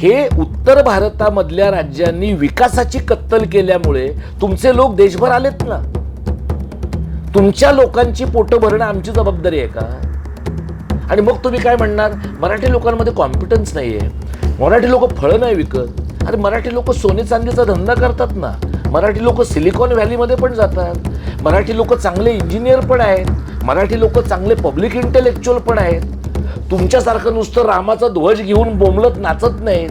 हे उत्तर भारतामधल्या राज्यांनी विकासाची कत्तल केल्यामुळे तुमचे लोक देशभर आलेत ना. तुमच्या लोकांची पोटं भरणं आमची जबाबदारी आहे का? आणि मग तुम्ही काय म्हणणार, मराठी लोकांमध्ये कॉम्पिटन्स नाही आहे, मराठी लोक फळं नाही विकत. अरे मराठी लोक सोने चांदीचा धंदा करतात ना, मराठी लोक सिलिकॉन व्हॅलीमध्ये पण जातात, मराठी लोक चांगले इंजिनियर पण आहेत, मराठी लोक चांगले पब्लिक इंटेलेक्च्युअल पण आहेत. तुमच्यासारखं नुसतं रामाचा ध्वज घेऊन बोंबलत नाचत नाहीत.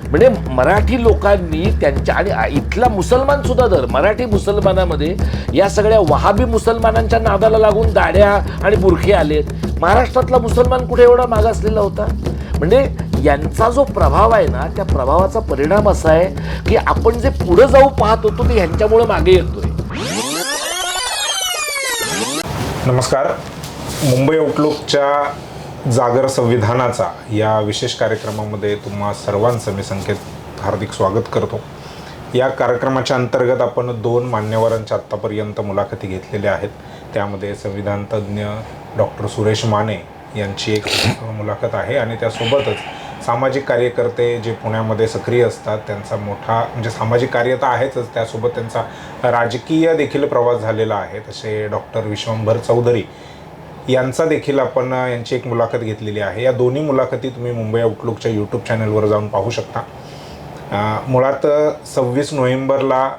म्हणजे मराठी लोकांनी त्यांच्या, आणि इथला मुसलमान सुद्धा जर मराठी मुसलमानामध्ये या सगळ्या वहाबी मुसलमानांच्या नादाला लागून दाढ्या आणि बुरखे आलेत. महाराष्ट्रातला मुसलमान कुठे एवढा मागासलेला होता? म्हणजे यांचा जो प्रभाव आहे ना, त्या प्रभावाचा परिणाम असा आहे की आपण जे पुढे जाऊ पाहत होतो ते ह्यांच्यामुळे मागे येतोय. नमस्कार. मुंबई आउटलुकच्या जागर संविधानाचा या विशेष कार्यक्रमामध्ये तुम्हा सर्वांचं मी संकेत हार्दिक स्वागत करतो. या कार्यक्रमाच्या अंतर्गत आपण 2 मान्यवरांच्या आत्तापर्यंत मुलाखती घेतलेल्या आहेत. त्यामध्ये संविधान तज्ज्ञ डॉक्टर सुरेश माने यांची एक मुलाखत आहे आणि त्यासोबतच सामाजिक कार्यकर्ते जे पुण्यामध्ये सक्रिय असतात त्यांचा मोठा, म्हणजे सामाजिक कार्य तर आहेच, त्यासोबत त्यांचा राजकीय देखील प्रवास झालेला आहे. तसे डॉक्टर विश्वंभर चौधरी यांचा देखील आपण यांची एक मुलाखत घेतलेली आहे. या दोन्ही मुलाखती तुम्ही मुंबई आउटलुकच्या यूट्यूब चॅनलवर जाऊन पाहू शकता. मुळात 26 नोव्हेंबरला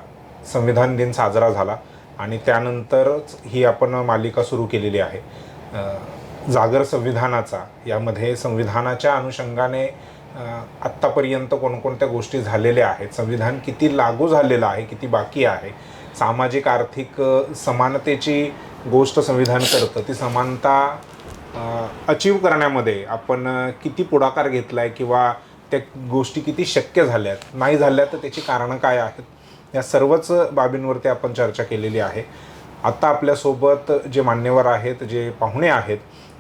संविधान दिन साजरा झाला आणि त्यानंतरच ही आपण मालिका सुरू केलेली आहे जागर संविधानाचा. यामध्ये संविधानाच्या अनुषंगाने आत्तापर्यंत कोणकोणत्या गोष्टी झालेल्या आहेत, संविधान किती लागू झालेलं आहे, किती बाकी आहे, सामाजिक आर्थिक समानतेची गोष्ट संविधान करतं, ती समानता अचीव करण्यामध्ये आपण किती पुढाकार घेतला आहे किंवा त्या गोष्टी किती शक्य झाल्यात, नाही झाल्या तर त्याची कारणं काय आहेत, या सर्वच बाबींवरती आपण चर्चा केलेली आहे. आत्ता आपल्यासोबत जे मान्यवर आहेत, जे पाहुणे आहेत,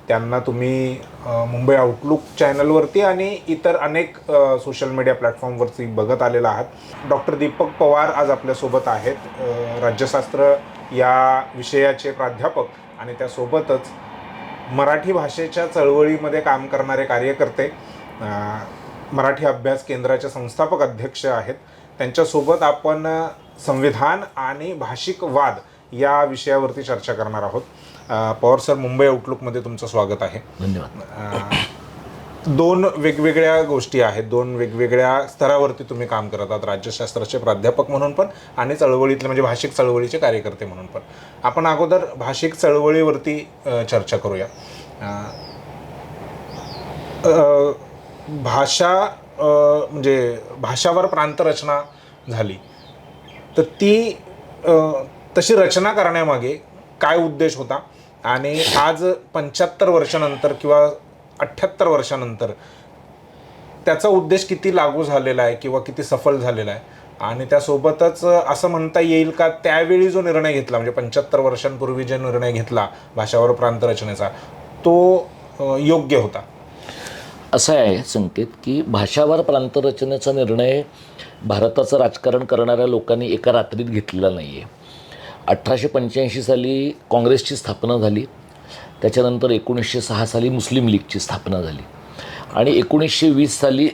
त्यांना तुम्ही मुंबई आउटलुक चॅनलवरती आणि इतर अनेक सोशल मीडिया प्लॅटफॉर्मवरती बघत आलेला आहात. डॉक्टर दीपक पवार आज आपल्यासोबत आहेत, राज्यशास्त्र या विषयाचे प्राध्यापक आणि त्यासोबतच मराठी भाषेच्या चळवळीमध्ये काम करणारे कार्यकर्ते, मराठी अभ्यास केंद्राचे संस्थापक अध्यक्ष आहेत. त्यांच्यासोबत आपण संविधान आणि भाषिक वाद या विषयावरती चर्चा करणार आहोत. पवार सर, मुंबई आउटलुकमध्ये तुमचं स्वागत आहे. धन्यवाद. 2 वेगवेगळ्या गोष्टी आहेत, 2 वेगवेगळ्या स्तरावरती तुम्ही काम करत आहात, राज्यशास्त्राचे प्राध्यापक म्हणून पण आणि चळवळीतले म्हणजे भाषिक चळवळीचे कार्यकर्ते म्हणून पण. आपण अगोदर भाषिक चळवळीवरती चर्चा करूया. भाषा म्हणजे भाषावर प्रांतरचना झाली, तर ती तशी रचना करण्यामागे काय उद्देश होता आणि आज 75 वर्षानंतर किंवा 78 वर्षानंतर त्याचा उद्देश किती लागू झालेला आहे किंवा किती सफल झालेला आहे, आणि त्यासोबतच असं म्हणता येईल का त्यावेळी जो निर्णय घेतला, म्हणजे 75 वर्षांपूर्वी जो निर्णय घेतला भाषावर प्रांतरचनेचा, तो योग्य होता? असं आहे संकेत की भाषावर प्रांतरचनेचा निर्णय भारताचं राजकारण करणाऱ्या लोकांनी एका रात्रीत घेतलेला नाही आहे. 1885 साली काँग्रेसची स्थापना झाली, त्याच्यानंतर 1906 साली मुस्लिम लीगची स्थापना झाली आणि 1920 साली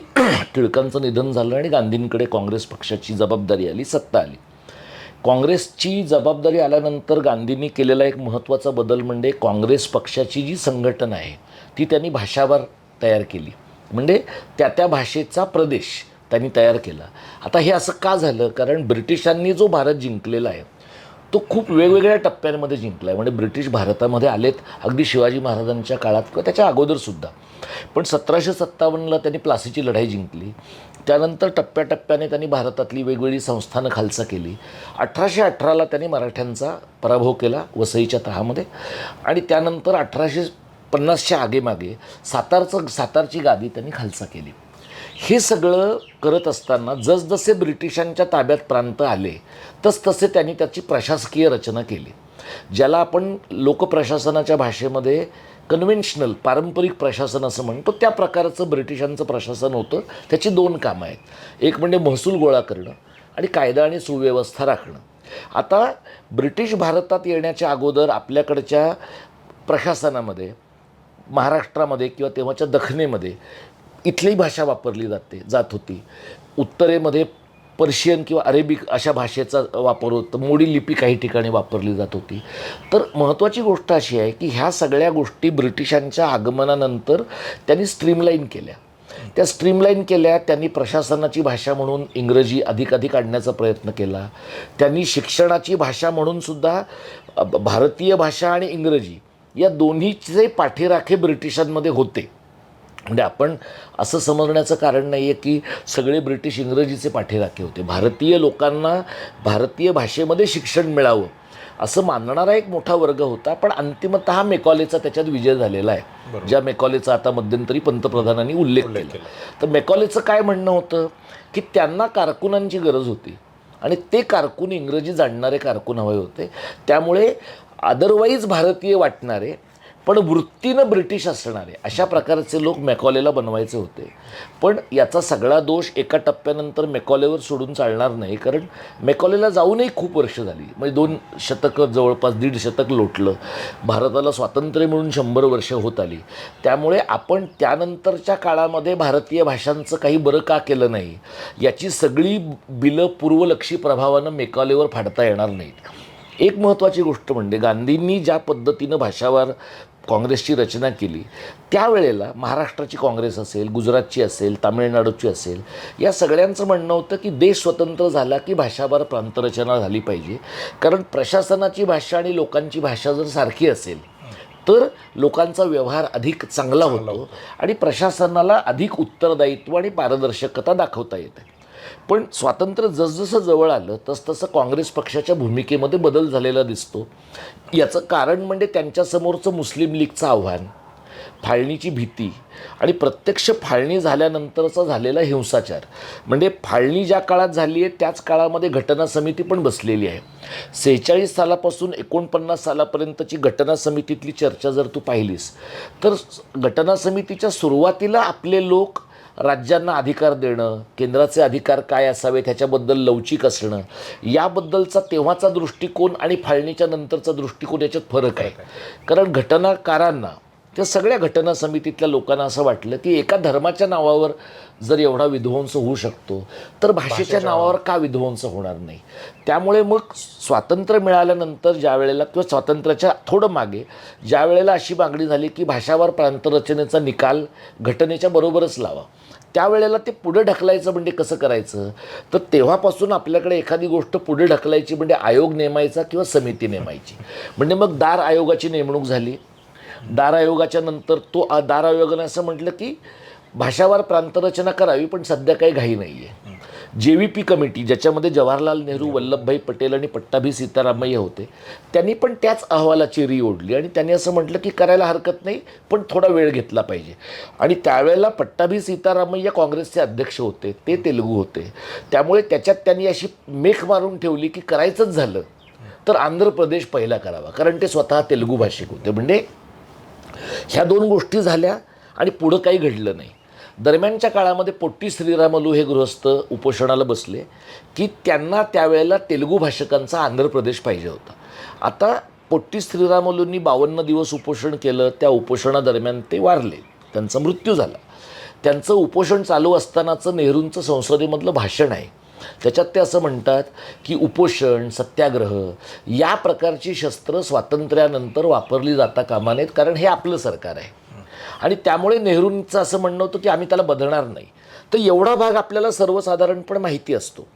टिळकांचं निधन झालं आणि गांधींकडे काँग्रेस पक्षाची जबाबदारी आली, सत्ता आली. काँग्रेसची जबाबदारी आल्यानंतर गांधींनी केलेला एक महत्त्वाचा बदल म्हणजे काँग्रेस पक्षाची जी संघटना आहे ती त्यांनी भाषावर तयार केली, म्हणजे त्या भाषेचा प्रदेश त्यांनी तयार केला. आता हे असं का झालं? कारण ब्रिटिशांनी जो भारत जिंकलेला आहे तो खूप वेगवेगळ्या टप्प्यांमध्ये जिंकला आहे. म्हणजे ब्रिटिश भारतामध्ये आलेत अगदी शिवाजी महाराजांच्या काळात किंवा त्याच्या अगोदरसुद्धा, पण 1757ला त्यांनी प्लासीची लढाई जिंकली. त्यानंतर टप्प्याटप्प्याने त्यांनी भारतातली वेगवेगळी संस्थानं खालसा केली. 1818ला त्यांनी मराठ्यांचा पराभव केला वसईच्या तहामध्ये आणि त्यानंतर 1850च्या आगेमागे सातारची गादी त्यांनी खालसा केली. हे सगळं करत असताना जसजसे ब्रिटिशांच्या ताब्यात प्रांत आले तसतसे त्यांनी त्याची प्रशासकीय रचना केली, ज्याला आपण लोकप्रशासनाच्या भाषेमध्ये कन्व्हेन्शनल पारंपरिक प्रशासन असं म्हणतो. त्या प्रकारचं ब्रिटिशांचं प्रशासन होतं. त्याची 2 कामं आहेत, एक म्हणजे महसूल गोळा करणं आणि कायदा आणि सुव्यवस्था राखणं. आता ब्रिटिश भारतात येण्याच्या अगोदर आपल्याकडच्या प्रशासनामध्ये, महाराष्ट्रामध्ये किंवा तेव्हाच्या दखनेमध्ये इथलीही भाषा वापरली जात होती. उत्तरेमध्ये पर्शियन किंवा अरेबिक अशा भाषेचा वापर होतो. मोडी लिपी काही ठिकाणी वापरली जात होती. तर महत्त्वाची गोष्ट अशी आहे की ह्या सगळ्या गोष्टी ब्रिटिशांच्या आगमनानंतर त्यांनी स्ट्रीमलाईन केल्या. त्या स्ट्रीमलाईन केल्या. त्यांनी प्रशासनाची भाषा म्हणून इंग्रजी अधिकाधिक आणण्याचा प्रयत्न केला. त्यांनी शिक्षणाची भाषा म्हणून सुद्धा भारतीय भाषा आणि इंग्रजी या दोन्हीचे पाठीराखे ब्रिटिशांमध्ये होते. म्हणजे आपण असं समजण्याचं कारण नाही आहे की सगळे ब्रिटिश इंग्रजीचे पाठीराखे होते. भारतीय लोकांना भारतीय भाषेमध्ये शिक्षण मिळावं असं मानणारा एक मोठा वर्ग होता. पण अंतिमतः मेकॉलेचा त्याच्यात विजय झालेला आहे, ज्या मेकॉलेचा आता मध्यंतरी पंतप्रधानांनी उल्लेख केला. तर मेकॉलेचं काय म्हणणं होतं की त्यांना कारकुनांची गरज होती आणि ते कारकून इंग्रजी जाणणारे कारकून हवे होते. त्यामुळे अदरवाईज भारतीय वाटणारे पण वृत्तीनं ब्रिटिश असणारे अशा प्रकारचे लोक मेकॉलेला बनवायचे होते. पण याचा सगळा दोष एका टप्प्यानंतर मेकॉलेवर सोडून चालणार नाही, कारण मेकॉलेला जाऊनही खूप वर्ष झाली. म्हणजे 2 शतकं जवळपास 1.5 शतक लोटलं. भारताला स्वातंत्र्य मिळून 100 वर्ष होत आली. त्यामुळे आपण त्यानंतरच्या काळामध्ये भारतीय भाषांचं काही बरं का केलं नाही याची सगळी बिलं पूर्वलक्षी प्रभावानं मेकॉलेवर फाडता येणार नाहीत. एक महत्त्वाची गोष्ट म्हणजे गांधींनी ज्या पद्धतीनं भाषावार काँग्रेसची रचना केली त्यावेळेला महाराष्ट्राची काँग्रेस असेल, गुजरातची असेल, तामिळनाडूची असेल, या सगळ्यांचं म्हणणं होतं की देश स्वतंत्र झाला की भाषावार प्रांतरचना झाली पाहिजे. कारण प्रशासनाची भाषा आणि लोकांची भाषा जर सारखी असेल तर लोकांचा व्यवहार अधिक चांगला होतो आणि प्रशासनाला अधिक उत्तरदायित्व आणि पारदर्शकता दाखवता येते. पण स्वातंत्र्य जसजसं जवळ आलं तसतसं काँग्रेस पक्षाच्या भूमिकेमध्ये बदल झालेला दिसतो. याचं कारण म्हणजे त्यांच्यासमोरचं मुस्लिम लीगचं आव्हान, फाळणीची भीती आणि प्रत्यक्ष फाळणी झाल्यानंतरचा झालेला हिंसाचार. म्हणजे फाळणी ज्या काळात झाली आहे त्याच काळामध्ये घटना समिती पण बसलेली आहे. 46 सालापासून 49 सालापर्यंतची घटना समितीतली चर्चा जर तू पाहिलीस तर घटना समितीच्या सुरुवातीला आपले लोक राज्यांना अधिकार देणं, केंद्राचे अधिकार काय असावेत ह्याच्याबद्दल लवचिक असणं, याबद्दलचा तेव्हाचा दृष्टिकोन आणि फाळणीच्या नंतरचा दृष्टिकोन याच्यात फरक आहे. कारण घटनाकारांना, त्या सगळ्या घटना समितीतल्या लोकांना असं वाटलं की एका धर्माच्या नावावर जर एवढा विध्वंस होऊ शकतो तर भाषेच्या नावावर का विध्वंस होणार नाही. त्यामुळे मग स्वातंत्र्य मिळाल्यानंतर ज्या वेळेला किंवा स्वातंत्र्याच्या थोडं मागे ज्या वेळेला अशी मागणी झाली की भाषावार प्रांतरचनेचा निकाल घटनेच्या बरोबरच लावा, त्यावेळेला ते पुढे ढकलायचं म्हणजे कसं करायचं, तर तेव्हापासून आपल्याकडे एखादी गोष्ट पुढे ढकलायची म्हणजे आयोग नेमायचा किंवा समिती नेमायची. म्हणजे मग दार आयोगाची नेमणूक झाली. दार आयोगाच्या नंतर दार आयोगाने असं म्हटलं की भाषावार प्रांतरचना करावी पण सध्या काही घाई नाही आहे. JVP कमिटी ज्याच्यामध्ये जवाहरलाल नेहरू, वल्लभभाई पटेल आणि पट्टाभी सीतारामय्या होते, त्यांनी पण त्याच अहवालाची री ओढली आणि त्यांनी असं म्हटलं की करायला हरकत नाही पण थोडा वेळ घेतला पाहिजे. आणि त्यावेळेला पट्टाभी सीतारामय्या काँग्रेसचे अध्यक्ष होते, ते तेलुगू होते. त्यामुळे त्याच्यात त्यांनी अशी मेख मारून ठेवली की करायचंच झालं तर आंध्र प्रदेश पहिला करावा, कारण ते स्वतः तेलुगू भाषिक होते. म्हणजे ह्या 2 गोष्टी झाल्या आणि पुढं काही घडलं नाही. दरम्यानच्या काळामध्ये पोट्टी श्रीरामलू हे गृहस्थ उपोषणाला बसले की त्यांना त्यावेळेला तेलुगू भाषकांचा आंध्र प्रदेश पाहिजे होता. आता पोट्टी श्रीरामलूंनी 52 दिवस उपोषण केलं. त्या उपोषणादरम्यान ते वारले, त्यांचा मृत्यू झाला. त्यांचं उपोषण चालू असतानाचं नेहरूंचं संसदेमधलं भाषण आहे, त्याच्यात ते असं म्हणतात की उपोषण, सत्याग्रह या प्रकारची शस्त्र स्वातंत्र्यानंतर वापरली जाता कामा नयेत, कारण हे आपलं सरकार आहे. आणि त्यामुळे नेहरूंचं असं म्हणणं होतं की आम्ही त्याला बदलणार नाही. तर एवढा भाग आपल्याला सर्वसाधारणपणे माहिती असतो.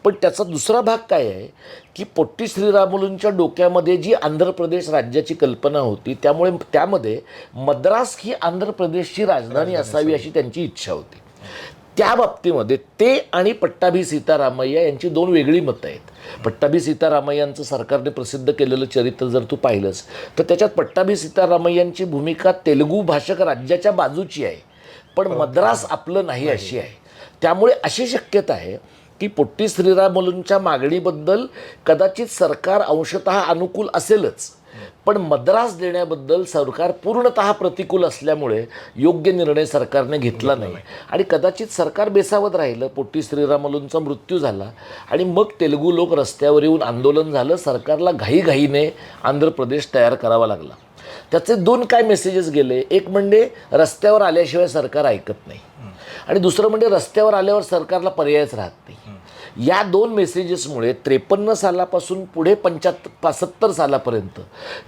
पण त्याचा दुसरा भाग काय आहे की पोट्टी श्रीरामुलूंच्या डोक्यामध्ये जी आंध्र प्रदेश राज्याची कल्पना होती, त्यामुळे त्यामध्ये मद्रास ही आंध्र प्रदेशची राजधानी असावी अशी त्यांची इच्छा होती. त्या बाबतीमध्ये ते आणि पट्टाभी सीतारामय्या यांची 2 वेगळी मतं आहेत. पट्टाभी सीतारामय्यांचं सरकारने प्रसिद्ध केलेलं चरित्र जर तू पाहिलंस तर त्याच्यात पट्टाभी सीतारामय्यांची भूमिका तेलुगू भाषक राज्याच्या बाजूची आहे, पण मद्रास आपलं नाही अशी आहे. त्यामुळे अशी शक्यता आहे की पोट्टी श्रीरामुलूंच्या मागणीबद्दल कदाचित सरकार अंशतः अनुकूल असेलच, पण मद्रास देण्याबद्दल सरकार पूर्णतः प्रतिकूल असल्यामुळे योग्य निर्णय सरकारने घेतला नाही आणि कदाचित सरकार बेसावत राहिलं. पोट्टी श्रीरामलूंचा मृत्यू झाला आणि मग तेलुगू लोक रस्त्यावर येऊन आंदोलन झालं. सरकारला घाईघाईने आंध्र प्रदेश तयार करावा लागला. त्याचे 2 काय मेसेजेस गेले. एक म्हणजे रस्त्यावर आल्याशिवाय सरकार ऐकत नाही, आणि दुसरं म्हणजे रस्त्यावर आल्यावर सरकारला पर्यायच राहत नाही. या 2 मेसेजेसमुळे 53 सालापासून पुढे 75 सालापर्यंत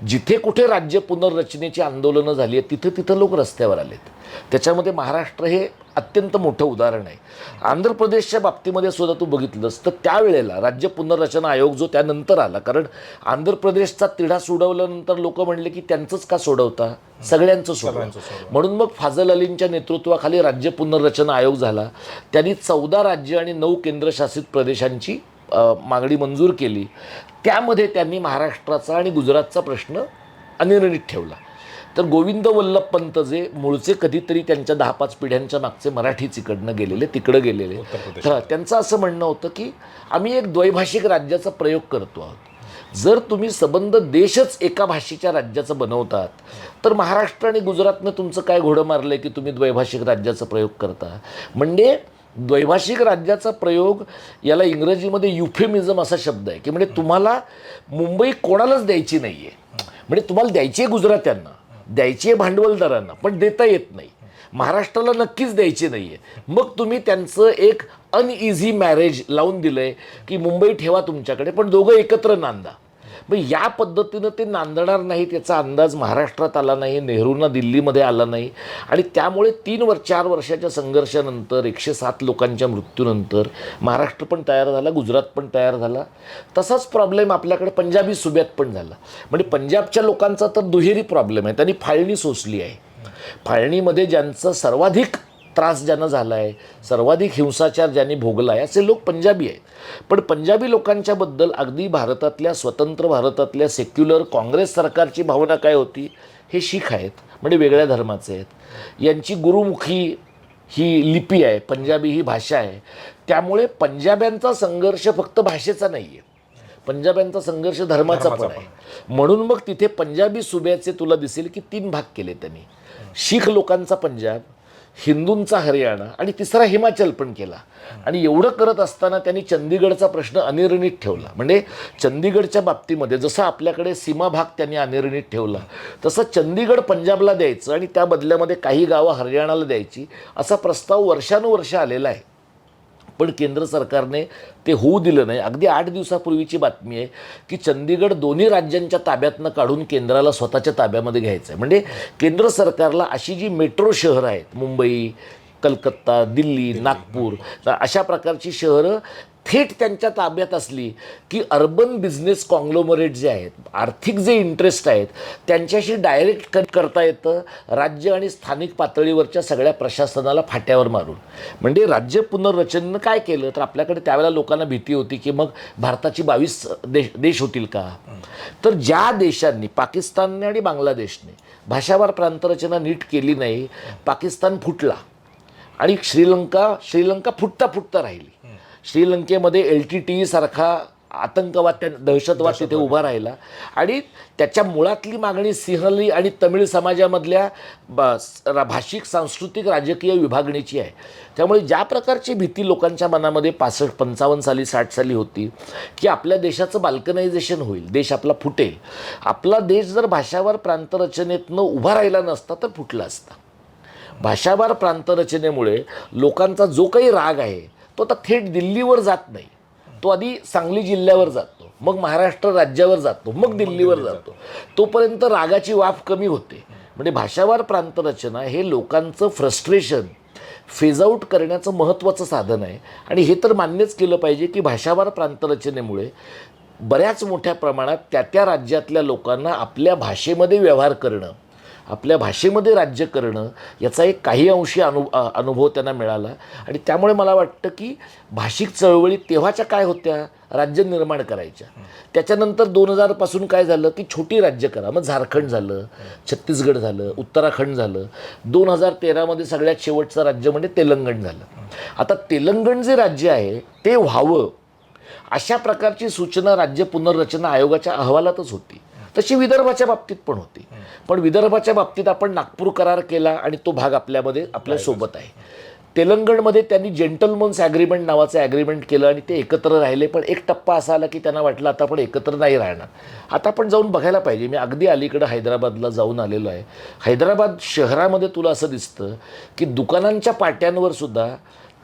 जिथे कुठे राज्य पुनर्रचनेची आंदोलनं झाली आहेत तिथं तिथं लोक रस्त्यावर आलेत. त्याच्यामध्ये महाराष्ट्र हे अत्यंत मोठं उदाहरण आहे. आंध्र प्रदेशच्या बाबतीमध्ये सुद्धा तू बघितलंस तर त्यावेळेला राज्य पुनर्रचना आयोग जो त्यानंतर आला, कारण आंध्र प्रदेशचा तिढा सोडवल्यानंतर लोक म्हणले की त्यांचंच का सोडवता, सगळ्यांचं सोडवा. म्हणून मग फाजल अलींच्या नेतृत्वाखाली राज्य पुनर्रचना आयोग झाला. त्यांनी 14 राज्य आणि 9 केंद्रशासित प्रदेशांची मागणी मंजूर केली. त्यामध्ये त्यांनी महाराष्ट्राचा आणि गुजरातचा प्रश्न अनिर्णित ठेवला. तर गोविंद वल्लभ पंत जे मूळचे कधीतरी त्यांच्या 10-5 पिढ्यांच्या मागचे मराठीच इकडनं गेलेले, तिकडं गेलेले, त्यांचं असं म्हणणं होतं की आम्ही एक द्वैभाषिक राज्याचा प्रयोग करतो आहोत. जर तुम्ही सबंध देशच एका भाषेच्या राज्याचं बनवतात तर महाराष्ट्र आणि गुजरातनं तुमचं काय घोडं मारलं आहे की तुम्ही द्वैभाषिक राज्याचा प्रयोग करता. म्हणजे द्वैभाषिक राज्याचा प्रयोग, याला इंग्रजीमध्ये युफेमिझम असा शब्द आहे की म्हणजे तुम्हाला मुंबई कोणालाच द्यायची नाही आहे. म्हणजे तुम्हाला द्यायची आहे गुजरात्यांना, द्यायची आहे भांडवलदारांना, पण देता येत नाही. महाराष्ट्राला नक्कीच द्यायची नाही आहे. मग तुम्ही त्यांचं एक अनइझी मॅरेज लावून दिलं आहे की मुंबई ठेवा तुमच्याकडे पण दोघं एकत्र नांदा. मग या पद्धतीनं ते नांदणार नाहीत याचा अंदाज महाराष्ट्रात आला नाही, नेहरूंना दिल्लीमध्ये आला नाही. आणि त्यामुळे 4 वर्षाच्या संघर्षानंतर 107 लोकांच्या मृत्यूनंतर महाराष्ट्र पण तयार झाला, गुजरात पण तयार झाला. तसाच प्रॉब्लेम आपल्याकडे पंजाबी सुब्यात पण झाला. म्हणजे पंजाबच्या लोकांचा तर दुहेरी प्रॉब्लेम आहे. त्यांनी फाळणी सोसली आहे. फाळणीमध्ये ज्यांचं सर्वाधिक त्रास ज्यांना झाला आहे, सर्वाधिक हिंसाचार ज्यांनी भोगला आहे असे लोक पंजाबी आहेत. पण पंजाबी लोकांच्याबद्दल अगदी भारतातल्या स्वतंत्र भारतातल्या सेक्युलर काँग्रेस सरकारची भावना काय होती, हे शीख आहेत म्हणजे वेगळ्या धर्माचे आहेत, यांची गुरुमुखी ही लिपी आहे, पंजाबी ही भाषा आहे. त्यामुळे पंजाब्यांचा संघर्ष फक्त भाषेचा नाही आहे, पंजाब्यांचा संघर्ष धर्माचा पण आहे. म्हणून मग तिथे पंजाबी सुब्याचे तुला दिसेल की 3 भाग केले त्यांनी. शीख लोकांचा पंजाब, हिंदूंचा हरियाणा आणि तिसरा हिमाचल पण केला. आणि एवढं करत असताना त्यांनी चंदीगडचा प्रश्न अनिर्णित ठेवला. म्हणजे चंदीगडच्या बाबतीमध्ये जसं आपल्याकडे सीमा भाग त्यांनी अनिर्णित ठेवला तसं चंदीगड पंजाबला द्यायचं आणि त्या बदल्यामध्ये काही गावं हरियाणाला द्यायची असा प्रस्ताव वर्षानुवर्ष आलेला आहे. पण केंद्र सरकारने ते होऊ दिलं नाही. अगदी 8 दिवसापूर्वीची बातमी आहे की चंदीगड दोन्ही राज्यांच्या ताब्यातनं काढून केंद्राला स्वतःच्या ताब्यामध्ये घ्यायचं आहे. म्हणजे केंद्र सरकारला अशी जी मेट्रो शहरं आहेत, मुंबई, कलकत्ता, दिल्ली, नागपूर, अशा प्रकारची शहरं थेट त्यांच्या ताब्यात असली की अर्बन बिझनेस कॉंग्लोमरेट जे आहेत, आर्थिक जे इंटरेस्ट आहेत, त्यांच्याशी डायरेक्ट कनेक्ट करता येतं राज्य आणि स्थानिक पातळीवरच्या सगळ्या प्रशासनाला फाट्यावर मारून. म्हणजे राज्य पुनर्रचनेनं काय केलं तर आपल्याकडे त्यावेळेला लोकांना भीती होती की मग भारताची 22 देश होतील का. तर ज्या देशांनी, पाकिस्तानने आणि बांगलादेशने भाषावार प्रांतरचना नीट केली नाही, पाकिस्तान फुटला आणि श्रीलंका फुटता राहिली. श्रीलंकेमध्ये LTTE सारखा आतंकवाद, दहशतवाद तिथे उभा राहिला आणि त्याच्या मुळातली मागणी सिंहली आणि तमिळ समाजामधल्या भाषिक, सांस्कृतिक, राजकीय विभागणीची आहे. त्यामुळे ज्या प्रकारची भीती लोकांच्या मनामध्ये 65, 55 साली, 60 साली होती की आपल्या देशाचं बाल्कनायझेशन होईल, देश आपला फुटेल. आपला देश जर भाषावार प्रांतरचनेतनं उभा राहिला नसता तर फुटला असता. भाषावार प्रांतरचनेमुळे लोकांचा जो काही राग आहे तो आता थेट दिल्लीवर जात नाही, तो आधी सांगली जिल्ह्यावर जातो, मग महाराष्ट्र राज्यावर जातो, मग दिल्लीवर जातो. तोपर्यंत रागाची वाफ कमी होते. म्हणजे भाषावार प्रांतरचना हे लोकांचं फ्रस्ट्रेशन फेज आऊट करण्याचं महत्त्वाचं साधन आहे. आणि हे तर मान्यच केलं पाहिजे की भाषावार प्रांतरचनेमुळे बऱ्याच मोठ्या प्रमाणात त्या राज्यातल्या लोकांना आपल्या भाषेमध्ये व्यवहार करणं, आपल्या भाषेमध्ये राज्य करणं याचा एक काही अंशी अनुभव त्यांना मिळाला. आणि त्यामुळे मला वाटतं की भाषिक चळवळी तेव्हाच्या काय होत्या, राज्य निर्माण करायच्या. त्याच्यानंतर 2000 पासून काय झालं की छोटी राज्य करा, मग झारखंड झालं, छत्तीसगड झालं, उत्तराखंड झालं. 2013मध्ये सगळ्यात शेवटचं राज्य म्हणजे तेलंगण झालं. आता तेलंगण जे राज्य आहे ते व्हावं अशा प्रकारची सूचना राज्य पुनर्रचना आयोगाच्या अहवालातच होती. तशी विदर्भाच्या बाबतीत पण होती. पण विदर्भाच्या बाबतीत आपण नागपूर करार केला आणि तो भाग आपल्यासोबत आहे. तेलंगणमध्ये त्यांनी जेंटलमन्स ॲग्रीमेंट नावाचं ॲग्रीमेंट केलं आणि ते एकत्र राहिले. पण एक टप्पा असा आला की त्यांना वाटलं आता आपण एकत्र नाही राहणार. आता आपण जाऊन बघायला पाहिजे. मी अगदी अलीकडं हैदराबादला जाऊन आलेलो आहे. हैदराबाद शहरामध्ये तुला असं दिसतं की दुकानांच्या पाट्यांवर सुद्धा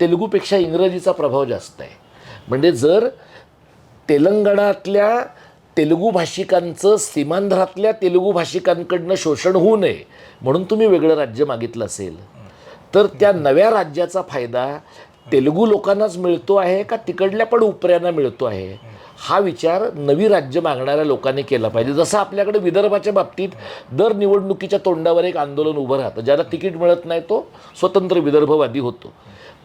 तेलुगूपेक्षा इंग्रजीचा प्रभाव जास्त आहे. म्हणजे जर तेलंगणातल्या तेलुगू भाषिकांचं सीमांध्रातल्या तेलुगू भाषिकांकडनं शोषण होऊ नये म्हणून तुम्ही वेगळं राज्य मागितलं असेल तर त्या नव्या राज्याचा फायदा तेलुगू लोकांनाच मिळतो आहे का तिकडल्या पण उपऱ्यांना मिळतो आहे, हा विचार नवी राज्य मागणाऱ्या लोकांनी केला पाहिजे. जसं आपल्याकडे विदर्भाच्या बाबतीत दर निवडणुकीच्या तोंडावर एक आंदोलन उभं राहतं. ज्याला तिकीट मिळत नाही तो स्वतंत्र विदर्भवादी होतो.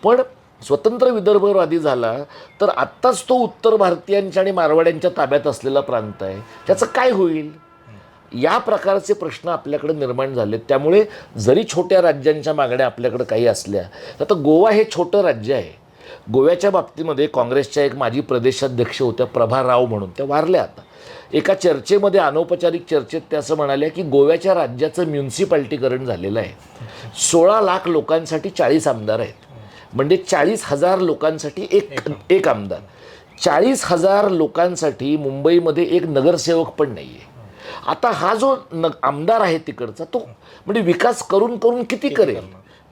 पण स्वतंत्र विदर्भवादी झाला तर आत्ताच तो उत्तर भारतीयांच्या आणि मारवाड्यांच्या ताब्यात असलेला प्रांत आहे, त्याचं काय होईल? या प्रकारचे प्रश्न आपल्याकडे निर्माण झाले. त्यामुळे जरी छोट्या राज्यांच्या मागण्या आपल्याकडे काही असल्या तर गोवा हे छोटं राज्य आहे. गोव्याच्या बाबतीमध्ये काँग्रेसच्या एक माजी प्रदेशाध्यक्ष होत्या प्रभा राव म्हणून, त्या वारल्या आता. एका चर्चेमध्ये अनौपचारिक चर्चेत त्या असं म्हणाल्या की गोव्याच्या राज्याचं म्युन्सिपाल्टीकरण झालेलं आहे. 16 लाख लोकांसाठी 40 आमदार आहेत. म्हणजे 40,000 लोकांसाठी एक आमदार. 40,000 लोकांसाठी मुंबईमध्ये एक नगरसेवक पण नाही आहे. आता हा जो आमदार आहे तिकडचा तो म्हणजे विकास करून करून किती करेल,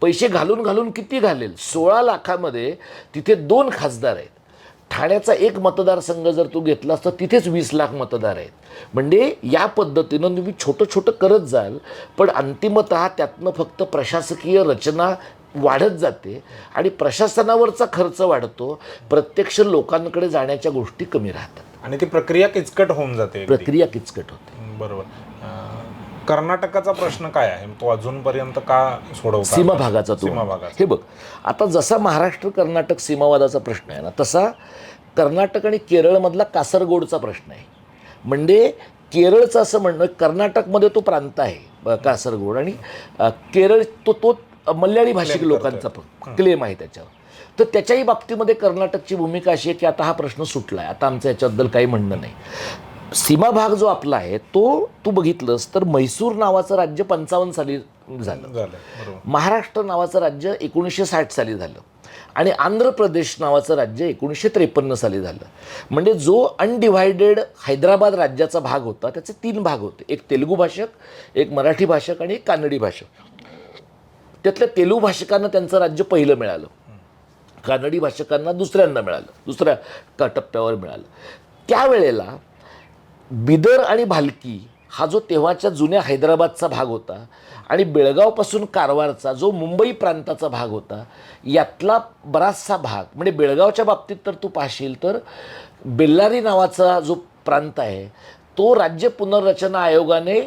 पैसे घालून घालून किती घालेल? 16 लाखामध्ये तिथे 2 खासदार आहेत. ठाण्याचा एक मतदारसंघ जर तू घेतलास तर तिथेच 20 लाख मतदार आहेत. म्हणजे या पद्धतीनं तुम्ही छोटं छोटं करत जाल पण अंतिमतः त्यातनं फक्त प्रशासकीय रचना वाढत जाते आणि प्रशासनावरचा खर्च वाढतो. प्रत्यक्ष लोकांकडे जाण्याच्या गोष्टी कमी राहतात आणि ती प्रक्रिया किचकट होऊन जाते. प्रक्रिया किचकट होते. बरोबर. कर्नाटकाचा प्रश्न काय आहे, तो अजूनपर्यंत का सोडवता? सीमा भागाचा तो. हे बघ, आता जसा महाराष्ट्र कर्नाटक सीमावादाचा प्रश्न आहे ना तसा कर्नाटक आणि केरळमधला कासरगोडचा प्रश्न आहे. म्हणजे केरळचं असं म्हणणं, कर्नाटकमध्ये तो प्रांत आहे कासरगोड आणि केरळ तो मल्याळी भाषिक लोकांचा क्लेम आहे त्याच्यावर. तर त्याच्याही बाबतीमध्ये कर्नाटकची भूमिका अशी आहे की आता हा प्रश्न सुटला आहे, आता आमचं याच्याबद्दल काही म्हणणं नाही. सीमा भाग जो आपला आहे तो तू बघितलंस तर म्हैसूर नावाचं राज्य 55 साली झालं. महाराष्ट्र नावाचं राज्य 1960 साली झालं आणि आंध्र प्रदेश नावाचं राज्य 1953 साली झालं. म्हणजे जो अनडिव्हायडेड हैदराबाद राज्याचा भाग होता त्याचे 3 भाग होते. एक तेलुगू भाषक, एक मराठी भाषक आणि एक कानडी भाषक. त्यातल्या तेलुगू भाषकांना त्यांचं राज्य पहिलं मिळालं, कानडी भाषकांना दुसऱ्यांदा मिळालं, दुसऱ्या टप्प्यावर मिळालं. त्यावेळेला बिदर आणि भालकी हा जो तेव्हाच्या जुन्या हैदराबादचा भाग होता आणि बेळगावपासून कारवारचा जो मुंबई प्रांताचा भाग होता यातला बराचसा भाग, म्हणजे बेळगावच्या बाबतीत तर तू पाहशील तर बेल्लारी नावाचा जो प्रांत आहे तो राज्य पुनर्रचना आयोगाने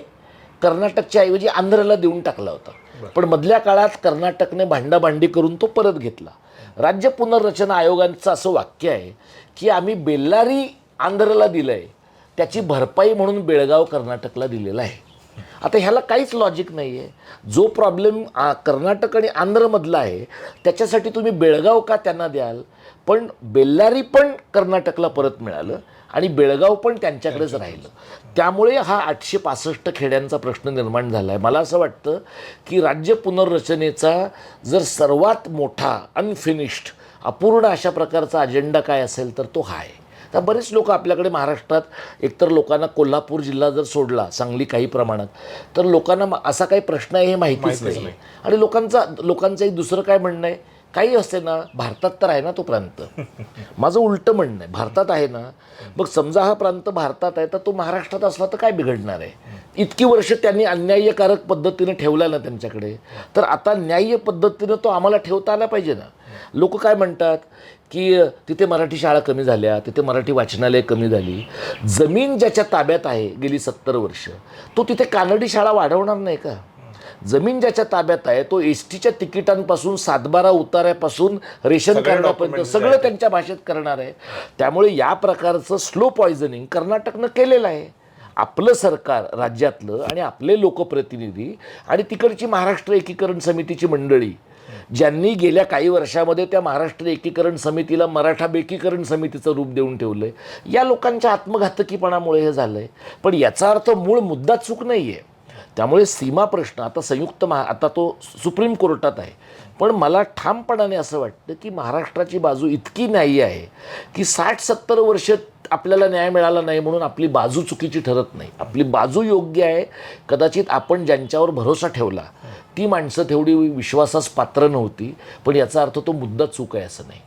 कर्नाटकच्या ऐवजी आंध्रला देऊन टाकला होता. पण मधल्या काळात कर्नाटकने भांडाभांडी करून तो परत घेतला. राज्य पुनर्रचना आयोगाचं असं वाक्य आहे की आम्ही बेल्लारी आंध्रला दिलं आहे, त्याची भरपाई म्हणून बेळगाव कर्नाटकला दिलेला आहे. आता ह्याला काहीच लॉजिक नाही आहे. जो प्रॉब्लेम कर्नाटक आणि आंध्रमधला आहे त्याच्यासाठी तुम्ही बेळगाव का त्यांना द्याल? पण बेल्लारी पण कर्नाटकला परत मिळालं आणि बेळगाव पण त्यांच्याकडेच राहिलं. त्यामुळे हा 865 खेड्यांचा प्रश्न निर्माण झाला आहे. मला असं वाटतं की राज्य पुनर्रचनेचा जर सर्वात मोठा अनफिनिश्ड अपूर्ण अशा प्रकारचा अजेंडा काय असेल तर तो हा आहे. तर बरेच लोक आपल्याकडे महाराष्ट्रात, एकतर लोकांना कोल्हापूर जिल्हा जर सोडला, सांगली काही प्रमाणात, तर लोकांना असा काही प्रश्न आहे हे माहितीच नाही. आणि लोकांचं एक दुसरं काय म्हणणं आहे, काही असते ना भारतात तर आहे ना तो प्रांत. माझं उलटं म्हणणं आहे, भारतात आहे ना, मग समजा हा प्रांत भारतात आहे तर तो महाराष्ट्रात असला तर काय बिघडणार आहे? इतकी वर्ष त्यांनी अन्यायकारक पद्धतीने ठेवला ना त्यांच्याकडे, तर आता न्याय्य पद्धतीनं तो आम्हाला ठेवता आला पाहिजे ना. लोक काय म्हणतात की तिथे मराठी शाळा कमी झाल्या, तिथे मराठी वाचनालय कमी झाली. जमीन ज्याच्या ताब्यात आहे गेली 70 वर्ष तो तिथे कानडी शाळा वाढवणार नाही का? जमीन ज्याच्या ताब्यात आहे तो एसटीच्या तिकिटांपासून 7-12 उतार्यापासून रेशन कार्डापर्यंत सगळं त्यांच्या भाषेत करणार आहे. त्यामुळे या प्रकारचं स्लो पॉयझनिंग कर्नाटकनं केलेलं आहे. आपलं सरकार राज्यातलं आणि आपले लोकप्रतिनिधी आणि तिकडची महाराष्ट्र एकीकरण समितीची मंडळी ज्यांनी गेल्या काही वर्षामध्ये त्या महाराष्ट्र एकीकरण समितीला मराठा बेकीकरण समितीचं रूप देऊन ठेवलं आहे, या लोकांच्या आत्मघातकीपणामुळे हे झालं आहे. पण याचा अर्थ मूळ मुद्दा चूक नाही आहे. त्यामुळे सीमा प्रश्न आता आता तो सुप्रीम कोर्टात आहे. पण मला ठामपणाने असं वाटतं की महाराष्ट्राची बाजू इतकी न्यायी आहे की 60-70 वर्ष आपल्याला न्याय मिळाला नाही म्हणून आपली बाजू चुकीची ठरत नाही. आपली बाजू योग्य आहे. कदाचित आपण ज्यांच्यावर भरोसा ठेवला ती माणसं तेवढी विश्वासास पात्र नव्हती, पण याचा अर्थ तो मुद्दा चूक आहे असं नाही.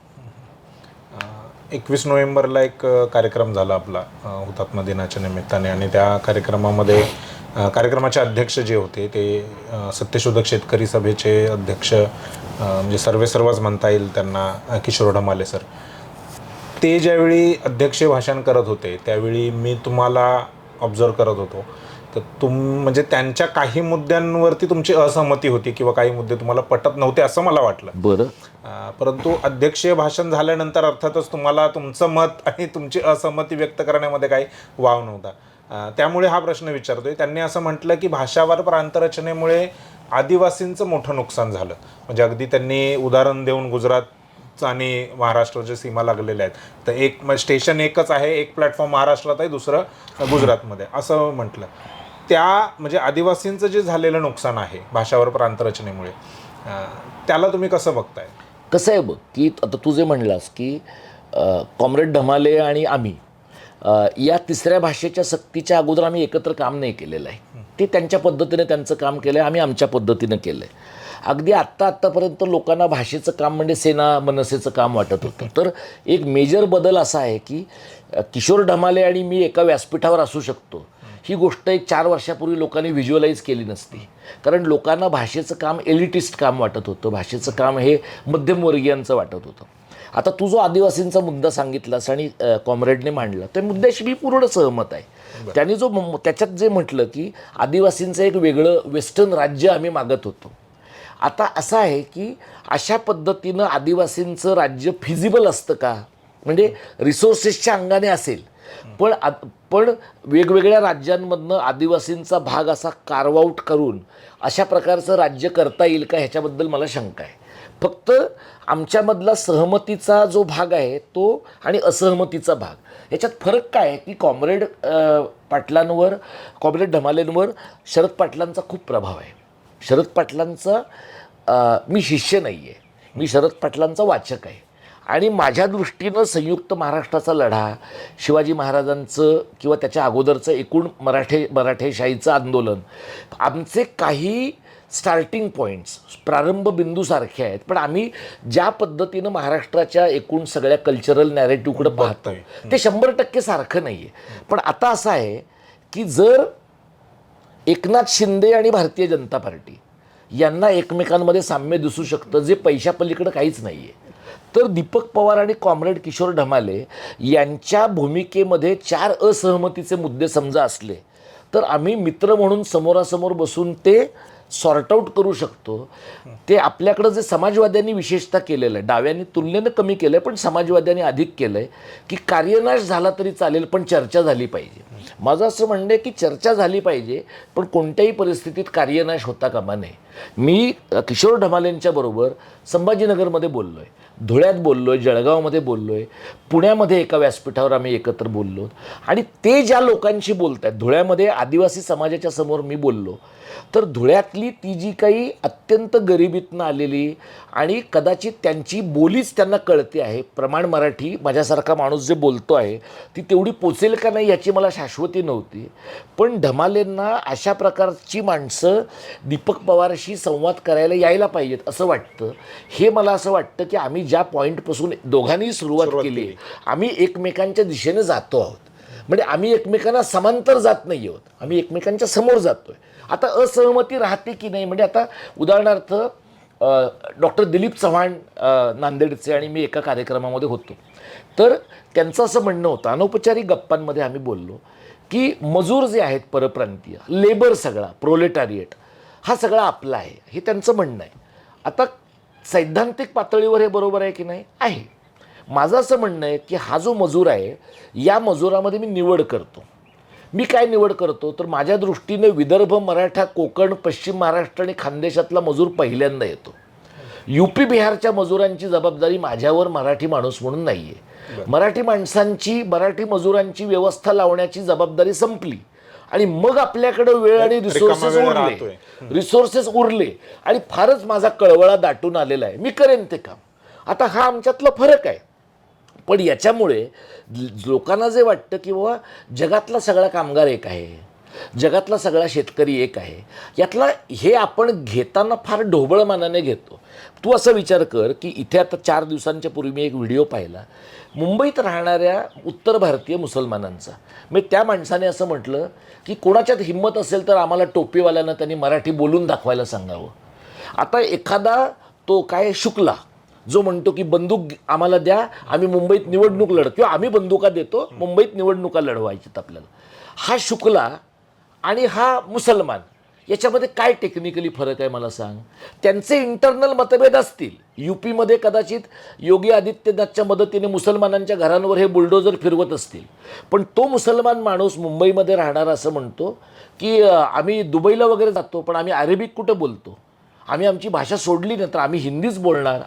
21 नोव्हेंबरला एक कार्यक्रम झाला आपला हुतात्मा दिनाच्या निमित्ताने, आणि त्या कार्यक्रमामध्ये कार्यक्रमाचे अध्यक्ष जे होते ते सत्यशोधक शेतकरी सभेचे अध्यक्ष, म्हणजे सर्वच म्हणता येईल त्यांना, किशोर ढमाले सर. ते ज्यावेळी अध्यक्षीय भाषण करत होते त्यावेळी मी तुम्हाला ऑब्झर्व करत होतो, तर म्हणजे त्यांच्या काही मुद्द्यांवरती तुमची असहमती होती किंवा काही मुद्दे तुम्हाला पटत नव्हते असं मला वाटलं. बरं. परंतु अध्यक्षीय भाषण झाल्यानंतर अर्थातच तुम्हाला तुमचं मत आणि तुमची असहमती व्यक्त करण्यामध्ये काही वाव नव्हता. त्यामुळे हा प्रश्न विचारतोय. त्यांनी असं म्हटलं की भाषावार प्रांतरचनेमुळे आदिवासींचं मोठं नुकसान झालं. म्हणजे अगदी त्यांनी उदाहरण देऊन गुजरात आणि महाराष्ट्राच्या सीमा लागलेल्या आहेत, तर एक स्टेशन एकच आहे, एक प्लॅटफॉर्म महाराष्ट्रात आहे, दुसरं गुजरातमध्ये, असं म्हटलं. त्या म्हणजे आदिवासींचं जे झालेलं नुकसान आहे भाषावर प्रांतरचनेमुळे, त्याला तुम्ही कसं बघताय? कसं आहे बघ की आता तू जे म्हणलास की कॉम्रेड ढमाले आणि आम्ही या तिसऱ्या भाषेच्या सक्तीच्या अगोदर आम्ही एकत्र काम नाही केलेलं आहे. ते त्यांच्या पद्धतीने त्यांचं काम केलं आहे, आम्ही आमच्या पद्धतीनं केलं आहे. अगदी आत्तापर्यंत लोकांना भाषेचं काम म्हणजे सेना मनसेचं काम वाटत होतं. तर एक मेजर बदल असा आहे की किशोर ढमाले आणि मी एका व्यासपीठावर असू शकतो, ही गोष्ट एक 4 वर्षापूर्वी लोकांनी व्हिज्युअलाइज केली नसती. कारण लोकांना भाषेचं काम एलिटिस्ट काम वाटत होतं, भाषेचं काम हे मध्यमवर्गीयांचं वाटत होतं. आता तू जो आदिवासींचा मुद्दा सांगितलास आणि कॉम्रेडने मांडला त्या मुद्द्याशी मी पूर्ण सहमत आहे. त्यांनी त्याच्यात जे म्हटलं की आदिवासींचं एक वेगळं वेस्टर्न राज्य आम्ही मागत होतो. आता असं आहे की अशा पद्धतीनं आदिवासींचं राज्य फिजिबल असतं का? म्हणजे रिसोर्सेसच्या अंगाने असेल, पण वेगवेगळ्या राज्यांमधनं आदिवासींचा भाग असा कार्व आऊट करून अशा प्रकारचं राज्य करता येईल का, ह्याच्याबद्दल मला शंका आहे. फक्त आमच्यामधला सहमतीचा जो भाग आहे तो आणि असहमतीचा भाग याच्यात फरक काय आहे की कॉम्रेड ढमालेंवर शरद पाटलांचा खूप प्रभाव आहे. शरद पाटलांचा मी शिष्य नाही आहे, मी शरद पाटलांचा वाचक आहे. आणि माझ्या दृष्टीनं संयुक्त महाराष्ट्राचा लढा, शिवाजी महाराजांचं किंवा त्याच्या अगोदरचं एकूण मराठेशाहीचं आंदोलन, आमचे काही स्टार्टिंग पॉईंट्स प्रारंभ बिंदूसारखे आहेत. पण आम्ही ज्या पद्धतीनं महाराष्ट्राच्या एकूण सगळ्या कल्चरल नॅरेटिव्हकडे पाहतोय ते 100% सारखं नाही आहे. पण आता असं आहे की जर एकनाथ शिंदे आणि भारतीय जनता पार्टी यांना एकमेकांमध्ये साम्य दिसू शकतं जे पैशापलीकडं काहीच नाही आहे, तर दीपक पवार आणि कॉम्रेड किशोर ढमाले यांच्या भूमिकेमध्ये 4 असहमतीचे मुद्दे समजा असले तर आम्ही मित्र म्हणून समोरासमोर बसून ते सॉर्ट आऊट करू शकतो. ते आपल्याकडं जे समाजवाद्यांनी विशेषतः केलेलं आहे, डाव्यांनी तुलनेनं कमी केलं आहे पण समाजवाद्यांनी अधिक केलं आहे की कार्यनाश झाला तरी चालेल पण चर्चा झाली पाहिजे. माझं असं म्हणणं आहे की चर्चा झाली पाहिजे पण कोणत्याही परिस्थितीत कार्यनाश होता कामा नये. मी किशोर ढमालेंच्या बरोबर संभाजीनगरमध्ये बोललो आहे, धुळ्यात बोललो आहे, जळगावमध्ये बोललो आहे, पुण्यामध्ये एका व्यासपीठावर आम्ही एकत्र बोललो. आणि ते ज्या लोकांशी बोलत आहेत, धुळ्यामध्ये आदिवासी समाजाच्या समोर मी बोललो, तर धुळ्यातली ती जी काही अत्यंत गरिबीतनं आलेली आणि कदाचित त्यांची बोलीच त्यांना कळते आहे, प्रमाण मराठी माझ्यासारखा माणूस जे बोलतो आहे ती तेवढी पोचेल का नाही याची मला शाश्वती नव्हती. पण ढमालेंना अशा प्रकारची माणसं दीपक पवारशी संवाद करायला यायला पाहिजेत असं वाटतं. हे मला असं वाटतं की आम्ही ज्या पॉईंटपासून दोघांनी सुरुवात केली आम्ही एकमेकांच्या दिशेने जातो आहोत. म्हणजे आम्ही एकमेकांना समांतर जात नाही आहोत, आम्ही एकमेकांच्या समोर जातो आहे. आता असहमती राहते की नाही, म्हणजे आता उदाहरणार्थ डॉक्टर दिलीप चव्हाण नांदेडचे आणि मी एका कार्यक्रमामध्ये होतो, तर त्यांचं असं म्हणणं होतं, अनौपचारिक गप्पांमध्ये आम्ही बोललो की मजूर जे आहेत परप्रांतीय, लेबर सगळा प्रोलेटारिएट हा सगळा आपला आहे, हे त्यांचं म्हणणं आहे. आता सैद्धांतिक पातळीवर हे बरोबर आहे की नाही आहे. माझं असं म्हणणं आहे की हा जो मजूर आहे या मजुरामध्ये मी निवड करतो. मी काय निवड करतो तर माझ्या दृष्टीने विदर्भ, मराठा, कोकण, पश्चिम महाराष्ट्र आणि खानदेशातला मजूर पहिल्यांदा येतो. UP बिहारच्या मजुरांची जबाबदारी माझ्यावर मराठी माणूस म्हणून नाही आहे. मराठी मजुरांची व्यवस्था लावण्याची जबाबदारी संपली आणि मग आपल्याकडे वेळ आणि रिसोर्सेस उरले आणि फारच माझा कळवळा दाटून आलेला आहे, मी करेन ते काम. आता हा आमच्यातला फरक आहे. पण याच्यामुळे लोकांना जे वाटतं की बाबा जगातला सगळा कामगार एक आहे, जगातला सगळा शेतकरी एक आहे, यातला हे आपण घेताना फार ढोबळ मानाने घेतो. तू असा विचार कर की इथे आता 4 दिवसांच्या पूर्वी मी एक व्हिडिओ पाहिला मुंबईत राहणाऱ्या उत्तर भारतीय मुसलमानांचा. मी त्या माणसाने असं म्हटलं की कोणाच्यात हिंमत असेल तर आम्हाला टोपीवाल्यांना त्यांनी मराठी बोलून दाखवायला सांगावं. आता एखादा तो काय शुक्ला जो म्हणतो की बंदूक आम्हाला द्या, आम्ही मुंबईत निवडणूक लढ, किंवा आम्ही बंदुका देतो, मुंबईत निवडणुका लढवायच्यात आपल्याला, हा शुक्ला आणि हा मुसलमान याच्यामध्ये काय टेक्निकली फरक आहे मला सांग. त्यांचे इंटरनल मतभेद असतील. यूपीमध्ये कदाचित योगी आदित्यनाथच्या मदतीने मुसलमानांच्या घरांवर हे बुलडोजर फिरवत असतील, पण तो मुसलमान माणूस मुंबईमध्ये राहणारा असं म्हणतो की आम्ही दुबईला वगैरे जातो पण आम्ही अरेबिक कुठं बोलतो, आम्ही आमची भाषा सोडली नाही तर आम्ही हिंदीच बोलणार.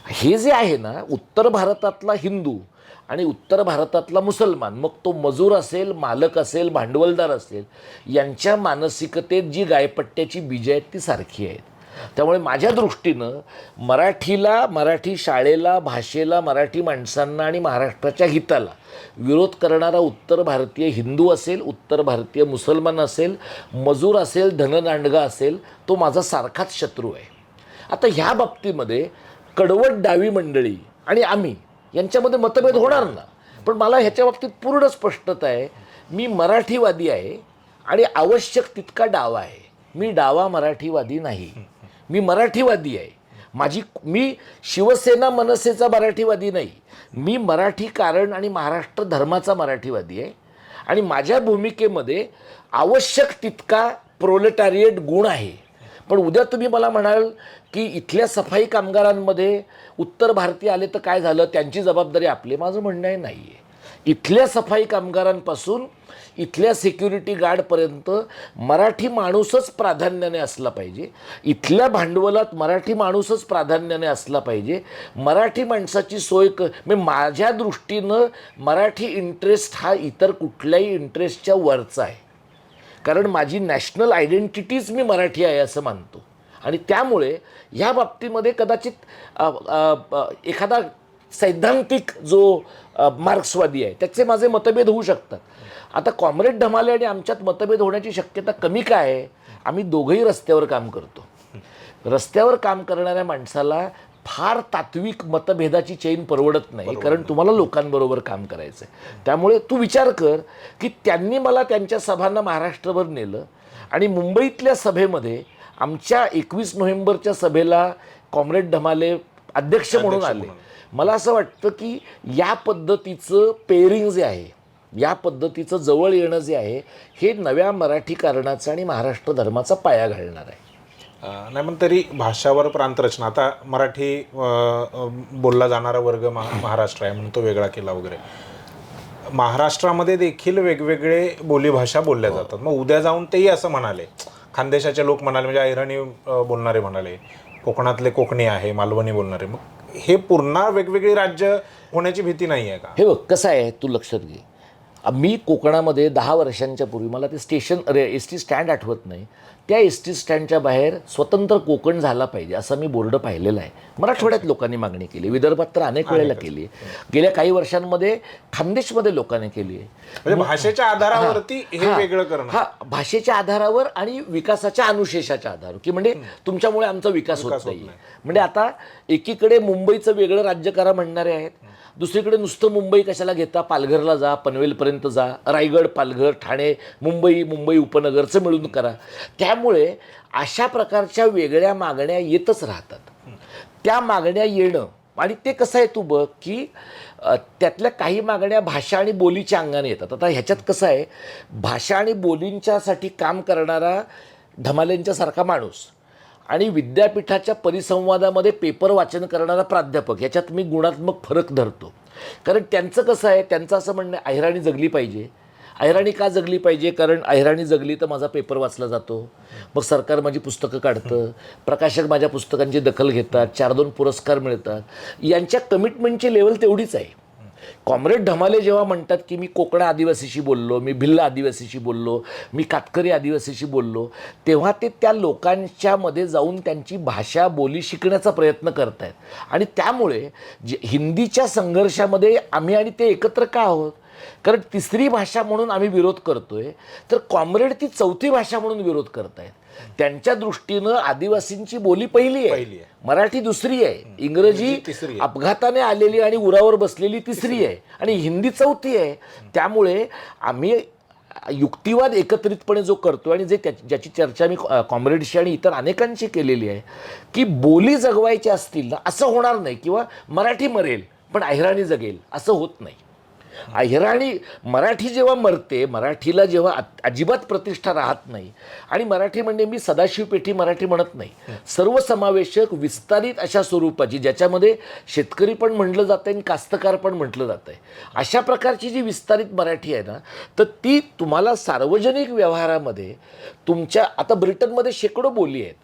हे जे आहे ना, उत्तर भारतातला हिंदू आणि उत्तर भारतातला मुसलमान, मग तो मजूर असेल, मालक असेल, भांडवलदार असेल, यांच्या मानसिकतेत जी गायपट्ट्याची बीजं आहेत ती सारखी आहेत. त्यामुळे माझ्या दृष्टीनं मराठीला, मराठी शाळेला, भाषेला, मराठी माणसांना आणि महाराष्ट्राच्या हिताला विरोध करणारा उत्तर भारतीय हिंदू असेल, उत्तर भारतीय मुसलमान असेल, मजूर असेल, धनदांडगा असेल, तो माझा सारखाच शत्रू आहे. आता ह्या बाबतीमध्ये कडवट डावी मंडळी आणि आम्ही यांच्यामध्ये मतभेद होणार ना, पण मला ह्याच्या बाबतीत पूर्ण स्पष्टता आहे. मी मराठीवादी आहे आणि आवश्यक तितका डावा आहे. मी डावा मराठीवादी नाही, मी मराठीवादी आहे. मी शिवसेना मनसेचा मराठीवादी नाही, मी मराठी कारण आणि महाराष्ट्र धर्माचा मराठीवादी आहे. आणि माझ्या भूमिकेमध्ये आवश्यक तितका प्रोलेटारिएट गुण आहे. पण उद्या तुम्ही मला म्हणाल की इथल्या सफाई कामगारांमध्ये उत्तर भारतीय आले तर काय झालं, त्यांची जबाबदारी आपली, माझं म्हणणं आहे नाही आहे. इथल्या सफाई कामगारांपासून इथल्या सिक्युरिटी गार्डपर्यंत मराठी माणूसच प्राधान्याने असला पाहिजे. इथल्या भांडवलात मराठी माणूसच प्राधान्याने असला पाहिजे. मराठी माणसाची सोय माझ्या दृष्टीनं मराठी इंटरेस्ट हा इतर कुठल्याही इंटरेस्टच्या वरचा आहे. कारण माझी नॅशनल आयडेंटिटीच मी मराठी आहे असं मानतो. आणि त्यामुळे ह्या बाबतीमध्ये कदाचित एखादा सैद्धांतिक जो मार्क्सवादी आहे त्याचे माझे मतभेद होऊ शकतात. आता कॉम्रेड ढमाले आणि आमच्यात मतभेद होण्याची शक्यता कमी काय आहे, आम्ही दोघंही रस्त्यावर काम करतो. रस्त्यावर काम करणाऱ्या माणसाला फार तात्विक मतभेदाची चेन परवडत नाही, कारण तुम्हाला लोकांबरोबर काम करायचं आहे. त्यामुळे तू विचार कर की त्यांनी मला त्यांच्या सभांना महाराष्ट्रभर नेलं आणि मुंबईतल्या सभेमध्ये आमच्या 21 नोव्हेंबरच्या सभेला कॉम्रेड ढमाले अध्यक्ष म्हणून आले. मला असं वाटतं की या पद्धतीचं पेअरिंग जे आहे, या पद्धतीचं जवळ येणं जे आहे, हे नव्या मराठी कारणाचा आणि महाराष्ट्र धर्माचा पाया घालणार आहे. नाही पण तरी भाषावर प्रांतरचना, आता मराठी बोलला जाणारा वर्ग महाराष्ट्र आहे म्हणून तो वेगळा केला वगैरे, महाराष्ट्रामध्ये देखील वेगवेगळे बोलीभाषा बोलल्या जातात. मग उद्या जाऊन तेही असं म्हणाले, खानदेशाचे लोक म्हणाले, म्हणजे अहिराणी बोलणारे म्हणाले, कोकणातले कोकणी आहे, मालवणी बोलणारे, मग हे पुन्हा वेगवेगळी राज्य होण्याची भीती नाही आहे का? हे बघ कसं आहे, तू लक्षात घे, मी कोकणामध्ये 10 वर्षांच्या पूर्वी, मला ते स्टेशन एस टी स्टँड आठवत नाही, त्या एस टी स्टँडच्या बाहेर स्वतंत्र कोकण झाला पाहिजे असा मी बोर्ड पाहिलेला आहे. मराठवाड्यात लोकांनी मागणी केली, विदर्भात तर अनेक वेळेला केली आहे, गेल्या काही वर्षांमध्ये खानदेशमध्ये लोकांनी केली आहे. म्हणजे भाषेच्या आधारावरती हे वेगळं करणं, हा, भाषेच्या आधारावर आणि विकासाच्या अनुशेषाच्या आधारावर, की म्हणजे तुमच्यामुळे आमचा विकास होत नाही. म्हणजे आता एकीकडे मुंबईचं वेगळं राज्य करा म्हणणारे आहेत, दुसरीकडे नुसतं मुंबई कशाला घेता, पालघरला जा, पनवेलपर्यंत जा, रायगड, पालघर, ठाणे, मुंबई उपनगरचं मिळून करा. त्यामुळे अशा प्रकारच्या वेगळ्या मागण्या येतच राहतात. त्या मागण्या येणं, आणि ते कसं आहे तू बघ की त्यातल्या काही मागण्या भाषा आणि बोलीच्या अंगाने येतात. आता ह्याच्यात कसं आहे, भाषा आणि बोलींच्यासाठी काम करणारा ढमालेंच्यासारखा माणूस आणि विद्यापीठाच्या परिसंवादामध्ये पेपर वाचन करणारा प्राध्यापक, याच्यात मी गुणात्मक फरक धरतो. कारण त्यांचं कसं आहे, त्यांचं असं म्हणणं आहे, अहिराणी जगली पाहिजे. अहिराणी का जगली पाहिजे? कारण अहिराणी जगली तर माझा पेपर वाचला जातो, मग सरकार माझी पुस्तकं काढतं, प्रकाशक माझ्या पुस्तकांची दखल घेतात, 4-2 पुरस्कार मिळतात. यांच्या कमिटमेंटची लेवल तेवढीच आहे. कॉम्रेड ढमाले जेव्हा म्हणतात की मी कोकण आदिवासीशी बोललो, मी भिल्ल आदिवासीशी बोललो, मी कातकरी आदिवासीशी बोललो, तेव्हा ते त्या लोकांच्यामध्ये जाऊन त्यांची भाषा बोली शिकण्याचा प्रयत्न करत आहेत. आणि त्यामुळे हिंदीच्या संघर्षामध्ये आम्ही आणि ते एकत्र का आहोत? कारण तिसरी भाषा म्हणून आम्ही विरोध करतोय, तर कॉम्रेड ती चौथी भाषा म्हणून विरोध करतायत. त्यांच्या दृष्टीनं आदिवासींची बोली पहिली आहे, मराठी दुसरी आहे, इंग्रजी अपघाताने आलेली आणि उरावर बसलेली तिसरी आहे, आणि हिंदी चौथी आहे. त्यामुळे आम्ही युक्तिवाद एकत्रितपणे जो करतो आणि ज्याची चर्चा मी कॉम्रेडशी आणि इतर अनेकांशी केलेली आहे की बोली जगवायची असतील ना, असं होणार नाही किंवा मराठी मरेल पण अहिराणी जगेल असं होत नाही. अहिराणी मराठी जेव्हा मरते, मराठीला जेव्हा अजिबात प्रतिष्ठा राहत नाही, आणि मराठी म्हणजे मी सदाशिव पेठी मराठी म्हणत नाही, सर्वसमावेशक विस्तारित अशा स्वरूपाची, ज्याच्यामध्ये शेतकरी पण म्हटलं जातं आणि कास्तकार पण म्हटलं जातं आहे, अशा प्रकारची जी विस्तारित मराठी आहे ना, तर ती तुम्हाला सार्वजनिक व्यवहारामध्ये तुमच्या, आता ब्रिटनमध्ये शेकडो बोली आहेत,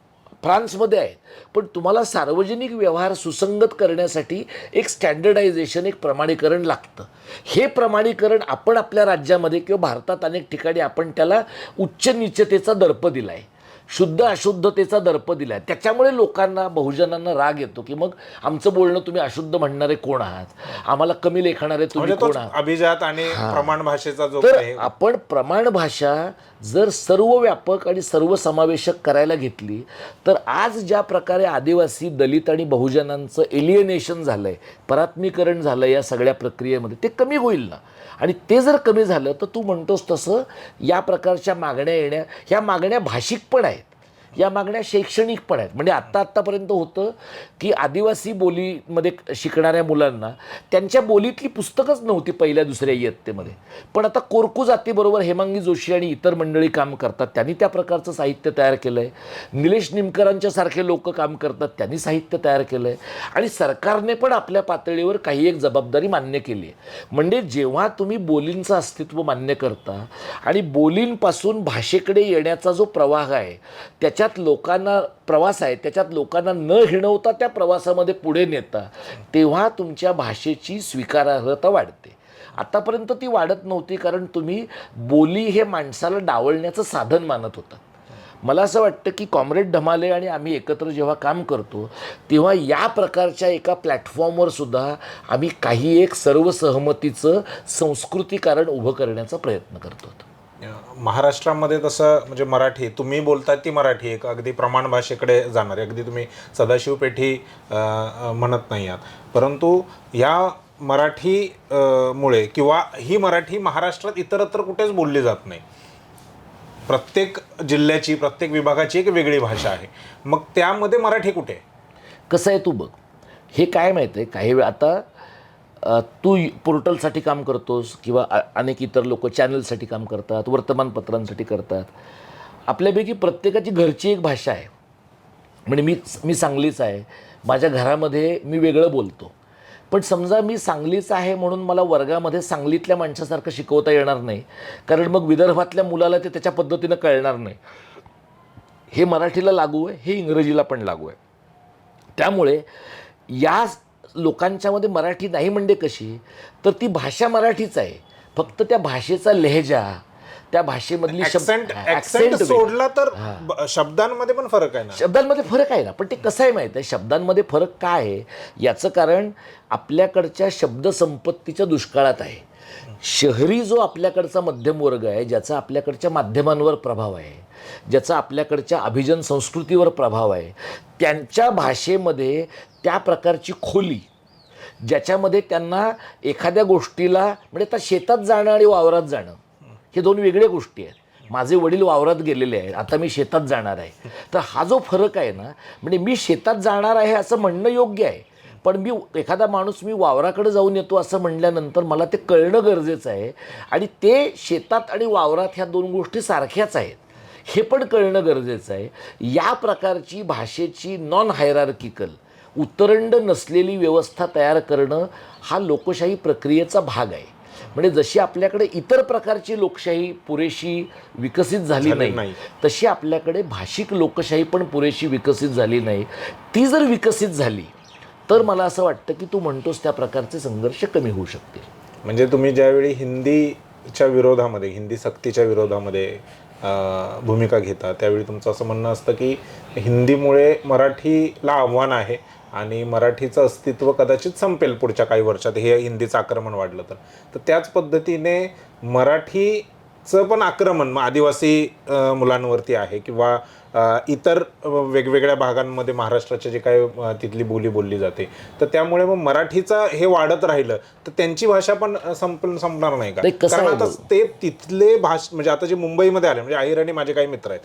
फ्रान्समध्ये आहेत, पण तुम्हाला सार्वजनिक व्यवहार सुसंगत करण्यासाठी एक स्टँडर्डायझेशन, एक प्रमाणीकरण लागतं. हे प्रमाणीकरण आपण आपल्या राज्यामध्ये किंवा भारतात अनेक ठिकाणी आपण त्याला उच्च नीचतेचा दर्प दिला आहे, शुद्ध अशुद्धतेचा दर्प दिला आहे. त्याच्यामुळे लोकांना, बहुजनांना राग येतो की मग आमचं बोलणं तुम्ही अशुद्ध म्हणणारे कोण आहात, आम्हाला कमी लेखणारे तुम्ही कोण आहात. अभिजात आणि प्रमाण भाषेचा जो तर आपण प्रमाण भाषा जर सर्वव्यापक आणि सर्वसमावेशक करायला घेतली, तर आज ज्या प्रकारे आदिवासी, दलित आणि बहुजनांचं एलियनेशन झालं आहे, परात्मीकरण झालं या सगळ्या प्रक्रियेमध्ये, ते कमी होईल ना. आणि ते जर कमी झालं तर तू म्हणतोस तसं या प्रकारच्या मागण्या येण्या, ह्या मागण्या भाषिक पण आहेत, या मागण्या शैक्षणिक पण आहेत. म्हणजे आत्तापर्यंत होतं की आदिवासी बोलीमध्ये शिकणाऱ्या मुलांना त्यांच्या बोलीतली पुस्तकच नव्हती पहिल्या दुसऱ्या इयत्तेमध्ये, पण आता कोरकू जातीबरोबर हेमांगी जोशी आणि इतर मंडळी काम करतात, त्यांनी त्या प्रकारचं साहित्य तयार केलं आहे. निलेश निमकरांच्या सारखे लोक काम करतात, त्यांनी साहित्य तयार केलं आहे. आणि सरकारने पण आपल्या पातळीवर काही एक जबाबदारी मान्य केली आहे. म्हणजे जेव्हा तुम्ही बोलींचं अस्तित्व मान्य करता आणि बोलींपासून भाषेकडे येण्याचा जो प्रवाह आहे, त्याच्यात लोकांना प्रवास आहे, त्याच्यात लोकांना न हिणवता त्या प्रवासामध्ये पुढे नेता, तेव्हा तुमच्या भाषेची स्वीकारार्हता वाढते. आतापर्यंत ती वाढत नव्हती, कारण तुम्ही बोली हे माणसाला डावलण्याचं साधन मानत होता. मला असं वाटतं की कॉम्रेड ढमाले आणि आम्ही एकत्र जेव्हा काम करतो, तेव्हा या प्रकारच्या एका प्लॅटफॉर्मवर सुद्धा आम्ही काही एक सर्वसहमतीचं संस्कृतीकरण उभं करण्याचा प्रयत्न करतो. महाराष्ट्रामध्ये तसं म्हणजे मराठी तुम्ही बोलताय ती मराठी एक अगदी प्रमाण भाषेकडे जाणारी, अगदी तुम्ही सदाशिव पेठी म्हणत नाही आहात, परंतु या मराठी मुळे किंवा ही मराठी महाराष्ट्रात इतरत्र कुठेच बोलली जात नाही. प्रत्येक जिल्ह्याची, प्रत्येक विभागाची एक वेगळी भाषा आहे. मग त्यामध्ये मराठी कुठे? कसं आहे तू बघ, हे काय माहीत आहे, काही वेळ आता तू पोर्टलसाठी काम करतोस किंवा अनेक इतर लोक चॅनलसाठी काम करतात, वर्तमानपत्रांसाठी करतात. आपल्यापैकी प्रत्येकाची घरची एक भाषा आहे. म्हणजे मी सांगलीच आहे, माझ्या घरामध्ये मी वेगळं बोलतो, पण समजा मी सांगलीचा आहे म्हणून मला वर्गामध्ये सांगलीतल्या माणसासारखं शिकवता येणार नाही, कारण मग विदर्भातल्या मुलाला ते त्याच्या पद्धतीनं कळणार नाही. हे मराठीला लागू आहे, हे इंग्रजीला पण लागू आहे. त्यामुळे या लोकांच्यामध्ये मराठी नाही म्हणजे कशी, तर ती भाषा मराठीच आहे, फक्त त्या भाषेचा लहेजा, त्या भाषेमधली ऍक्सेंट सोडला तर शब्दांमध्ये पण फरक आहे ना. शब्दांमध्ये फरक आहे ना, पण ते कसं आहे माहीत आहे, शब्दांमध्ये फरक काय आहे याचं कारण आपल्याकडच्या शब्दसंपत्तीच्या दुष्काळात आहे. शहरी जो आपल्याकडचा मध्यम वर्ग आहे, ज्याचा आपल्याकडच्या माध्यमांवर प्रभाव आहे, ज्याचा आपल्याकडच्या अभिजन संस्कृतीवर प्रभाव आहे, त्यांच्या भाषेमध्ये त्या प्रकारची खोली, ज्याच्यामध्ये त्यांना एखाद्या गोष्टीला, म्हणजे आता शेतात जाणं आणि वावरात जाणं हे दोन वेगळ्या गोष्टी आहेत. माझे वडील वावरात गेलेले आहेत, आता मी शेतात जाणार आहे, तर हा जो फरक आहे ना, म्हणजे मी शेतात जाणार आहे असं म्हणणं योग्य आहे, पण मी एखादा माणूस मी वावराकडे जाऊन येतो असं म्हणल्यानंतर मला ते कळणं गरजेचं आहे. आणि ते शेतात आणि वावरात ह्या दोन गोष्टी सारख्याच आहेत हे पण कळणं गरजेचं आहे. या प्रकारची भाषेची नॉन हायरार्किकल, उतरंड नसलेली व्यवस्था तयार करणं हा लोकशाही प्रक्रियेचा भाग आहे. म्हणजे जशी आपल्याकडे इतर प्रकारची लोकशाही पुरेशी विकसित झाली नाही, तशी आपल्याकडे भाषिक लोकशाही पण पुरेशी विकसित झाली नाही. ती जर विकसित झाली तर मला असं वाटतं की तू म्हणतोस त्या प्रकारचे संघर्ष कमी होऊ शकतील. म्हणजे तुम्ही ज्यावेळी हिंदीच्या विरोधामध्ये, हिंदी सक्तीच्या विरोधामध्ये भूमिका घेता, त्यावेळी तुमचं असं म्हणणं असतं की हिंदीमुळे मराठीला आव्हान आहे आणि मराठीचं अस्तित्व कदाचित संपेल पुढच्या काही वर्षात, हे हिंदीचं आक्रमण वाढलं तर त्याच पद्धतीने मराठीचं पण आक्रमण मग आदिवासी मुलांवरती आहे किंवा इतर वेगवेगळ्या भागांमध्ये महाराष्ट्राच्या जे काय तिथली बोली बोलली जाते, तर त्यामुळे मग मराठीचं हे वाढत राहिलं तर त्यांची भाषा पण संपणार नाही का? कारण आता ते तिथले म्हणजे आता जे मुंबईमध्ये आले, म्हणजे आईर आणि माझे काही मित्र आहेत,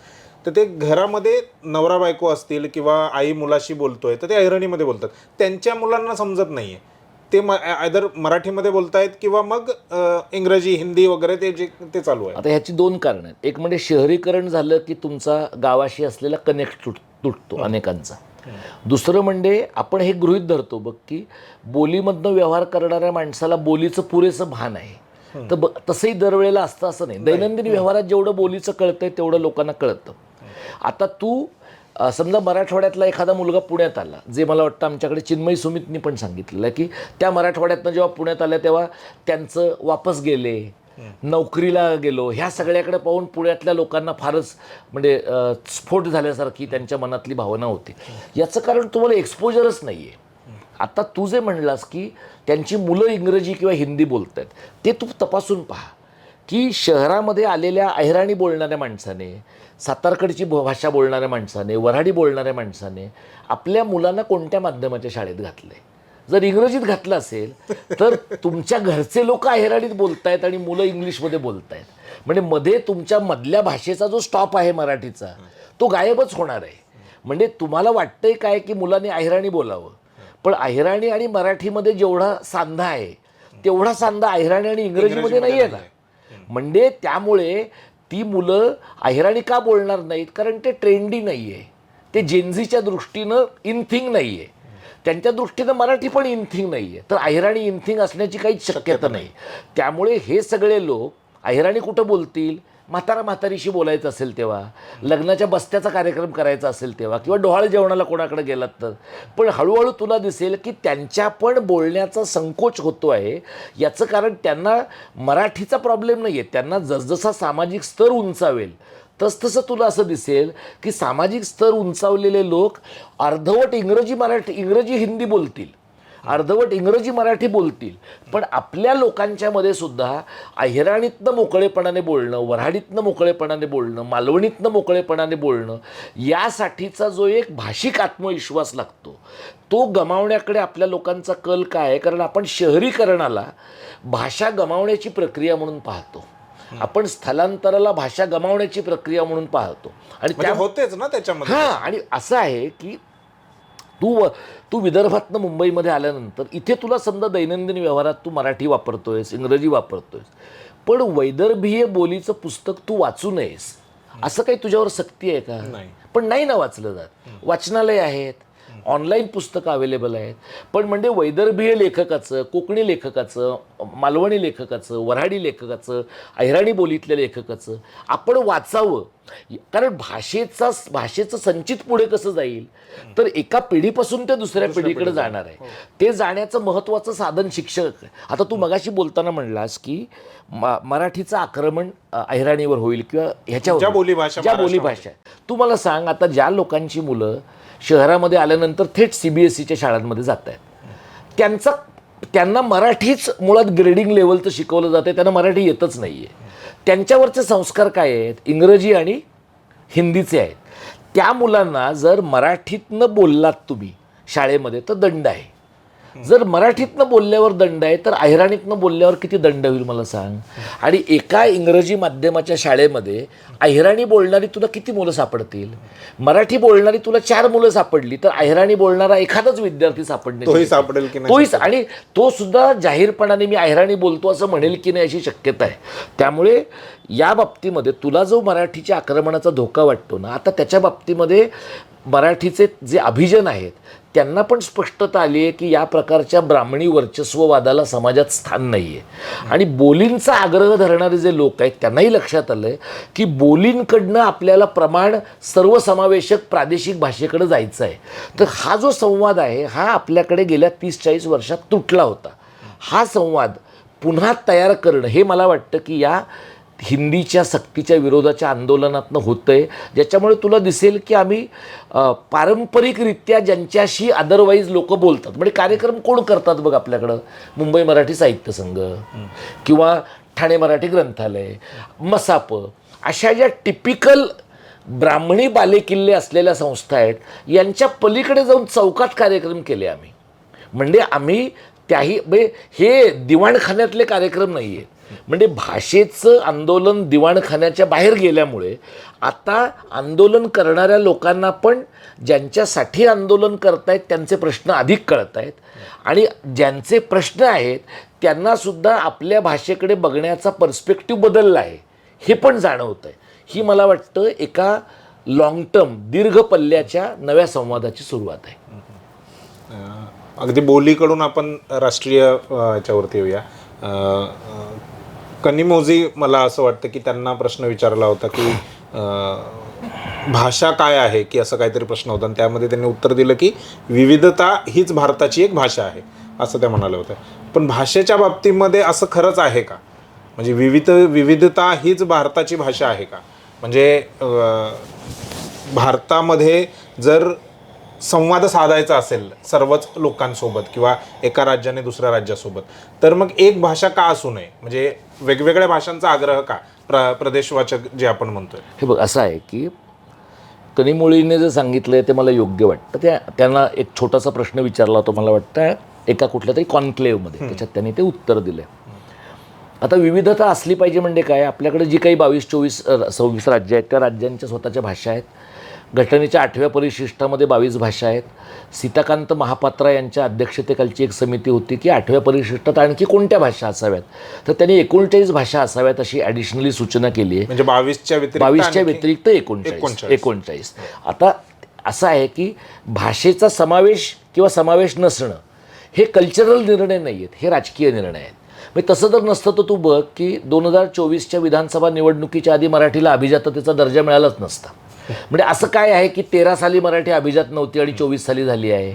तर ते घरामध्ये नवरा बायको असतील किंवा आई मुलाशी बोलतोय तर ते अहिरणीमध्ये बोलतात, त्यांच्या मुलांना समजत नाहीये, ते आयदर मराठीमध्ये बोलतायत किंवा मग इंग्रजी हिंदी वगैरे ते चालू आहे. आता ह्याची दोन कारणं आहेत. एक म्हणजे शहरीकरण झालं की तुमचा गावाशी असलेला कनेक्ट तुटतो अनेकांचा. दुसरं म्हणजे आपण हे गृहीत धरतो बघ की बोलीमधनं व्यवहार करणाऱ्या माणसाला बोलीचं पुरेसं भान आहे, तर तसंही दरवेळेला असतं असं नाही. दैनंदिन व्यवहारात जेवढं बोलीचं कळतंय तेवढं लोकांना कळतं. आता तू समजा मराठवाड्यातला एखादा मुलगा पुण्यात आला, जे मला वाटतं आमच्याकडे चिन्मयी सुमितनी पण सांगितलेलं आहे की त्या मराठवाड्यातनं जेव्हा पुण्यात आल्या तेव्हा त्यांचं वापस गेले, नोकरीला गेलो, ह्या सगळ्याकडे पाहून पुण्यातल्या लोकांना फारच म्हणजे स्फोट झाल्यासारखी त्यांच्या मनातली भावना होती. याचं कारण तुम्हाला एक्सपोजरच नाही आहे. आता तू जे म्हणलास की त्यांची मुलं इंग्रजी किंवा हिंदी बोलत आहेत, ते तू तपासून पहा की शहरामध्ये आलेल्या अहिराणी बोलणाऱ्या माणसाने, सातारकडची भाषा बोलणाऱ्या माणसाने, वऱ्हाडी बोलणाऱ्या माणसाने आपल्या मुलांना कोणत्या माध्यमाच्या शाळेत घातलं आहे. जर इंग्रजीत घातलं असेल तर तुमच्या घरचे लोक अहिराणीत बोलत आहेत आणि मुलं इंग्लिशमध्ये बोलत आहेत, म्हणजे मध्ये तुमच्या मधल्या भाषेचा जो स्टॉप आहे मराठीचा तो गायबच होणार आहे. म्हणजे तुम्हाला वाटतंय काय की मुलांनी अहिराणी बोलावं, पण अहिराणी आणि मराठीमध्ये जेवढा सांधा आहे तेवढा सांधा अहिराणी आणि इंग्रजीमध्ये नाही आहे ना. म्हणजे त्यामुळे ती मुलं अहिराणी का बोलणार नाहीत? कारण ते ट्रेंडी नाही आहे, ते जेनझीच्या दृष्टीनं इनथिंग नाही आहे, त्यांच्या दृष्टीनं मराठी पण इनथिंग नाही आहे, तर अहिराणी इनथिंग असण्याची काहीच शक्यता नाही. त्यामुळे हे सगळे लोक अहिराणी कुठं बोलतील? म्हातारीशी बोलायचं असेल तेव्हा, लग्नाच्या बस्त्याचा कार्यक्रम करायचा असेल तेव्हा, किंवा डोहाळ जेवणाला कोणाकडे गेलात तर. पण हळूहळू तुला दिसेल की त्यांच्या पण बोलण्याचा संकोच होतो आहे. याचं कारण त्यांना मराठीचा प्रॉब्लेम नाही आहे, त्यांना जसजसा सामाजिक स्तर उंचावेल तसतसं तुला असं दिसेल की सामाजिक स्तर उंचावलेले लोक अर्धवट इंग्रजी हिंदी बोलतील, अर्धवट इंग्रजी मराठी बोलतील, पण आपल्या लोकांच्यामध्ये सुद्धा अहिराणीतनं मोकळेपणाने बोलणं, वऱ्हाडीतनं मोकळेपणाने बोलणं, मालवणीतनं मोकळेपणाने बोलणं, यासाठीचा जो एक भाषिक आत्मविश्वास लागतो तो गमावण्याकडे आपल्या लोकांचा कल काय आहे? कारण आपण शहरीकरणाला भाषा गमावण्याची प्रक्रिया म्हणून पाहतो, आपण स्थलांतराला भाषा गमावण्याची प्रक्रिया म्हणून पाहतो. आणि त्या होतेच ना त्याच्यामध्ये. हां, आणि असं आहे की तू विदर्भातनं मुंबईमध्ये आल्यानंतर इथे तुला समजा दैनंदिन व्यवहारात तू मराठी वापरतोयस, इंग्रजी वापरतोयस, पण वैदर्भीय बोलीचं पुस्तक तू वाचू नयेस असं काही तुझ्यावर सक्ती आहे का? नाही. पण नाही ना वाचलं जात. वाचनालय आहेत, ऑनलाईन पुस्तकं अवेलेबल आहेत, पण म्हणजे वैदर्भीय लेखकाचं, कोकणी लेखकाचं, मालवणी लेखकाचं, वऱ्हाडी लेखकाचं, अहिराणी बोलीतल्या लेखकाचं आपण वाचावं. कारण भाषेचं संचित पुढे कसं जाईल तर एका पिढीपासून ते दुसऱ्या पिढीकडे जाणार आहे. ते जाण्याचं महत्त्वाचं साधन शिक्षक. आता तू मगाशी बोलताना म्हणलास की मराठीचं आक्रमण अहिराणीवर होईल किंवा ह्याच्यावर ज्या बोलीभाषा आहे. तू मला सांग, आता ज्या लोकांची मुलं शहरामध्ये आल्यानंतर थेट CBSEच्या शाळांमध्ये जात आहेत, त्यांना मराठीच मुळात ग्रेडिंग लेवलचं शिकवलं जातं, त्यांना मराठी येतच नाही आहे. त्यांच्यावरचे संस्कार काय आहेत? इंग्रजी आणि हिंदीचे आहेत. त्या मुलांना जर मराठीतनं बोललात तुम्ही शाळेमध्ये तर दंड आहे. जर मराठीतनं बोलल्यावर दंड आहे तर अहिराणीतनं बोलल्यावर किती दंड होईल मला सांग? आणि एका इंग्रजी माध्यमाच्या शाळेमध्ये अहिराणी बोलणारी तुला किती मुलं सापडतील? मराठी बोलणारी तुला 4 मुलं सापडली तर अहिराणी बोलणारा एखादाच विद्यार्थी तोही सापडेल की नाही? तोहीच, आणि तो सुद्धा जाहीरपणाने मी अहिराणी बोलतो असं म्हणेल की नाही अशी शक्यता आहे. त्यामुळे या बाबतीमध्ये तुला जो मराठीच्या आक्रमणाचा धोका वाटतो ना, आता त्याच्या बाबतीमध्ये मराठीचे जे अभिजन आहेत त्यांना पण स्पष्टता आली आहे की या प्रकारच्या ब्राह्मणी वर्चस्ववादाला समाजात स्थान नाही आहे. आणि बोलींचा आग्रह धरणारे जे लोक आहेत त्यांनाही लक्षात आलं आहे की बोलींकडनं आपल्याला प्रमाण सर्वसमावेशक प्रादेशिक भाषेकडे जायचं आहे. तर हा जो संवाद आहे हा आपल्याकडे गेल्या 30-40 वर्षात तुटला होता. हा संवाद पुन्हा तयार करणं हे मला वाटतं की या हिंदीच्या सक्तीच्या विरोधाच्या आंदोलनातनं होतं आहे, ज्याच्यामुळे तुला दिसेल की आम्ही पारंपरिकरित्या ज्यांच्याशी अदरवाईज लोक बोलतात, म्हणजे कार्यक्रम कोण करतात बघ आपल्याकडं, मुंबई मराठी साहित्य संघ किंवा ठाणे मराठी ग्रंथालय, मसाप, अशा ज्या टिपिकल ब्राह्मणी बालेकिल्ले असलेल्या संस्था आहेत, यांच्या पलीकडे जाऊन चौकात कार्यक्रम केले आम्ही. म्हणजे आम्ही त्याही म्हणजे हे दिवाणखान्यातले कार्यक्रम नाही आहेत. म्हणजे भाषेचं आंदोलन दिवाणखान्याच्या बाहेर गेल्यामुळे आता आंदोलन करणाऱ्या लोकांना पण ज्यांच्यासाठी आंदोलन करतायत त्यांचे प्रश्न अधिक कळत आहेत, आणि ज्यांचे प्रश्न आहेत त्यांनासुद्धा आपल्या भाषेकडे बघण्याचा पर्स्पेक्टिव्ह बदलला आहे हे पण जाणवतं आहे. ही मला वाटतं एका लाँग टर्म दीर्घ पल्ल्याच्या नव्या संवादाची सुरुवात आहे. अगदी बोलीकडून आपण राष्ट्रीय याच्यावरती येऊया. कनिमोझी, मला असं वाटतं की त्यांना प्रश्न विचारला होता की भाषा काय आहे, की असं काहीतरी प्रश्न होता, आणि त्यामध्ये त्यांनी उत्तर दिलं की विविधता हीच भारताची एक भाषा आहे, असं त्या म्हणाल्या होत्या. पण भाषेच्या बाबतीमध्ये असं खरंच आहे का? म्हणजे विविधता हीच भारताची भाषा आहे का? म्हणजे भारतामध्ये जर संवाद साधायचा असेल सर्वच लोकांसोबत किंवा एका राज्याने दुसऱ्या राज्यासोबत, तर मग एक भाषा का असू नये? म्हणजे वेगवेगळ्या भाषांचा आग्रह का? प्रदेशवाचक जे आपण म्हणतोय. हे बघ, असं आहे की कनिमोळीने जे सांगितलं आहे ते मला योग्य वाटतं. त्यांना एक छोटासा प्रश्न विचारला होता, मला वाटतं एका कुठल्या तरी कॉन्क्लेव्हमध्ये, त्याच्यात त्यांनी ते उत्तर दिलं. आता विविधता असली पाहिजे म्हणजे काय? आपल्याकडे जी काही 22, 24, 26 राज्य आहेत, त्या राज्यांच्या स्वतःच्या भाषा आहेत. घटनेच्या 8व्या परिशिष्टामध्ये 22 भाषा आहेत. सीताकांत महापात्रा यांच्या अध्यक्षतेखालची एक समिती होती की 8व्या परिशिष्टात आणखी कोणत्या भाषा असाव्यात, तर त्यांनी 39 भाषा असाव्यात अशी ॲडिशनली सूचना केली आहे. म्हणजे 22च्या व्यतिरिक्त 39. आता असं आहे की भाषेचा समावेश किंवा समावेश नसणं हे कल्चरल निर्णय नाही आहेत, हे राजकीय निर्णय आहेत. म्हणजे तसं जर नसतं तर तू बघ की 2024च्या विधानसभा निवडणुकीच्या आधी मराठीला अभिजाततेचा दर्जा मिळालाच नसता. म्हणजे असं काय आहे की 13 साली मराठी अभिजात नव्हती आणि 24 साली झाली आहे?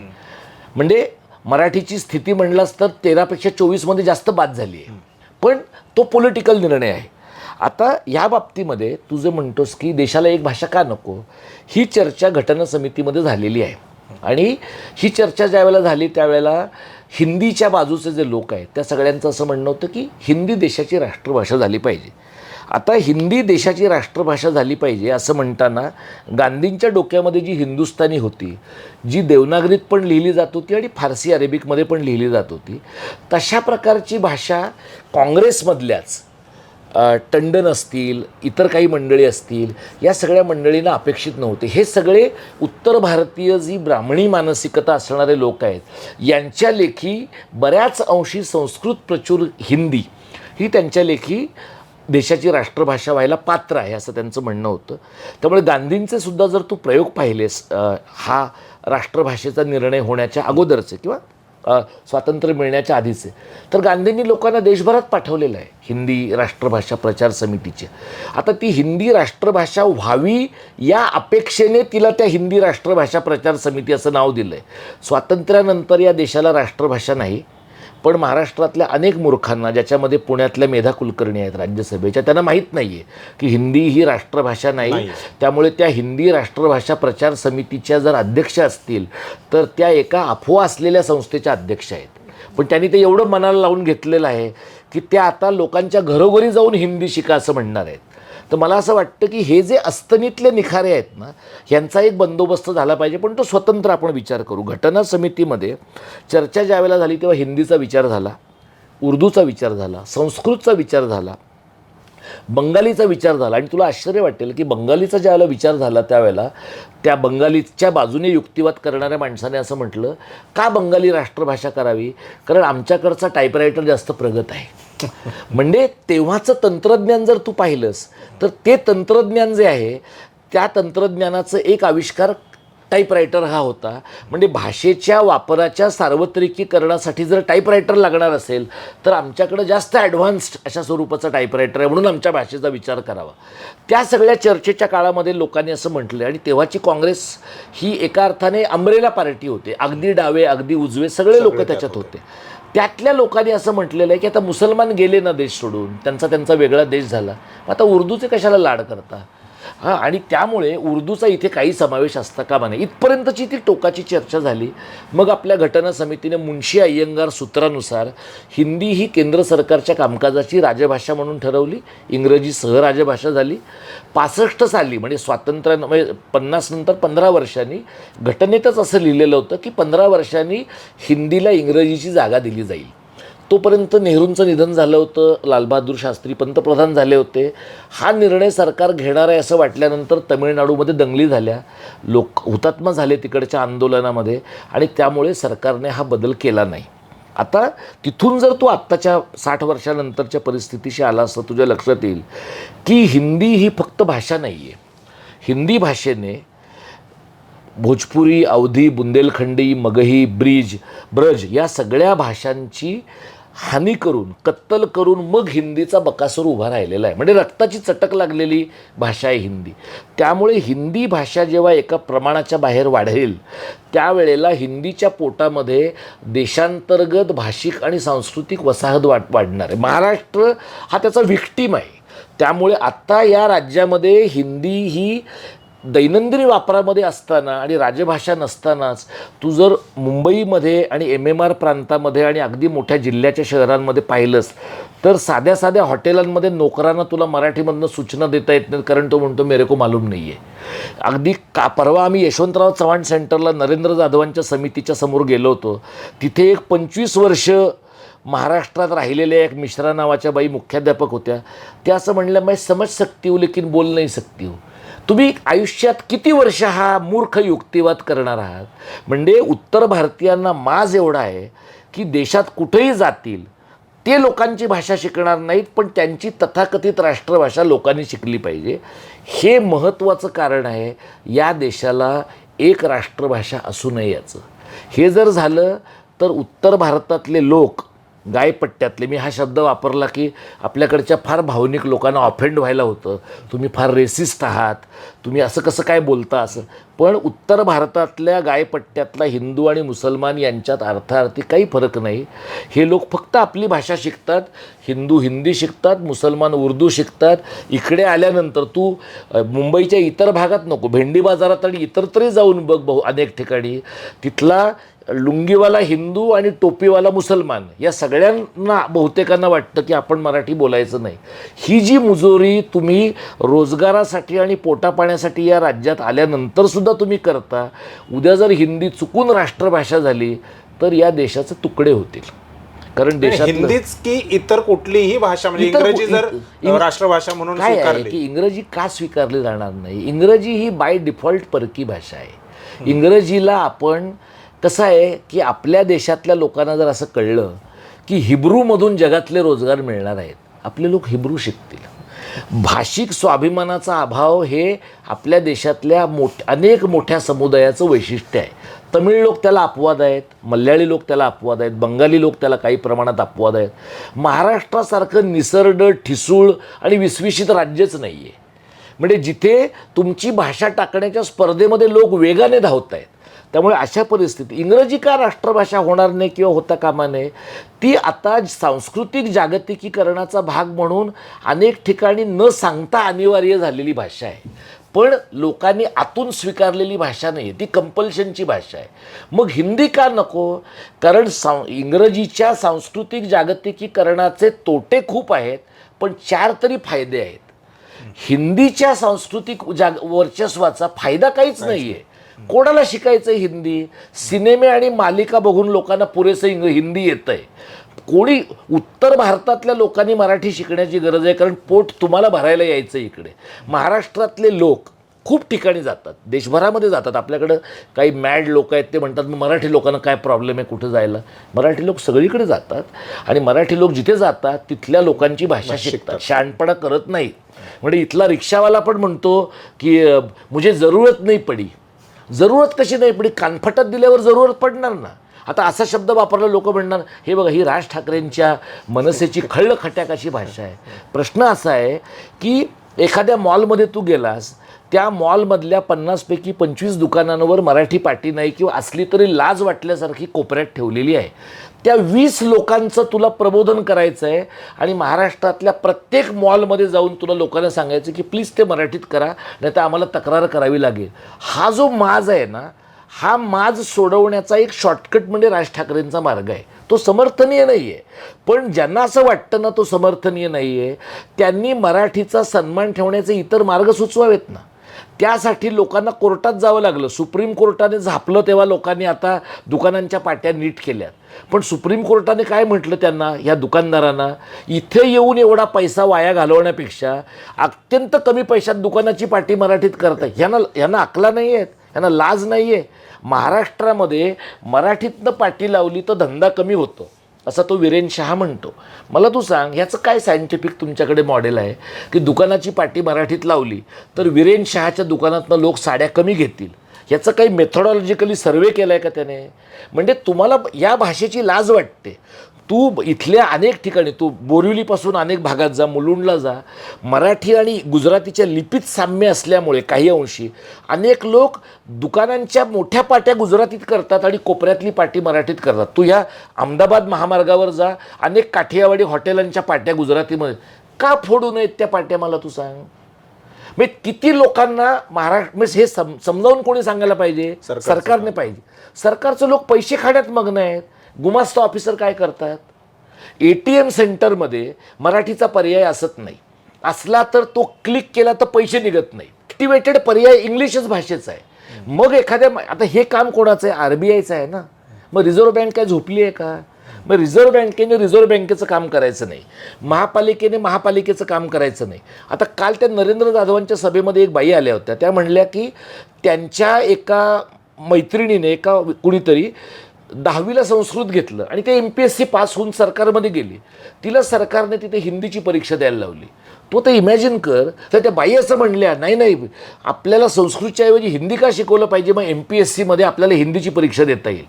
म्हणजे मराठीची स्थिती म्हणलास तर 13पेक्षा 24मध्ये जास्त बाद झाली आहे, पण तो पॉलिटिकल निर्णय आहे. आता या बाबतीमध्ये तू जे म्हणतोस की देशाला एक भाषा का नको, ही चर्चा घटना समितीमध्ये झालेली आहे. आणि ही चर्चा ज्यावेळेला झाली त्यावेळेला हिंदीच्या बाजूचे जे लोक आहेत त्या सगळ्यांचं असं म्हणणं होतं की हिंदी देशाची राष्ट्रभाषा झाली पाहिजे. आता हिंदी देशाची राष्ट्रभाषा झाली पाहिजे असं म्हणताना गांधींच्या डोक्यामध्ये जी हिंदुस्थानी होती, जी देवनागरीत पण लिहिली जात होती आणि फारसी अरेबिकमध्ये पण लिहिली जात होती, तशा प्रकारची भाषा काँग्रेसमधल्याच टंडन असतील, इतर काही मंडळी असतील, या सगळ्या मंडळींना अपेक्षित नव्हते. हे सगळे उत्तर भारतीय जी ब्राह्मणी मानसिकता असणारे लोक आहेत, यांच्या लेखी बऱ्याच अंशी संस्कृत प्रचूर हिंदी ही त्यांच्या लेखी देशाची राष्ट्रभाषा व्हायला पात्र आहे असं त्यांचं म्हणणं होतं. त्यामुळे गांधींचे सुद्धा जर तू प्रयोग पाहिलेस हा राष्ट्रभाषेचा निर्णय होण्याच्या अगोदरचे किंवा स्वातंत्र्य मिळण्याच्या आधीचे, तर गांधींनी लोकांना देशभरात पाठवलेलं आहे हिंदी राष्ट्रभाषा प्रचार समितीचे. आता ती हिंदी राष्ट्रभाषा व्हावी या अपेक्षेने तिला त्या हिंदी राष्ट्रभाषा प्रचार समिती असं नाव दिलं आहे. स्वातंत्र्यानंतर या देशाला राष्ट्रभाषा नाही, पण महाराष्ट्रातल्या अनेक मूर्खांना, ज्याच्यामध्ये पुण्यातल्या मेधा कुलकर्णी आहेत राज्यसभेच्या, त्यांना माहीत नाही आहे की हिंदी ही राष्ट्रभाषा नाही. त्यामुळे त्या हिंदी राष्ट्रभाषा प्रचार समितीच्या जर अध्यक्ष असतील तर त्या एका अफवा असलेल्या संस्थेच्या अध्यक्ष आहेत. पण त्यांनी ते एवढं मनाला लावून घेतलेलं आहे की त्या आता लोकांच्या घरोघरी जाऊन हिंदी शिका असं म्हणणार आहेत. तर मला असं वाटतं की हे जे अस्तनीतले निखारे आहेत ना, ह्यांचा एक बंदोबस्त झाला पाहिजे, पण तो स्वतंत्र आपण विचार करू. घटना समितीमध्ये चर्चा ज्यावेळेला झाली तेव्हा हिंदीचा विचार झाला, उर्दूचा विचार झाला, संस्कृतचा विचार झाला, बंगालीचा विचार झाला. आणि तुला आश्चर्य वाटेल की बंगालीचा ज्यावेळेला विचार झाला त्यावेळेला त्या बंगालीच्या बाजूने युक्तिवाद करणाऱ्या माणसाने असं म्हटलं, का बंगाली राष्ट्रभाषा करावी? कारण आमच्याकडचा टाईपरायटर जास्त प्रगत आहे. म्हणजे तेव्हाचं तंत्रज्ञान जर तू पाहिलंस तर ते तंत्रज्ञान जे आहे त्या तंत्रज्ञानाचं एक आविष्कार टाईपरायटर हा होता. म्हणजे भाषेच्या वापराच्या सार्वत्रिकीकरणासाठी जर टाईपरायटर लागणार असेल तर आमच्याकडं जास्त ॲडव्हान्स्ड अशा स्वरूपाचं टाईपरायटर आहे, म्हणून आमच्या भाषेचा विचार करावा. त्या सगळ्या चर्चेच्या काळामध्ये लोकांनी असं म्हटलं. आणि तेव्हाची काँग्रेस ही एका अर्थाने अम्ब्रेला पार्टी होते, अगदी डावे अगदी उजवे सगळे लोक त्याच्यात होते. त्यातल्या लोकांनी असं म्हटलेलं आहे की आता मुसलमान गेले ना देश सोडून, त्यांचा वेगळा देश झाला, आता उर्दूचे कशाला लाड करता. हां, आणि त्यामुळे उर्दूचा इथे काही समावेश असता कामा नये, इथपर्यंतची ती टोकाची चर्चा झाली. मग आपल्या घटना समितीने मुन्शी अय्यंगार सूत्रानुसार हिंदी ही केंद्र सरकारच्या कामकाजाची राजभाषा म्हणून ठरवली, इंग्रजी सहराजभाषा झाली. 65 साली म्हणजे स्वातंत्र्य म्हणजे 50 नंतर 15 वर्षांनी घटनेतच असं लिहिलेलं होतं की 15 वर्षांनी हिंदीला इंग्रजीची जागा दिली जाईल. तोपर्यंत नेहरूंचं निधन झालं होतं, लालबहादूर शास्त्री पंतप्रधान झाले होते. हा निर्णय सरकार घेणार आहे असं वाटल्यानंतर तमिळनाडूमध्ये दंगली झाल्या, लोक हुतात्मा झाले तिकडच्या आंदोलनामध्ये, आणि त्यामुळे सरकारने हा बदल केला नाही. आता तिथून जर तू आत्ताच्या 60 वर्षानंतरच्या परिस्थितीशी आला असं तुझ्या लक्षात येईल की हिंदी ही फक्त भाषा नाही आहे. हिंदी भाषेने भोजपुरी, अवधी, बुंदेलखंडी, मगही, ब्रज या सगळ्या भाषांची हानी करून, कत्तल करून मग हिंदीचा बकासूर उभा राहिलेला आहे. म्हणजे रक्ताची चटक लागलेली भाषा आहे हिंदी. त्यामुळे हिंदी भाषा जेव्हा एका प्रमाणाच्या बाहेर वाढेल त्यावेळेला हिंदीच्या पोटामध्ये देशांतर्गत भाषिक आणि सांस्कृतिक वसाहत वाढणार आहे. महाराष्ट्र हा त्याचा व्हिक्टीम आहे. त्यामुळे आत्ता या राज्यामध्ये हिंदी ही दैनंदिन वापरामध्ये असताना आणि राजभाषा नसतानाच तू जर मुंबईमध्ये आणि MMR प्रांतामध्ये आणि अगदी मोठ्या जिल्ह्याच्या शहरांमध्ये पाहिलंस तर साध्या साध्या हॉटेलांमध्ये नोकरांना तुला मराठीमधनं सूचना देता येत नाहीत, कारण तो म्हणतो मेरे को मालूम नाही आहे. अगदी परवा आम्ही यशवंतराव चव्हाण सेंटरला नरेंद्र जाधवांच्या समितीच्या समोर गेलो होतो. तिथे एक 25 वर्ष महाराष्ट्रात राहिलेल्या एक मिश्रा नावाच्या बाई मुख्याध्यापक होत्या. त्या असं म्हणल्या, मैं समज सकती हूँ लेकिन बोल नहीं सकती हूँ. तुम्ही आयुष्यात किती वर्ष हा मूर्ख युक्तिवाद करणार आहात. म्हणजे उत्तर भारतीयांना माज एवढा आहे की देशात कुठेही जातील ते लोकांची भाषा शिकणार नाहीत, पण त्यांची तथाकथित राष्ट्रभाषा लोकांनी शिकली पाहिजे. हे महत्त्वाचं कारण आहे या देशाला एक राष्ट्रभाषा असू नये याचं. हे जर झालं तर उत्तर भारतातले लोक, गायपट्ट्यातले, मी हा शब्द वापरला की आपल्याकडच्या फार भावनिक लोकांना ऑफेंड व्हायला होतं, तुम्ही फार रेसिस्ट आहात, तुम्ही असं कसं काय बोलता असं. पण उत्तर भारतातल्या गायपट्ट्यातला हिंदू आणि मुसलमान यांच्यात अर्थार्थी काही फरक नाही. हे लोक फक्त आपली भाषा शिकतात. हिंदू हिंदी शिकतात, मुसलमान उर्दू शिकतात. इकडे आल्यानंतर तू मुंबईच्या इतर भागात नको, भेंडी बाजारात आणि इतर तरी जाऊन बघ, अनेक ठिकाणी तिथला लुंगीवाला हिंदू आणि टोपीवाला मुसलमान या सगळ्यांना, बहुतेकांना वाटतं की आपण मराठी बोलायचं नाही. ही जी मुजोरी तुम्ही रोजगारासाठी आणि पोटापाण्यासाठी या राज्यात आल्यानंतर सुद्धा तुम्ही करता, उद्या जर हिंदी चुकून राष्ट्रभाषा झाली तर या देशाचे तुकडे होतील. कारण देशात हिंदीच की इतर कुठलीही भाषा, म्हणजे इंग्रजी जर राष्ट्रभाषा म्हणून काय आहे स्वीकारली की इंग्रजी का स्वीकारली जाणार नाही. इंग्रजी ही बाय डिफॉल्ट परकी भाषा आहे. इंग्रजीला आपण कसं आहे की आपल्या देशातल्या लोकांना जर असं कळलं की हिब्रूमधून जगातले रोजगार मिळणार आहेत, आपले लोक हिब्रू शिकतील. भाषिक स्वाभिमानाचा अभाव हे आपल्या देशातल्या अनेक मोठ्या समुदायाचं वैशिष्ट्य आहे. तमिळ लोक त्याला अपवाद आहेत, मल्याळी लोक त्याला अपवाद आहेत, बंगाली लोक त्याला काही प्रमाणात अपवाद आहेत. महाराष्ट्रासारखं निसरड, ठिसूळ आणि विस्विशित राज्यच नाही आहे. म्हणजे जिथे तुमची भाषा टाकण्याच्या स्पर्धेमध्ये लोक वेगाने धावत आहेत. त्यामुळे अशा परिस्थितीत इंग्रजी का राष्ट्रभाषा होणार नाही किंवा होता कामा नये, ती आता सांस्कृतिक जागतिकीकरणाचा भाग म्हणून अनेक ठिकाणी न सांगता अनिवार्य झालेली भाषा आहे. पण लोकांनी आतून स्वीकारलेली भाषा नाही आहे, ती कंपल्शनची भाषा आहे. मग हिंदी का नको? कारण इंग्रजीच्या सांस्कृतिक जागतिकीकरणाचे तोटे खूप आहेत, पण 4 तरी फायदे आहेत. हिंदीच्या सांस्कृतिक वर्चस्वाचा फायदा काहीच नाही आहे. कोणाला शिकायचं आहे हिंदी? सिनेमे आणि मालिका बघून लोकांना पुरेसं हिंदी येतं आहे. कोणी उत्तर भारतातल्या लोकांनी मराठी शिकण्याची गरज आहे, कारण पोट तुम्हाला भरायला यायचं इकडे. महाराष्ट्रातले लोक खूप ठिकाणी जातात, देशभरामध्ये जातात. आपल्याकडं काही मॅड लोक आहेत, ते म्हणतात मग मराठी लोकांना काय प्रॉब्लेम आहे कुठं जायला. मराठी लोक सगळीकडे जातात आणि मराठी लोक जिथे जातात तिथल्या लोकांची भाषा शिकतात, शहाणपणा करत नाहीत. म्हणजे इथला रिक्षावाला पण म्हणतो की मुझे जरूरत नाही पडी. जरूरत कशी नाही पडी? कानफटात दिल्यावर जरूरत पडणार ना. आता असा शब्द वापरला लोक म्हणणार हे बघा, ही राज ठाकरेंच्या मनसेची खळखट्याकाची भाषा आहे. प्रश्न असा आहे की एखाद्या मॉलमध्ये तू गेलास, त्या मॉलमधल्या 50पैकी 25 दुकानांवर मराठी पाटी नाही किंवा असली तरी लाज वाटल्यासारखी कोपऱ्यात ठेवलेली आहे. त्या 20 लोकांचं तुला प्रबोधन करायचं आहे आणि महाराष्ट्रातल्या प्रत्येक मॉलमध्ये जाऊन तुला लोकांना सांगायचं की प्लीज ते मराठीत करा, नाही तर आम्हाला तक्रार करावी लागेल. हा जो माज आहे ना, हा माज सोडवण्याचा एक शॉर्टकट म्हणजे राज ठाकरेंचा मार्ग आहे. तो समर्थनीय नाही आहे, पण ज्यांना असं वाटतं ना तो समर्थनीय नाही आहे, त्यांनी मराठीचा सन्मान ठेवण्याचे इतर मार्ग सुचवावेत ना. त्यासाठी लोकांना कोर्टात जावं लागलं. सुप्रीम कोर्टाने झापलं तेव्हा लोकांनी आता दुकानांच्या पाट्या नीट केल्यात. पण सुप्रीम कोर्टाने काय म्हटलं त्यांना, या दुकानदारांना, इथे येऊन एवढा पैसा वाया घालवण्यापेक्षा अत्यंत कमी पैशात दुकानाची पाटी मराठीत करता. ह्यांना अकला नाही आहेत, ह्यांना लाज नाही आहे. महाराष्ट्रामध्ये मराठीतनं पाटी लावली तर धंदा कमी होतो असं तो वीरेन शहा म्हणतो. मला तू सांग, ह्याचं काय सायंटिफिक तुमच्याकडे मॉडेल आहे की दुकानाची पाटी मराठीत लावली तर वीरेन शहाच्या दुकानातनं लोक साड्या कमी घेतील? ह्याचं काही मेथोडॉलॉजिकली सर्वे केला आहे का त्याने? म्हणजे तुम्हाला या भाषेची लाज वाटते. तू इथल्या अनेक ठिकाणी, तू बोरिवलीपासून अनेक भागात जा, मुलुंडला जा, मराठी आणि गुजरातीच्या लिपीत साम्य असल्यामुळे काही अंशी अनेक लोक दुकानांच्या मोठ्या पाट्या गुजरातीत करतात आणि कोपऱ्यातली पाटी मराठीत करतात. तू ह्या अहमदाबाद महामार्गावर जा, अनेक काठियावाडी हॉटेलांच्या पाट्या गुजरातीमध्ये का फोडू नयेत त्या पाट्या, मला तू सांग. म्हणजे किती लोकांना महाराष्ट्र म्हणजे हे समजावून कोणी सांगायला पाहिजे? सरकारने पाहिजे. सरकारचे लोक पैसे खाण्यात मग्न आहेत. गुमास्ता ऑफिसर काय करतात? ATM सेंटरमध्ये मराठीचा पर्याय असत नाही. असला तर तो क्लिक केला तर पैसे निघत नाही. ॲक्टिवेटेड पर्याय इंग्लिशच भाषेचा आहे. मग एखाद्या, आता हे काम कोणाचं आहे? RBIचं आहे ना. मग रिझर्व्ह बँक काय झोपली आहे का? मग रिझर्व्ह बँकेने रिझर्व्ह बँकेचं काम करायचं नाही, महापालिकेने महापालिकेचं काम करायचं नाही. आता काल त्या नरेंद्र जाधवांच्या सभेमध्ये एक बाई आल्या होत्या. त्या म्हणल्या की त्यांच्या एका मैत्रिणीने, एका कुणीतरी 10वीला संस्कृत घेतलं आणि ते MPSC पास होऊन सरकारमध्ये गेली. तिला सरकारने तिथे हिंदीची परीक्षा द्यायला लावली. तो तर इमॅजिन कर. तर त्या बाई असं म्हणल्या, नाही नाही, आपल्याला संस्कृतच्या ऐवजी हिंदी का शिकवलं पाहिजे, मग MPSCमध्ये आपल्याला हिंदीची परीक्षा देता येईल.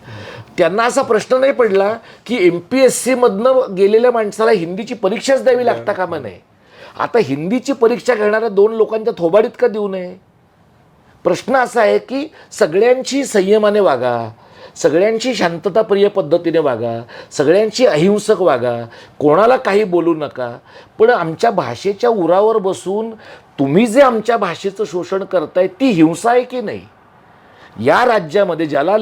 त्यांना असा प्रश्न नाही पडला की MPSCमधनं गेलेल्या माणसाला हिंदीची परीक्षाच द्यावी लागता कामा नये. आता हिंदीची परीक्षा घेणाऱ्या 2 लोकांच्या थोबाडीत का देऊ नये? प्रश्न असा आहे की सगळ्यांची संयमाने वागा, सगळ्यांची शांतताप्रिय पद्धतीने वागा, सगळ्यांची अहिंसक वागा, कोणाला काही बोलू नका. पण आमच्या भाषेच्या उरावर बसून तुम्ही जे आमच्या भाषेचं शोषण करताय ती हिंसा आहे की नाही? या राज्यामध्ये ज्याला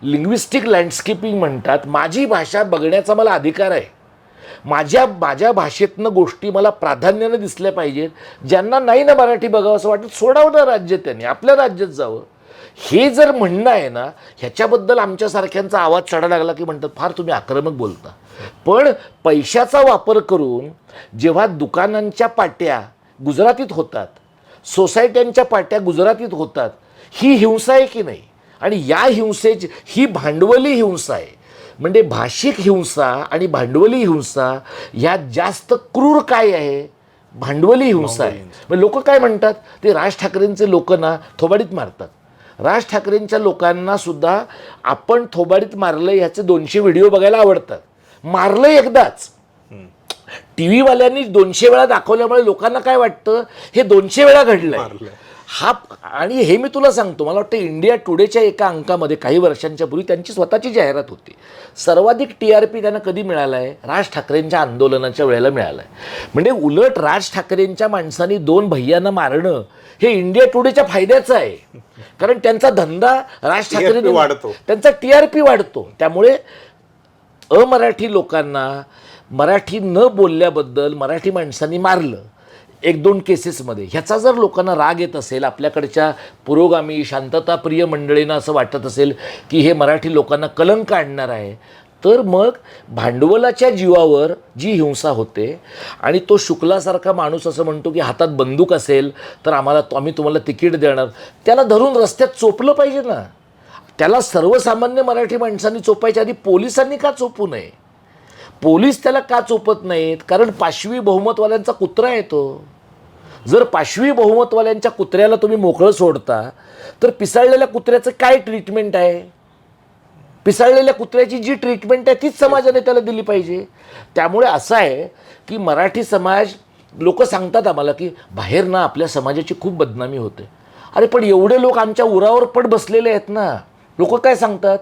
लिंग्विस्टिक लँडस्केपिंग म्हणतात, माझी भाषा बघण्याचा मला अधिकार आहे. माझ्या भाषेतनं गोष्टी मला प्राधान्याने दिसल्या पाहिजेत. ज्यांना नाही ना मराठी बघावं असं वाटत, सोडावं ना राज्य, त्यांनी आपल्या राज्यात जावं. हे जर म्हणणं आहे ना, ह्याच्याबद्दल आमच्यासारख्यांचा आवाज चढायला लागला की म्हणतात फार तुम्ही आक्रमक बोलता. पण पैशाचा वापर करून जेव्हा दुकानांच्या पाट्या गुजरातीत होतात, सोसायट्यांच्या पाट्या गुजरातीत होतात, ही हिंसा आहे की नाही? आणि या हिंसेची, ही भांडवली हिंसा आहे. म्हणजे भाषिक हिंसा आणि भांडवली हिंसा ह्यात जास्त क्रूर काय आहे? भांडवली हिंसा आहे. म्हणजे लोक काय म्हणतात, ते राज ठाकरेंचे लोक ना थोबाडीत मारतात. राज ठाकरेंच्या लोकांना सुद्धा आपण थोबाडीत मारलं ह्याचे 200 व्हिडिओ बघायला आवडतात. मारलं एकदाच, TV वाल्यांनी 200 वेळा दाखवल्यामुळे लोकांना काय वाटतं, हे 200 वेळा घडलंय. हा, आणि हे मी तुला सांगतो, मला वाटतं इंडिया टुडेच्या एका अंकामध्ये काही वर्षांच्या पूर्वी त्यांची स्वतःची जाहिरात होती. सर्वाधिक TRP त्यांना कधी मिळाला आहे? राज ठाकरेंच्या आंदोलनाच्या वेळेला मिळाला आहे. म्हणजे उलट राज ठाकरेंच्या माणसांनी 2 भैयांना मारणं हे इंडिया टुडेच्या फायद्याचं आहे. कारण त्यांचा धंदा राज ठाकरे वाढतो, त्यांचा TRP वाढतो. त्यामुळे अमराठी लोकांना मराठी न बोलल्याबद्दल मराठी माणसांनी मारलं 1-2 केसेसमध्ये. ह्याचा जर लोकांना राग येत असेल, आपल्याकडच्या पुरोगामी शांतताप्रिय मंडळींना असं वाटत असेल की हे मराठी लोकांना कलंक आणणार आहे, तर मग भांडवलाच्या जीवावर जी हिंसा होते आणि तो शुक्लासारखा माणूस असं म्हणतो की हातात बंदूक असेल तर आम्ही तुम्हाला तिकीट देणार, त्याला धरून रस्त्यात चोपलं पाहिजे ना. त्याला सर्वसामान्य मराठी माणसांनी चोपायच्या आधी पोलिसांनी का चोपू नये? पोलीस त्याला का चोपत नाहीत? कारण पाशवी बहुमतवाल्यांचा कुत्रा आहे तो. जर पाशवी बहुमतवाल्यांच्या कुत्र्याला तुम्ही मोकळं सोडता तर पिसाळलेल्या कुत्र्याचं काय ट्रीटमेंट आहे? पिसाळलेल्या कुत्र्याची जी ट्रीटमेंट आहे तीच समाजाने त्याला दिली पाहिजे. त्यामुळे असं आहे की मराठी समाज, लोक सांगतात आम्हाला की बाहेर ना आपल्या समाजाची खूप बदनामी होते. अरे पण एवढे लोक आमच्या उरावर पण बसलेले आहेत ना. लोक काय सांगतात,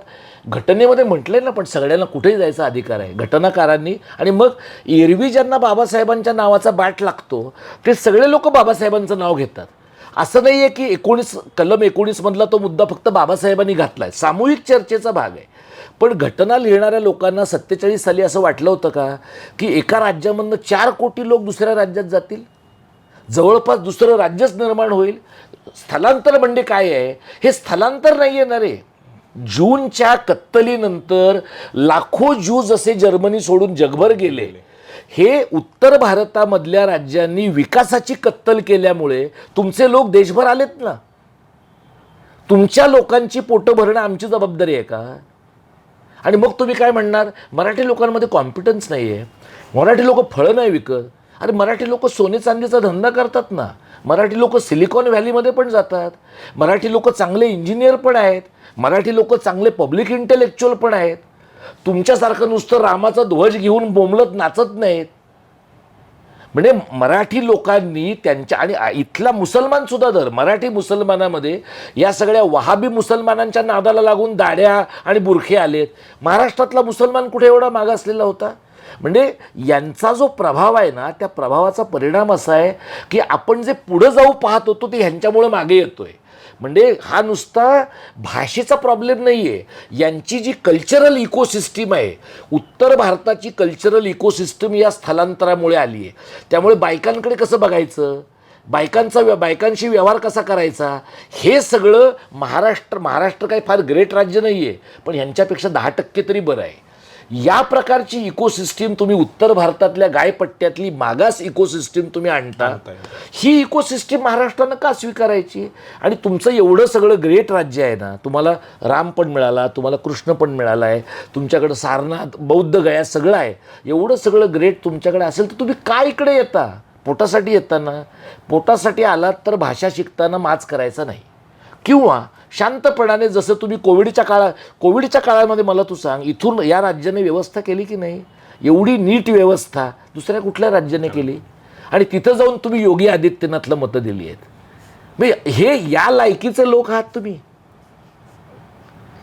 घटनेमध्ये म्हटलंय ना, पण सगळ्यांना कुठेही जायचा अधिकार आहे घटनाकारांनी. आणि मग एरवी ज्यांना बाबासाहेबांच्या नावाचा बाट लागतो ते सगळे लोक बाबासाहेबांचं नाव घेतात. असं नाही आहे की कलम 19 मधला तो मुद्दा फक्त बाबासाहेबांनी घातला आहे, सामूहिक चर्चेचा भाग आहे. पण घटना लिहिणाऱ्या लोकांना 47 साली असं वाटलं होतं का की एका राज्यामधनं 4 कोटी लोक दुसऱ्या राज्यात जातील, जवळपास दुसरं राज्यच निर्माण होईल? स्थलांतर म्हणजे काय आहे? हे स्थलांतर नाही येणार आहे. जूनच्या कत्तलीनंतर लाखो ज्यू जसे जर्मनी सोडून जगभर गेले, हे उत्तर भारतामधल्या राज्यांनी विकासाची कत्तल केल्यामुळे तुमचे लोक देशभर आलेत ना. तुमच्या लोकांची पोटं भरणं आमची जबाबदारी आहे का? आणि मग तुम्ही काय म्हणणार, मराठी लोकांमध्ये कॉम्पिटन्स नाही आहे, मराठी लोक फळं नाही विकत. अरे मराठी लोक सोने चांदीचा धंदा करतात ना, मराठी लोक सिलिकॉन व्हॅलीमध्ये पण जातात, मराठी लोक चांगले इंजिनियर पण आहेत, मराठी लोक चांगले पब्लिक इंटेलेक्च्युअल पण आहेत. तुमच्यासारखं नुसतं रामाचा ध्वज घेऊन बोंबलत नाचत नाहीत. म्हणजे मराठी लोकांनी त्यांच्या, आणि इथला मुसलमान सुद्धा धर, मराठी मुसलमानामध्ये या सगळ्या वहाबी मुसलमानांच्या नादाला लागून दाढ्या आणि बुरखे आलेत. महाराष्ट्रातला मुसलमान कुठे एवढा मागासलेला होता? म्हणजे यांचा जो प्रभाव आहे ना, त्या प्रभावाचा परिणाम असा आहे की आपण जे पुढं जाऊ पाहत होतो ते ह्यांच्यामुळे मागे येतोय. म्हणजे हा नुसता भाषेचा प्रॉब्लेम नाही आहे, यांची जी कल्चरल इकोसिस्टीम आहे, उत्तर भारताची कल्चरल इकोसिस्टीम या स्थलांतरामुळे आली आहे. त्यामुळे बायकांकडे कसं बघायचं, बायकांशी व्यवहार कसा करायचा, हे सगळं महाराष्ट्र काही फार ग्रेट राज्य नाही आहे, पण ह्यांच्यापेक्षा 10% तरी बरं आहे. या प्रकारची इकोसिस्टीम तुम्ही उत्तर भारतातल्या गायपट्ट्यातली मागास इकोसिस्टीम तुम्ही आणता. ही इकोसिस्टीम महाराष्ट्रानं का स्वीकारायची? आणि तुमचं एवढं सगळं ग्रेट राज्य आहे ना, तुम्हाला राम पण मिळाला, तुम्हाला कृष्ण पण मिळाला आहे, तुमच्याकडं सारनाथ, बौद्ध गया सगळं आहे. एवढं सगळं ग्रेट तुमच्याकडे असेल तर तुम्ही काय इकडे येता? पोटासाठी येता ना. पोटासाठी आलात तर भाषा शिकताना माच करायचा नाही, किंवा शांतपणाने, जसं तुम्ही कोविडच्या काळामध्ये मला तू सांग, इथून या राज्याने व्यवस्था केली की नाही? एवढी नीट व्यवस्था दुसऱ्या कुठल्या राज्याने केली? आणि तिथं जाऊन तुम्ही योगी आदित्यनाथला मतं दिली आहेत. म्हणजे हे या लायकीचे लोक आहात तुम्ही?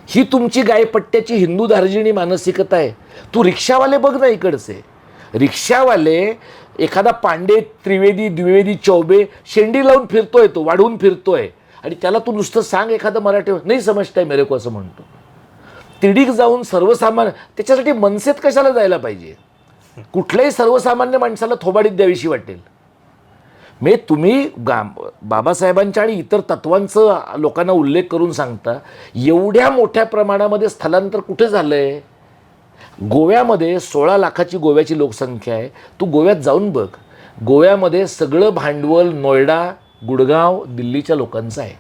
ही तुमची गायपट्ट्याची हिंदू धार्जिणी मानसिकता आहे. तू रिक्षावाले बघ ना इकडचे, रिक्षावाले एखादा पांडे, त्रिवेदी, द्विवेदी, चौबे शेंडी लावून फिरतोय, तो वाढवून फिरतोय, आणि त्याला तू नुसतं सांग एखादं मराठी नाही समजताय मेरे को असं म्हणतो. तिडीक जाऊन सर्वसामान्य, त्याच्यासाठी मनसेत कशाला जायला पाहिजे? कुठल्याही सर्वसामान्य माणसाला थोबाडीत द्यावीशी वाटेल. मी तुम्ही बाबासाहेबांच्या आणि इतर तत्वांचं लोकांना उल्लेख करून सांगता, एवढ्या मोठ्या प्रमाणामध्ये स्थलांतर कुठे झालं आहे? गोव्यामध्ये 16 लाखाची गोव्याची लोकसंख्या आहे. तू गोव्यात जाऊन बघ, गोव्यामध्ये सगळं भांडवल नोएडा, गुडगाव, दिल्लीच्या लोकांचं आहे.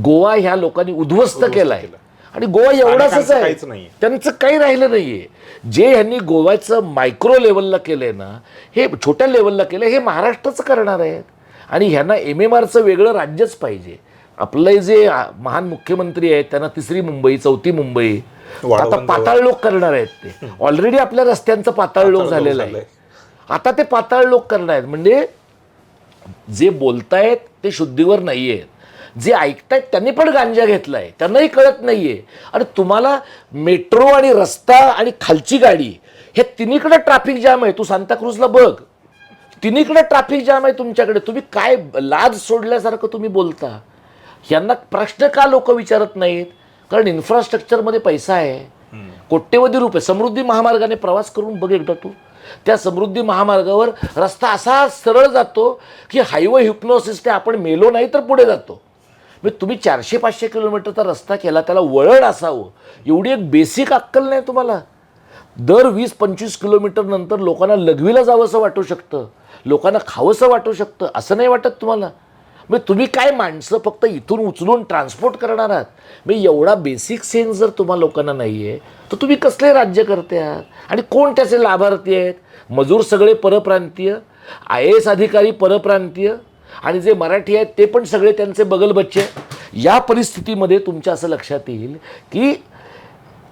गोवा ह्या लोकांनी उद्ध्वस्त केला आहे, आणि गोवा एवढाच आहे, त्यांचं काही राहिलं नाहीये. जे ह्यांनी गोव्याचं मायक्रो लेवलला केलंय ना, हे छोट्या लेवलला केलं, हे महाराष्ट्राचं करणार आहेत. आणि ह्यांना MMRचं वेगळं राज्यच पाहिजे. आपले जे महान मुख्यमंत्री आहेत त्यांना 3री मुंबई, 4थी मुंबई, आता पाताळ लोक करणार आहेत. ते ऑलरेडी आपल्या रस्त्यांचं पाताळ लोक झालेलं आहे, आता ते पाताळ लोक करणार आहेत. म्हणजे जे बोलतायत ते शुद्धीवर नाही आहेत, जे ऐकतायत त्यांनी पण गांजा घेतलाय, त्यांनाही कळत नाहीये. आणि तुम्हाला मेट्रो आणि रस्ता आणि खालची गाडी हे तिन्हीकडे ट्रॅफिक जाम आहे. तू सांताक्रूजला बघ, तिन्हीकडे ट्रॅफिक जाम आहे तुमच्याकडे. तुम्ही काय लाज सोडल्यासारखं तुम्ही बोलता. यांना प्रश्न का लोक विचारत नाहीत? कारण इन्फ्रास्ट्रक्चरमध्ये पैसा आहे, कोट्यवधी रुपये. समृद्धी महामार्गाने प्रवास करून बघ एकदा तू, त्या समृद्धी महामार्गावर रस्ता असा सरळ जातो की हायवे हिप्नोसिस, आपण मेलो नाही तर पुढे जातो. म्हणजे तुम्ही 400-500 किलोमीटरचा रस्ता केला, त्याला वळण असावं, एवढी एक बेसिक अक्कल नाही तुम्हाला. दर 20-25 किलोमीटर नंतर लोकांना लघवीला जावंसं वाटू शकतं, लोकांना खावंसं वाटू शकतं, असं नाही वाटत तुम्हाला? म्हणजे तुम्ही काय माणसं फक्त इथून उचलून ट्रान्सपोर्ट करणार आहात? म्हणजे एवढा बेसिक सेन्स जर तुम्हाला लोकांना नाही आहे तर तुम्ही कसले राज्य करते आहात? आणि कोण त्याचे लाभार्थी आहेत? मजूर सगळे परप्रांतीय, IAS अधिकारी परप्रांतीय, आणि जे मराठी आहेत ते पण सगळे त्यांचे बगलबच्चे. या परिस्थितीमध्ये तुमच्या असं लक्षात येईल की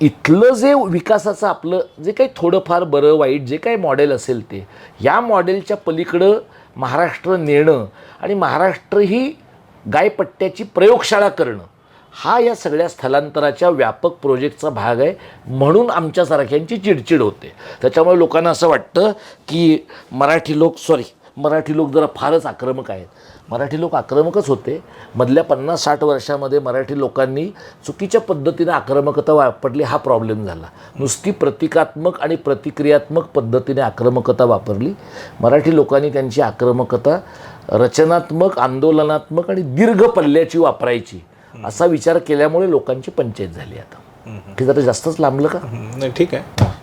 इथलं जे विकासाचं आपलं जे काही थोडंफार बरं वाईट जे काही मॉडेल असेल ते, या मॉडेलच्या पलीकडं महाराष्ट्र नेणं, आणि महाराष्ट्र ही गायपट्ट्याची प्रयोगशाळा करणं हा या सगळ्या स्थलांतराच्या व्यापक प्रोजेक्टचा भाग आहे, म्हणून आमच्यासारख्यांची चिडचिड होते. त्याच्यामुळे लोकांना असं वाटतं की मराठी लोक जरा फारच आक्रमक आहेत. मराठी लोक आक्रमकच होते. मधल्या 50-60 वर्षामध्ये मराठी लोकांनी चुकीच्या पद्धतीने आक्रमकता वापरली, हा प्रॉब्लेम झाला. नुसती प्रतिकात्मक आणि प्रतिक्रियात्मक पद्धतीने आक्रमकता वापरली. मराठी लोकांनी त्यांची आक्रमकता रचनात्मक, आंदोलनात्मक आणि दीर्घ पल्ल्याची वापरायची असा विचार केल्यामुळे लोकांची पंचायत झाली. आता हे जरा जास्तच लांबलं का? नाही, ठीक आहे.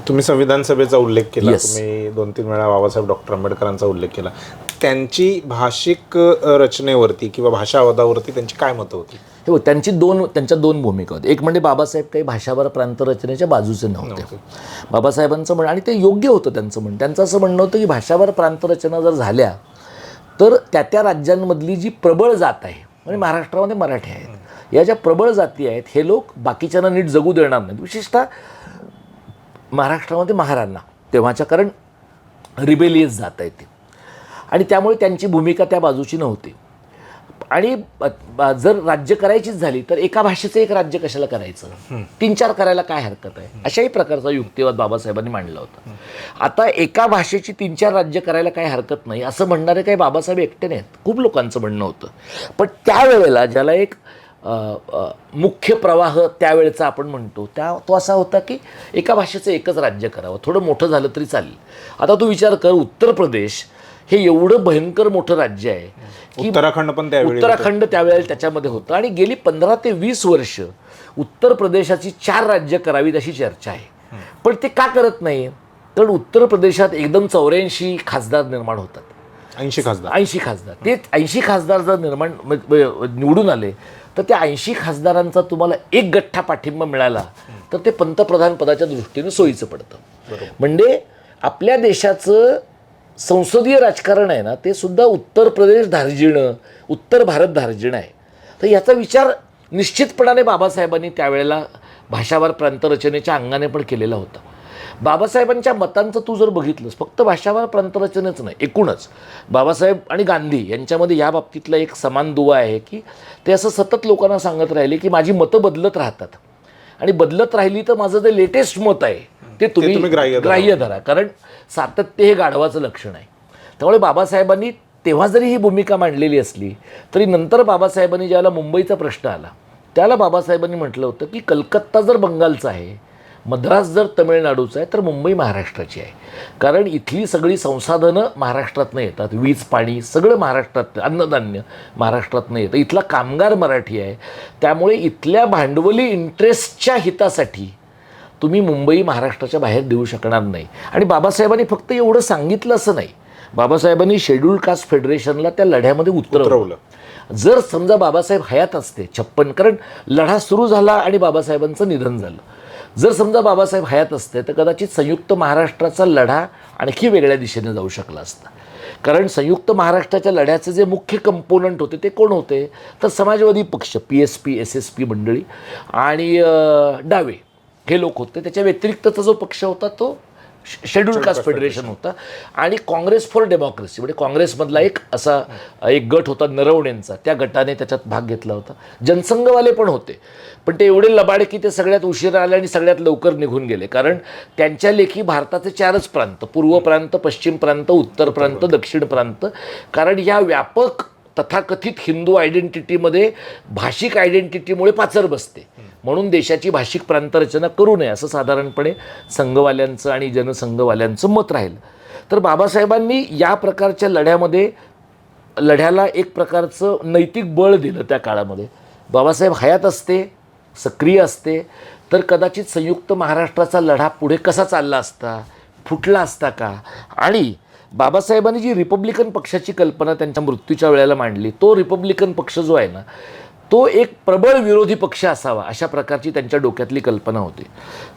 तुम्ही संविधान सभेचा उल्लेख केला. तुम्ही 2-3 वेळा बाबासाहेब डॉक्टर आंबेडकरांचा उल्लेख केला. त्यांची भाषिक रचनेवरती किंवा भाषावादावरती त्यांची काय मतं होती? हो, त्यांच्या दोन भूमिका होत्या. एक म्हणजे बाबासाहेब काही भाषावर प्रांतरचनेच्या बाजूचे नव्हते. बाबासाहेबांचं म्हणणं, आणि ते योग्य होतं त्यांचं म्हणणं, त्यांचं असं म्हणणं होतं की भाषावर प्रांतरचना जर झाल्या तर त्या राज्यांमधली जी प्रबळ जात आहे, म्हणजे महाराष्ट्रामध्ये मराठी आहेत, या ज्या प्रबळ जाती आहेत हे लोक बाकीच्यांना नीट जगू देणार नाहीत. विशेषतः महाराष्ट्रामध्ये महारांना तेव्हाच्या, कारण रिबेलियस जात आहे ते, आणि त्यामुळे त्यांची भूमिका त्या बाजूची नव्हती. आणि जर राज्य करायचीच झाली तर एका भाषेचं एक राज्य कशाला करायचं, 3-4 करायला काय हरकत आहे, अशाही प्रकारचा युक्तिवाद बाबासाहेबांनी मांडला होता. आता एका भाषेची 3-4 राज्य करायला काय हरकत नाही असं म्हणणारे काही बाबासाहेब एकटे नाहीत, खूप लोकांचं म्हणणं होतं. पण त्यावेळेला ज्याला एक मुख्य प्रवाह त्यावेळेचा आपण म्हणतो तो असा होता की एका भाषेचं एकच राज्य करावं, थोडं मोठं झालं तरी चालेल. आता तू विचार कर, उत्तर प्रदेश हे एवढं भयंकर मोठं राज्य आहे की उत्तराखंड त्यावेळेला त्याच्यामध्ये होतं, आणि गेली 15 ते 20 वर्ष उत्तर प्रदेशाची 4 राज्य करावीत अशी चर्चा आहे. पण ते का करत नाही? कारण उत्तर प्रदेशात एकदम 84 खासदार निर्माण होतात. 80 खासदार. ते 80 खासदार जर निवडून आले तर त्या 80 खासदारांचा तुम्हाला एक गठ्ठा पाठिंबा मिळाला तर ते पंतप्रधान पदाच्या दृष्टीने सोयीचं पडतं. म्हणजे आपल्या देशाचं संसदीय राजकारण आहे ना, ते सुद्धा उत्तर प्रदेश धार्जिणं, उत्तर भारत धार्जिणं आहे. तर याचा विचार निश्चितपणाने बाबासाहेबांनी त्यावेळेला भाषावार प्रांतरचनेच्या अंगाने पण केलेला होता. बाबासाहेबांच्या मतांचं तू जर बघितलंस, फक्त भाषावार प्रांतरचनेच नाही, एकूणच बाबासाहेब आणि गांधी यांच्यामध्ये या बाबतीतला एक समान दुवा आहे की ते असं सतत लोकांना सांगत राहिले की माझी मतं बदलत राहतात, आणि बदलत राहिली तर माझं जे लेटेस्ट मत आहे ते तुम्ही ग्राह्य धरा, कारण सातत्य हे गाढवाचं लक्षण आहे. त्यामुळे बाबासाहेबांनी तेव्हा जरी ही भूमिका मांडलेली असली तरी नंतर बाबासाहेबांनी ज्यावेळेला मुंबईचा प्रश्न आला त्याला बाबासाहेबांनी म्हटलं होतं की कलकत्ता जर बंगालचा आहे, मद्रास जर तमिळनाडूचा आहे, तर मुंबई महाराष्ट्राची आहे. कारण इथली सगळी संसाधनं महाराष्ट्रातनं येतात, वीज पाणी सगळं महाराष्ट्रात, अन्नधान्य महाराष्ट्रातनं येतं, इथला कामगार मराठी आहे. त्यामुळे इथल्या भांडवली इंटरेस्टच्या हितासाठी तुम्ही मुंबई महाराष्ट्राच्या बाहेर देऊ शकणार नाही. आणि बाबासाहेबांनी फक्त एवढं सांगितलं असं नाही, बाबासाहेबांनी शेड्यूल्ड कास्ट फेडरेशनला त्या लढ्यामध्ये उतरवलं. जर समजा बाबासाहेब हयात असते 56, कारण लढा सुरू झाला आणि बाबासाहेबांचं निधन झालं, जर समजा बाबासाहेब हयात असते तर कदाचित संयुक्त महाराष्ट्राचा लढा आणखी वेगळ्या दिशेने जाऊ शकला असता. कारण संयुक्त महाराष्ट्राच्या लढ्याचे जे मुख्य कंपोनंट होते ते कोण होते, तर समाजवादी पक्ष, PSP SSP मंडळी आणि डावे हे लोक होते. त्याच्या व्यतिरिक्तचा जो पक्ष होता तो शेड्यूल्ड कास्ट फेडरेशन होता, आणि काँग्रेस फॉर डेमोक्रेसी म्हणजे काँग्रेसमधला एक गट होता नरवणेंचा, त्या गटाने त्याच्यात भाग घेतला होता. जनसंघवाले पण होते, पण ते एवढे लबाड की ते सगळ्यात उशिरा आले आणि सगळ्यात लवकर निघून गेले. कारण त्यांच्या लेखी भारताचे 4च प्रांत, पूर्व प्रांत, पश्चिम प्रांत, उत्तर प्रांत, दक्षिण प्रांत, कारण या व्यापक तथाकथित हिंदू आयडेंटिटीमध्ये भाषिक आयडेंटिटीमुळे पाचर बसते, म्हणून देशाची भाषिक प्रांतरचना करू नये असं साधारणपणे संघवाल्यांचं आणि जनसंघवाल्यांचं मत राहिलं. तर बाबासाहेबांनी या प्रकारच्या लढ्याला एक प्रकारचं नैतिक बळ दिलं. त्या काळामध्ये बाबासाहेब हयात असते, सक्रिय असते, तर कदाचित संयुक्त महाराष्ट्राचा लढा पुढे कसा चालला असता, फुटला असता का. आणि बाबासाहेबांनी जी रिपब्लिकन पक्षाची कल्पना त्यांच्या मृत्यूच्या वेळेला मांडली, तो रिपब्लिकन पक्ष जो आहे ना, तो एक प्रबळ विरोधी पक्ष असावा अशा प्रकारची त्यांच्या डोक्यातली कल्पना होती.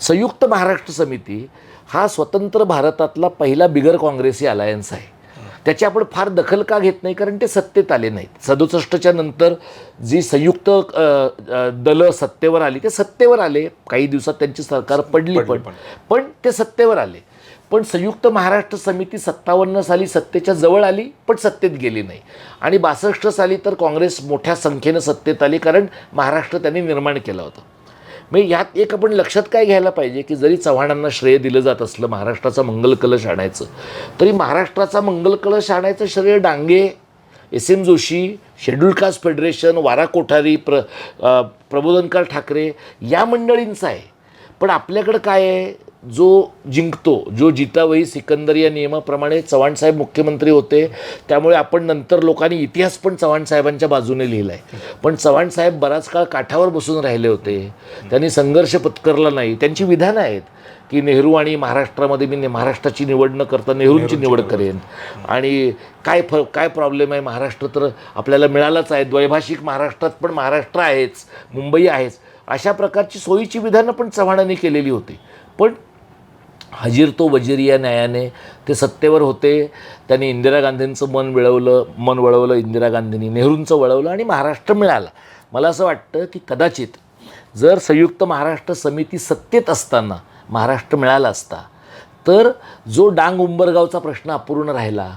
संयुक्त महाराष्ट्र समिती हा स्वतंत्र भारतातला पहिला बिगर काँग्रेसी अलायन्स आहे. त्याची आपण फार दखल का घेत नाही, कारण ते सत्तेत आले नाहीत. 67च्या नंतर जी संयुक्त दलं सत्तेवर आली ते सत्तेवर आले, काही दिवसात त्यांची सरकार पडली पण ते सत्तेवर आले. पण संयुक्त महाराष्ट्र समिती 57 साली सत्तेच्या जवळ आली पण सत्तेत गेली नाही, आणि 62 साली तर काँग्रेस मोठ्या संख्येनं सत्तेत आली, कारण महाराष्ट्र त्यांनी निर्माण केला होता. म्हणजे यात एक आपण लक्षात काय घ्यायला पाहिजे की जरी चव्हाणांना श्रेय दिलं जात असलं महाराष्ट्राचा मंगल कलश आणायचं, तरी महाराष्ट्राचा मंगल कलश आणायचं श्रेय Dange, SM Joshi, schedule caste federation, वारा कोठारी, प्रबोधनकार ठाकरे या मंडळींचा आहे. पण आपल्याकडं काय आहे, जो जिंकतो, जो जीता वही सिकंदर या नियमाप्रमाणे चव्हाणसाहेब मुख्यमंत्री होते, त्यामुळे आपण नंतर लोकांनी इतिहास पण चव्हाणसाहेबांच्या बाजूने लिहिला आहे. पण चव्हाणसाहेब बराच काळ काठावर बसून राहिले होते, त्यांनी संघर्ष पत्करला नाही. त्यांची विधानं आहेत की नेहरू आणि महाराष्ट्रामध्ये मी महाराष्ट्राची निवड न करता नेहरूंची निवड करेन, आणि काय प्रॉब्लेम आहे, महाराष्ट्र तर आपल्याला मिळालाच आहे, द्वैभाषिक महाराष्ट्रात पण महाराष्ट्र आहेच, मुंबई आहेच, अशा प्रकारची सोयीची विधानं पण चव्हाणांनी केलेली होती. पण हजीर तो वजीर या न्यायाने ते सत्तेवर होते. त्यांनी इंदिरा गांधींचं मन वळवलं इंदिरा गांधींनी, नेहरूंचं वळवलं आणि महाराष्ट्र मिळाला. मला असं वाटतं की कदाचित जर संयुक्त महाराष्ट्र समिती सत्तेत असताना महाराष्ट्र मिळाला असता तर जो डांग उंबरगावचा प्रश्न अपूर्ण राहिला,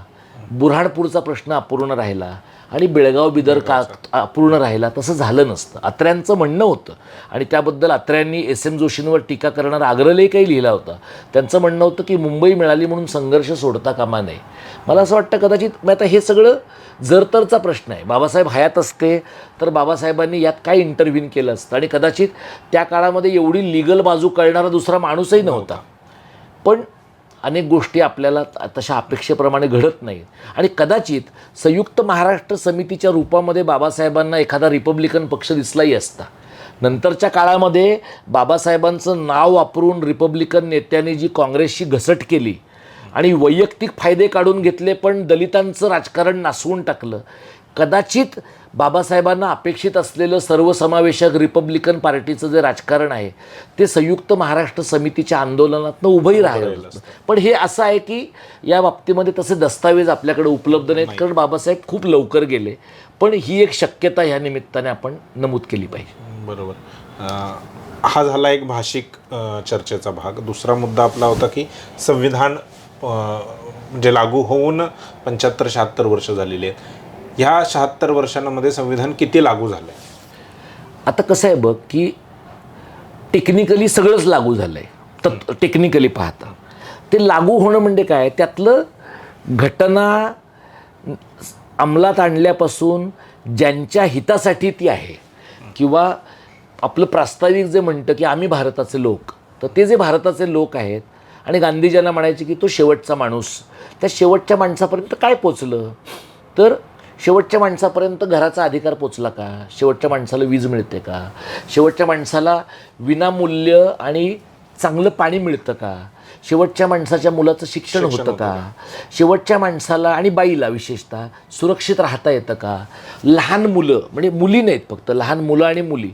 बुऱ्हाणपूरचा प्रश्न अपूर्ण राहिला आणि बेळगाव बिदर का अपूर्ण राहिला, तसं झालं नसतं. अत्र्यांचं म्हणणं होतं, आणि त्याबद्दल अत्र्यांनी SM जोशींवर टीका करणारा आग्रहलेख काही लिहिला होता. त्यांचं म्हणणं होतं की मुंबई मिळाली म्हणून संघर्ष सोडता कामा नये. मला असं वाटतं कदाचित आता हे सगळं जरतरचा प्रश्न आहे. बाबासाहेब हयात असते तर बाबासाहेबांनी यात काय इंटरव्ह्यून केलं असतं, आणि कदाचित त्या काळामध्ये एवढी लिगल बाजू कळणारा दुसरा माणूसही नव्हता. पण अनेक गोष्टी आपल्याला तशा अपेक्षेप्रमाणे घडत नाहीत, आणि कदाचित संयुक्त महाराष्ट्र समितीच्या रूपामध्ये बाबासाहेबांना एखादा रिपब्लिकन पक्ष दिसलाही असता. नंतरच्या काळामध्ये बाबासाहेबांचं नाव वापरून रिपब्लिकन नेत्यांनी जी काँग्रेसची घसट केली आणि वैयक्तिक फायदे काढून घेतले, पण दलितांचं राजकारण नासवून टाकलं, कदाचित बाबासाहेबांना अपेक्षित असलेलं सर्वसमावेशक रिपब्लिकन पार्टीचं जे राजकारण आहे ते संयुक्त महाराष्ट्र समितीच्या आंदोलनातनं उभंही राहिलं. पण हे असं आहे की या बाबतीमध्ये तसे दस्तावेज आपल्याकडे उपलब्ध नाहीत, कारण बाबासाहेब खूप लवकर गेले. पण ही एक शक्यता ह्या निमित्ताने आपण नमूद केली पाहिजे. बरोबर. हा झाला एक भाषिक चर्चेचा भाग. दुसरा मुद्दा आपला होता की संविधान म्हणजे लागू होऊन 75-76 वर्ष झालेली आहेत. ह्या 76 वर्षांमध्ये संविधान किती लागू झालं आहे? आता कसं आहे बघ की टेक्निकली सगळंच लागू झालं आहे. तर टेक्निकली पाहता ते लागू होणं म्हणजे काय, त्यातलं घटना अंमलात आणल्यापासून ज्यांच्या हितासाठी ती आहे, किंवा आपलं प्रास्ताविक जे म्हणतं की आम्ही भारताचे लोक, तर ते जे भारताचे लोक आहेत, आणि गांधीजींना म्हणायचे की तो शेवटचा माणूस, त्या शेवटच्या माणसापर्यंत काय पोचलं, तर शेवटच्या माणसापर्यंत घराचा अधिकार पोचला का, शेवटच्या माणसाला वीज मिळते का, शेवटच्या माणसाला विनामूल्य आणि चांगलं पाणी मिळतं का, शेवटच्या माणसाच्या मुलाचं शिक्षण होतं का, शेवटच्या माणसाला आणि बाईला विशेषतः सुरक्षित राहता येतं का, लहान मुलं म्हणजे मुली नाहीत फक्त, लहान मुलं आणि मुली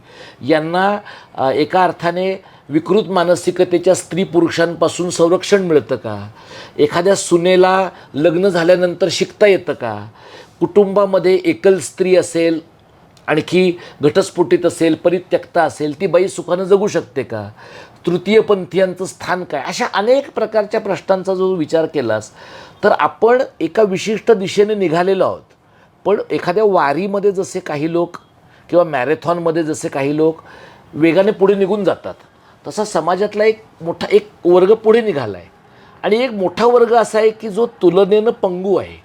यांना एका अर्थाने विकृत मानसिकतेच्या स्त्री पुरुषांपासून संरक्षण मिळतं का, एखाद्या सुनेला लग्न झाल्यानंतर शिकता येतं का, कुटुंबामध्ये एकल स्त्री असेल, आणखी घटस्फोटित असेल, परित्यक्ता असेल, ती बाई सुखानं जगू शकते का, तृतीयपंथीयांचं स्थान काय, अशा अनेक प्रकारच्या प्रश्नांचा जो विचार केलास तर आपण एका विशिष्ट दिशेने निघालेलो आहोत. पण एखाद्या वारीमध्ये जसे काही लोक किंवा मॅरेथॉनमध्ये जसे काही लोक वेगाने पुढे निघून जातात, तसा समाजातला एक वर्ग पुढे निघाला आहे, आणि एक मोठा वर्ग असा आहे की जो तुलनेनं पंगू आहे,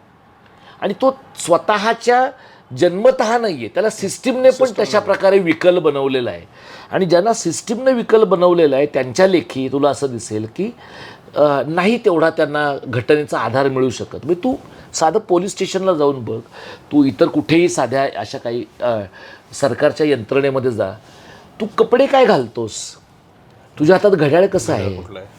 आणि तो स्वतःच्या जन्मतः नाही आहे, त्याला सिस्टीमने पण तशा प्रकारे विकल बनवलेला आहे. आणि ज्यांना सिस्टीमने विकल बनवलेलं आहे त्यांच्या लेखी तुला असं दिसेल की नाही तेवढा त्यांना घटनेचा आधार मिळू शकत. म्हणजे तू साधं पोलीस स्टेशनला जाऊन बघ, तू इतर कुठेही साध्या अशा काही सरकारच्या यंत्रणेमध्ये जा, तू कपडे काय घालतोस, तुझ्या हातात घड्याळ कसं आहे,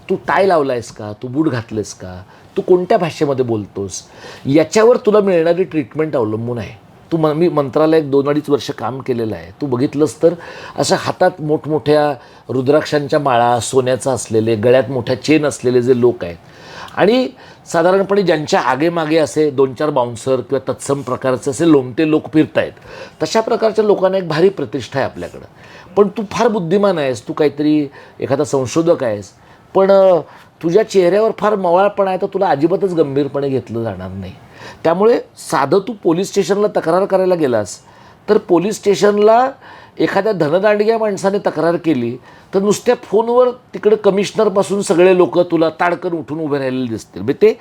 तू टाय लावला आहेस का, तू बूट घातलेस का, तू कोणत्या भाषेमध्ये बोलतोस, याच्यावर तुला मिळणारी ट्रीटमेंट अवलंबून आहे. मी मंत्रालयात 2-2.5 वर्ष काम केलेलं आहे. तू बघितलंस तर अशा हातात मोठमोठ्या रुद्राक्षांच्या माळा, सोन्याचा असलेले, गळ्यात मोठ्या चेन असलेले जे लोक आहेत, आणि साधारणपणे ज्यांच्या आगेमागे असे 2-4 बाउन्सर किंवा तत्सम प्रकारचे असे लोमटे लोक फिरत आहेत, तशा प्रकारच्या लोकांना एक भारी प्रतिष्ठा आहे आपल्याकडं. पण तू फार बुद्धिमान आहेस, तू काहीतरी एखादा संशोधक आहेस, पण तुझ्या चेहऱ्यावर फार मवाळपणा आहे तर तुला अजिबातच गंभीरपणे घेतलं जाणार नाही. त्यामुळे साधं तू पोलीस स्टेशनला तक्रार करायला गेलास तर पोलीस स्टेशनला एखाद्या धनदांडग्या माणसाने तक्रार केली तर नुसत्या फोनवर तिकडे कमिशनरपासून सगळे लोक तुला ताडकन उठून उभे राहिलेले दिसतील. म्हणजे ते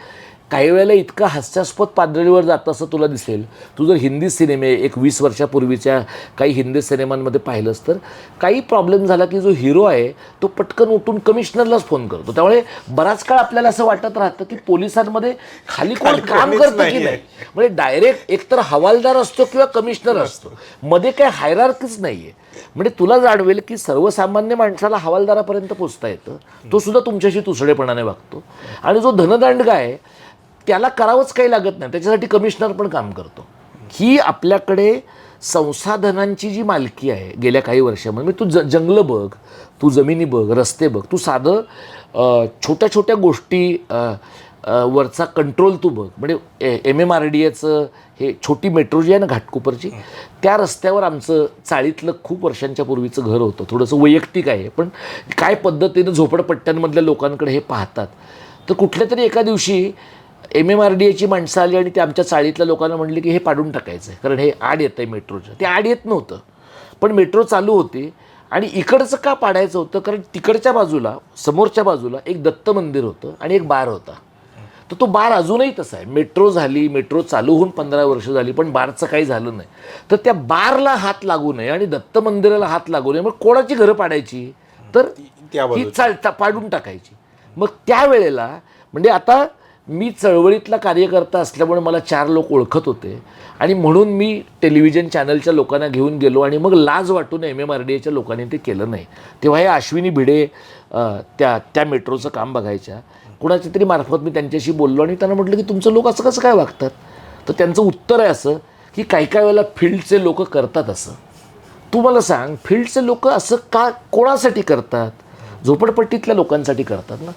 काही वेळेला इतकं हास्यास्पद पातळीवर जातं असं तुला दिसेल. तू जर हिंदी सिनेमे 20 वर्षापूर्वीच्या काही हिंदी सिनेमांमध्ये पाहिलंस तर काही प्रॉब्लेम झाला की जो हिरो आहे तो पटकन उठून कमिशनरलाच फोन करतो. त्यामुळे बराच काळ आपल्याला असं वाटत राहतं की पोलिसांमध्ये खाली कोण काम करतं की नाही. म्हणजे डायरेक्ट एकतर हवालदार असतो किंवा कमिशनर असतो, मध्ये काही हायरार्कीच नाही आहे. म्हणजे तुला जाणवेल की सर्वसामान्य माणसाला हवालदारापर्यंत पोचता येतं, तो सुद्धा तुमच्याशी तुसडेपणाने वागतो. आणि जो धनदांडगा आहे त्याला करावंच काही लागत नाही, त्याच्यासाठी कमिशनर पण काम करतो. ही आपल्याकडे संसाधनांची जी मालकी आहे गेल्या काही वर्षामध्ये, म्हणजे तू जंगलं बघ, तू जमिनी बघ, रस्ते बघ, तू साधं छोट्या छोट्या गोष्टी वरचा कंट्रोल तू बघ. म्हणजे MMRDAचं हे छोटी मेट्रो जी आहे ना घाटकोपरची, त्या रस्त्यावर आमचं चाळीतलं खूप वर्षांच्या पूर्वीचं घर होतं. थोडंसं वैयक्तिक आहे, पण काय पद्धतीनं झोपडपट्ट्यांमधल्या लोकांकडे हे पाहतात. तर कुठल्या तरी एका दिवशी MMRDAची माणसं आली आणि ते आमच्या चाळीतल्या लोकांना म्हणले की हे पाडून टाकायचं आहे, कारण हे आड येतं आहे मेट्रोचं. ते आड येत नव्हतं, पण मेट्रो चालू होती. आणि इकडचं का पाडायचं होतं, कारण तिकडच्या बाजूला, समोरच्या बाजूला एक दत्त मंदिर होतं आणि एक बार होता. तर तो बार अजूनही तसा आहे. मेट्रो झाली, मेट्रो चालू होऊन 15 वर्ष झाली, पण बारचं काही झालं नाही. तर त्या बारला हात लागू नये आणि दत्त मंदिराला हात लागू नये, मग कोणाची घरं पाडायची, तर ही पाडून टाकायची. मग त्यावेळेला म्हणजे आता मी चळवळीतला कार्यकर्ता असल्यामुळे मला 4 लोक ओळखत होते आणि म्हणून मी टेलिव्हिजन चॅनलच्या लोकांना घेऊन गेलो आणि मग लाज वाटून MMRDAच्या लोकांनी ते केलं नाही. तेव्हा हे अश्विनी भिडे त्या मेट्रोचं काम बघायच्या. कुणाच्या तरी मार्फत मी त्यांच्याशी बोललो आणि त्यांना म्हटलं की तुमचं लोक असं कसं काय वागतात. तर त्यांचं उत्तर आहे असं की काही वेळेला फील्डचे लोक करतात असं. तू मला सांग, फील्डचे लोक असं का कोणासाठी करतात? झोपडपट्टीतल्या लोकांसाठी करतात ना.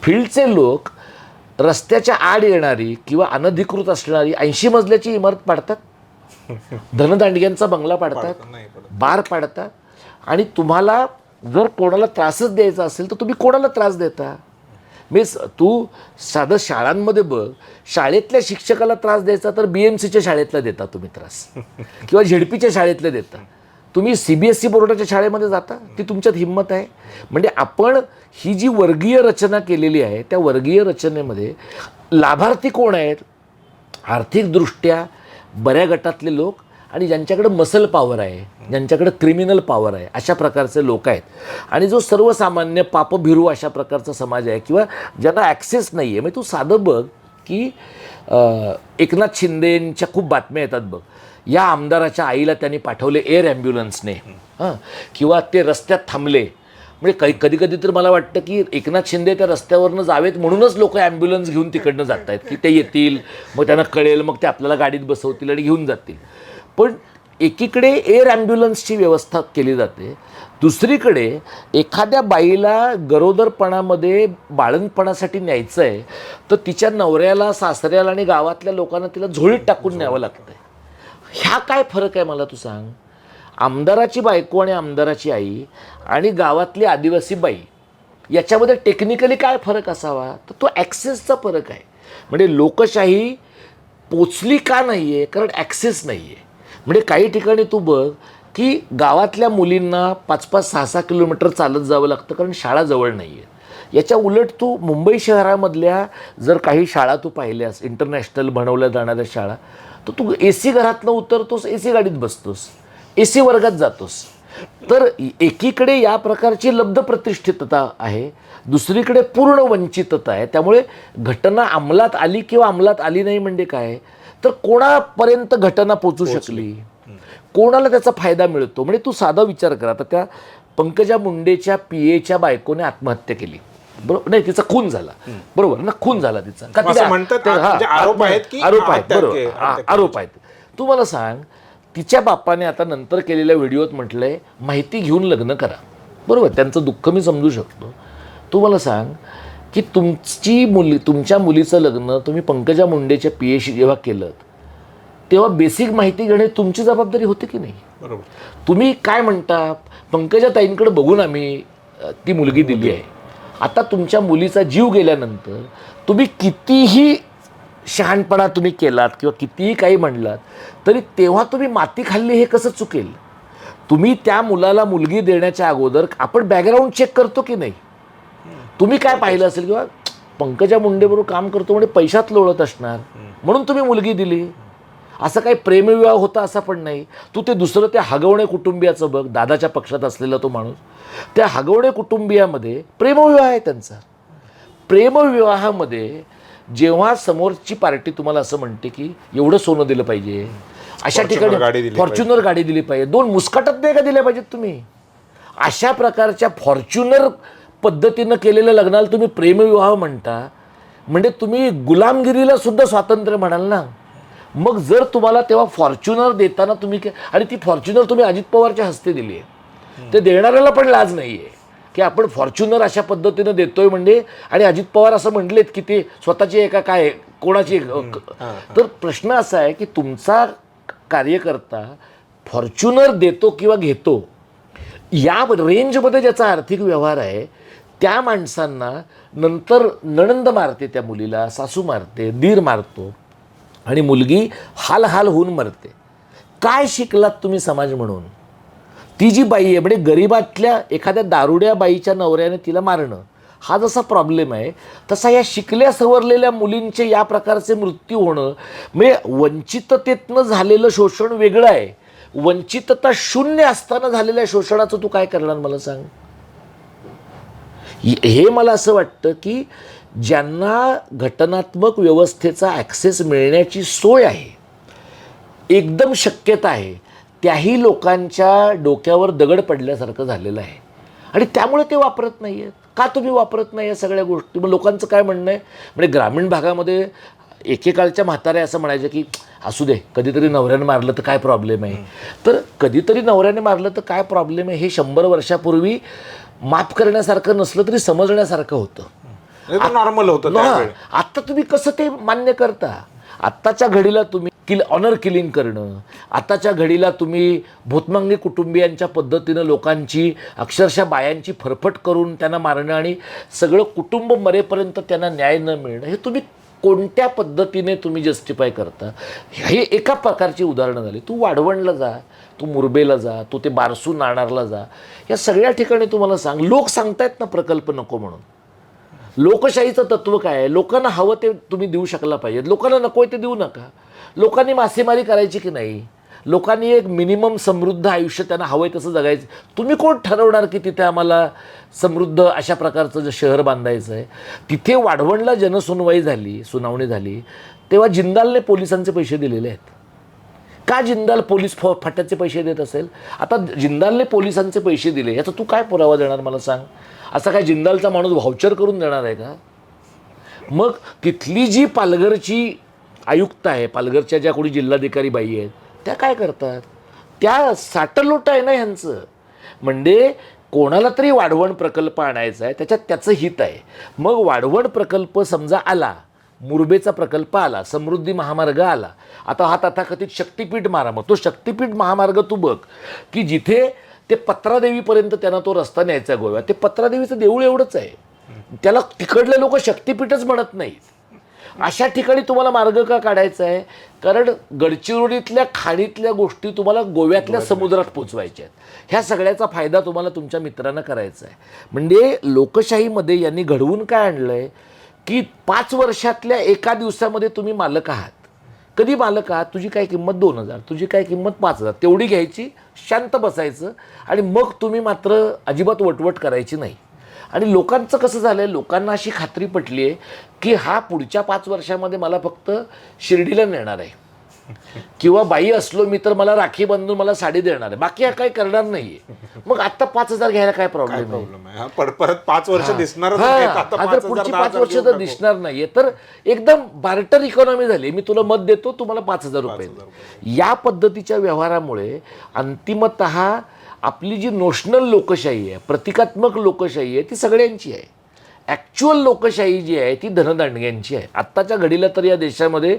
फील्डचे लोक रस्त्याच्या आड येणारी किंवा अनधिकृत असणारी 80 मजल्याची इमारत पाडतात, धनदांडग्यांचा बंगला पाडतात, बार पाडतात. आणि तुम्हाला जर कोणाला त्रासच द्यायचा असेल तर तुम्ही कोणाला त्रास देता? तू साधं शाळांमध्ये बघ, शाळेतल्या शिक्षकाला त्रास द्यायचा तर BMCच्या शाळेतला देता तुम्ही त्रास, किंवा ZPच्या शाळेतले देता. तुम्ही CBSE बोर्डाच्या शाळेमध्ये जाता, ती तुमच्यात हिंमत आहे. म्हणजे आपण ही जी वर्गीय रचना केलेली आहे त्या वर्गीय रचनेमध्ये लाभार्थी कोण आहेत? आर्थिकदृष्ट्या बऱ्या गटातले लोक आणि ज्यांच्याकडे मसल पॉवर आहे, ज्यांच्याकडे क्रिमिनल पॉवर आहे, अशा प्रकारचे लोक आहेत. आणि जो सर्वसामान्य पापभिरू अशा प्रकारचा समाज आहे किंवा ज्यांना ॲक्सेस नाही आहे. म्हणजे तू साधं बघ की एकनाथ शिंदेंच्या खूप बातम्या येतात बघ, या आमदाराच्या आईला त्यांनी पाठवले एअर ॲम्ब्युलन्सने, किंवा ते रस्त्यात थांबले. म्हणजे कधी कधी तर मला वाटतं की एकनाथ शिंदे त्या रस्त्यावरनं जावेत म्हणूनच लोक ॲम्ब्युलन्स घेऊन तिकडनं जात आहेत की ते येतील, मग त्यांना कळेल, मग ते आपल्याला गाडीत बसवतील आणि घेऊन जातील. पण एकीकडे एअर ॲम्ब्युलन्सची व्यवस्था केली जाते, दुसरीकडे एखाद्या बाईला गरोदरपणामध्ये बाळंतपणासाठी न्यायचं आहे तर तिच्या नवऱ्याला, सासऱ्याला आणि गावातल्या लोकांना तिला झोळीत टाकून न्यावं लागतं आहे. ह्या काय फरक आहे मला तू सांग? आमदाराची बायको आणि आमदाराची आई आणि गावातली आदिवासी बाई याच्यामध्ये टेक्निकली काय फरक असावा? तर तो ॲक्सेसचा फरक आहे. म्हणजे लोकशाही पोचली का नाही आहे? कारण ॲक्सेस नाही आहे. म्हणजे काही ठिकाणी तू बघ की गावातल्या मुलींना 5-5, 6-6 किलोमीटर चालत जावं लागतं कारण शाळा जवळ नाही आहे. याच्या उलट तू मुंबई शहरामधल्या जर काही शाळा तू पाहिल्यास, इंटरनॅशनल बनवल्या जाणाऱ्या शाळा, तर तू AC घरातनं उतरतोस, AC गाडीत बसतोस, AC वर्गात जातोस. तर एकीकडे या प्रकारची लब्ध प्रतिष्ठितता आहे, दुसरीकडे पूर्ण वंचितता आहे. त्यामुळे घटना अंमलात आली किंवा अंमलात आली नाही म्हणजे काय, तर कोणापर्यंत घटना पोचू शकली, कोणाला त्याचा फायदा मिळतो. म्हणजे तू साधा विचार कर, आता त्या पंकजा मुंडेच्या PAच्या बायकोने आत्महत्या केली, बरोबर नाही, तिचा खून झाला, बरोबर ना, खून झाला तिचा, आरोप आहेत, बरोबर, आरोप आहेत. तू मला सांग, तिच्या बापाने आता नंतर केलेल्या व्हिडिओत म्हटलंय माहिती घेऊन लग्न करा, बरोबर, त्यांचं दुःख मी समजू शकतो. तू मला सांग की तुमच्या मुलीचं लग्न तुम्ही पंकजा मुंडेच्या PAशी जेव्हा केलं तेव्हा बेसिक माहिती घेणे तुमची जबाबदारी होती की नाही? बरोबर. तुम्ही काय म्हणता, पंकजा ताईंकडे बघून आम्ही ती मुलगी दिली आहे, आता तुमच्या मुलीचा जीव गेल्यानंतर तुम्ही कितीही शहाणपणा तुम्ही केलात किंवा कितीही काही म्हणलात तरी तेव्हा तुम्ही माती खाल्ली हे कसं चुकेल? तुम्ही त्या मुलाला मुलगी देण्याच्या अगोदर आपण बॅकग्राऊंड चेक करतो की नाही? तुम्ही काय पाहिलं असेल किंवा पंकजा मुंडेबरोबर काम करतो म्हणजे पैशात लोळत असणार म्हणून तुम्ही मुलगी दिली. असं काही प्रेमविवाह होता असं पण नाही. तू ते दुसरं त्या हगवणे कुटुंबियाचं बघ, दादाच्या पक्षात असलेला तो माणूस, त्या हगवणे कुटुंबियामध्ये प्रेमविवाह आहे त्यांचा. प्रेमविवाहामध्ये जेव्हा समोरची पार्टी तुम्हाला असं म्हणते की एवढं सोनं दिलं पाहिजे, अशा ठिकाणी फॉर्च्युनर गाडी दिली पाहिजे, 2 मुस्काटात नाही का दिल्या पाहिजेत तुम्ही? अशा प्रकारच्या फॉर्च्युनर पद्धतीनं केलेल्या लग्नाला तुम्ही प्रेमविवाह म्हणता म्हणजे तुम्ही गुलामगिरीला सुद्धा स्वातंत्र्य म्हणाल ना. मग जर तुम्हाला तेव्हा फॉर्च्युनर देताना तुम्ही आणि ती फॉर्च्युनर तुम्ही अजित पवारच्या हस्ते दिली आहे, ते देणाऱ्याला पण लाज नाही आहे की आपण फॉर्च्युनर अशा पद्धतीनं देतोय म्हणजे. आणि अजित पवार असं म्हटलेत की ते स्वतःची एका काय कोणाची. तर प्रश्न असा आहे की तुमचा कार्यकर्ता फॉर्च्युनर देतो किंवा घेतो या रेंजमध्ये ज्याचा आर्थिक व्यवहार आहे त्या माणसांना नंतर नणंद मारते, त्या मुलीला सासू मारते, दीर मारतो आणि मुलगी हाल हाल होऊन मरते. काय शिकलात तुम्ही समाज म्हणून? ती जी बाई आहे म्हणजे गरिबातल्या एखाद्या दारुड्या बाईच्या नवऱ्याने तिला मारणं हा जसा प्रॉब्लेम आहे तसा या शिकल्या सवरलेल्या मुलींचे या प्रकारचे मृत्यू होणं म्हणजे वंचिततेतनं झालेलं शोषण वेगळं आहे. वंचितता शून्य असताना झालेल्या शोषणाचं तू काय करणार मला सांग? हे मला असं वाटतं की ज्यांना घटनात्मक व्यवस्थेचा ॲक्सेस मिळण्याची सोय आहे, एकदम शक्यता आहे, त्याही लोकांच्या डोक्यावर दगड पडल्यासारखं झालेलं आहे आणि त्यामुळे ते वापरत नाही आहेत. का तुम्ही वापरत नाही या सगळ्या गोष्टी? मग लोकांचं काय म्हणणं आहे म्हणजे ग्रामीण भागामध्ये एकेकाळच्या म्हाताऱ्या असं म्हणायचं की असू दे, कधीतरी नवऱ्याने मारलं तर काय प्रॉब्लेम आहे. तर कधीतरी नवऱ्याने मारलं तर काय प्रॉब्लेम आहे हे 100 वर्षापूर्वी माफ करण्यासारखं नसलं तरी समजण्यासारखं होतं, नॉर्मल होतं. आता तुम्ही कसं ते मान्य करता? आत्ताच्या घडीला तुम्ही ऑनर किलिंग करणं, आताच्या घडीला तुम्ही भूतमांगी कुटुंबियांच्या पद्धतीनं लोकांची अक्षरशः बायांची फरफट करून त्यांना मारणं आणि सगळं कुटुंब मरेपर्यंत त्यांना न्याय न मिळणं, हे तुम्ही कोणत्या पद्धतीने तुम्ही जस्टिफाय करता? हे एका प्रकारची उदाहरणं झाली. तू वाढवणला जा, तू मुरबेला जा, तू ते बारसू नाणारला जा, या सगळ्या ठिकाणी तुम्हाला सांग, लोक सांगतायत ना प्रकल्प नको म्हणून. लोकशाहीचं तत्त्व काय आहे? लोकांना हवं ते तुम्ही देऊ शकला पाहिजे, लोकांना नको आहे ते देऊ नका. लोकांनी मासेमारी करायची की नाही? लोकांनी एक मिनिमम समृद्ध आयुष्य त्यांना हवं आहे तसं जगायचं. तुम्ही कोण ठरवणार की तिथे आम्हाला समृद्ध अशा प्रकारचं जे शहर बांधायचं आहे? तिथे वाढवणला जनसुनवाई झाली, सुनावणी झाली, तेव्हा जिंदालने पोलिसांचे पैसे दिलेले आहेत. का जिंदाल पोलीस फाट्याचे पैसे देत असेल? आता जिंदालने पोलिसांचे पैसे दिले याचा तू काय पुरावा देणार मला सांग? असा काय जिंदालचा माणूस व्हाउचर करून देणार आहे का? मग तिथली जी पालघरची आयुक्त आहे, पालघरच्या ज्या कोणी जिल्हाधिकारी बाई आहेत, त्या काय करतात? त्या साटलोट आहे ना ह्यांचं. म्हणजे कोणाला तरी वाढवण प्रकल्प आणायचा आहे, त्याच्यात त्याचं हित आहे. मग वाढवण प्रकल्प समजा आला, मुरबेचा प्रकल्प आला, समृद्धी महामार्ग आला, आता हा तथाकथित शक्तिपीठ महामार्ग, तो शक्तिपीठ महामार्ग तू बघ की जिथे ते पत्रादेवीपर्यंत त्यांना तो रस्ता न्यायचा आहे गोव्यात, ते पत्रादेवीचं देऊळ एवढंच आहे, त्याला तिकडले लोक शक्तिपीठच म्हणत नाहीत. अशा ठिकाणी तुम्हाला मार्ग का काढायचा आहे? कारण गडचिरोलीतल्या खाडीतल्या गोष्टी तुम्हाला गोव्यातल्या समुद्रात पोचवायच्या आहेत. ह्या सगळ्याचा फायदा तुम्हाला तुमच्या मित्रांना करायचा आहे. म्हणजे लोकशाहीमध्ये यांनी घडवून काय आणलं आहे की 5 वर्षातल्या एका दिवसामध्ये तुम्ही मालक आहात. कधी मालक आहात? तुझी काय किंमत 2000, तुझी काय किंमत 5000, तेवढी घ्यायची, शांत बसायचं आणि मग तुम्ही मात्र अजिबात वटवट करायची नाही. आणि लोकांचं कसं झालं आहे, लोकांना अशी खात्री पटली आहे की हा पुढच्या 5 वर्षामध्ये मला फक्त शिर्डीला नेणार आहे किंवा बाई असलो मी तर मला राखी बांधून मला साडी देणार आहे, बाकी हा काही करणार नाही आहे. मग आत्ता 5000 घ्यायला काय प्रॉब्लेम आहे? परत 5 वर्ष दिसणार, आता पुढची 5 वर्ष तर दिसणार नाही आहे. तर एकदम बार्टर इकॉनॉमी झाली, मी तुला मत देतो, तुम्हाला 5000 रुपये. या पद्धतीच्या व्यवहारामुळे अंतिमतः आपली जी नोशनल लोकशाही आहे, प्रतिकात्मक लोकशाही आहे, ती सगळ्यांची आहे. ॲक्च्युअल लोकशाही जी आहे ती धनदांडग्यांची आहे. आत्ताच्या घडीला तर या देशामध्ये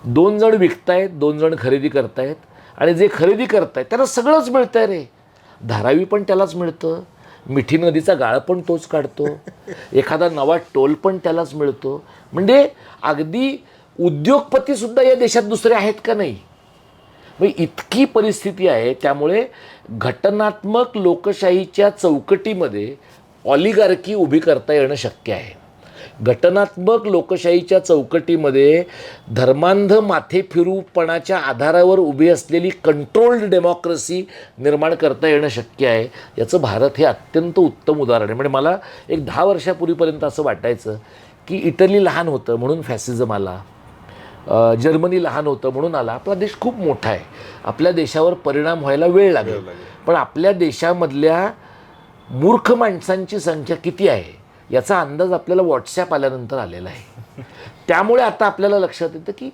2 जण विकतायत, 2 जण खरेदी करतायत आणि जे खरेदी करतायत त्यांना सगळंच मिळतं आहे रे. धारावी पण त्यालाच मिळतं, मिठी नदीचा गाळ पण तोच काढतो, एखादा नवा टोल पण त्यालाच मिळतो. म्हणजे अगदी उद्योगपतीसुद्धा या देशात दुसरे आहेत का नाही, म्हणजे इतकी परिस्थिती आहे. त्यामुळे घटनात्मक लोकशाहीच्या चौकटीमध्ये ऑलिगार्की उभी करता येणं शक्य आहे. घटनात्मक लोकशाहीच्या चौकटीमध्ये धर्मांध माथे फिरूपणाच्या आधारावर उभी असलेली कंट्रोल्ड डेमोक्रेसी निर्माण करता येणं शक्य आहे. याचं भारत हे अत्यंत उत्तम उदाहरण आहे. म्हणजे मला एक 10 वर्षापूर्वीपर्यंत असं वाटायचं की इटली लहान होतं म्हणून फॅसिझम आला, जर्मनी लहान होतं म्हणून आला. आपला देश खूप मोठा आहे, आपल्या देशावर परिणाम व्हायला वेळ लागेल. पण आपल्या देशामधल्या मूर्ख माणसांची संख्या किती आहे याचा अंदाज आपल्याला व्हॉट्सॲप आल्यानंतर आलेला आहे. त्यामुळे आता आपल्याला लक्षात येतं की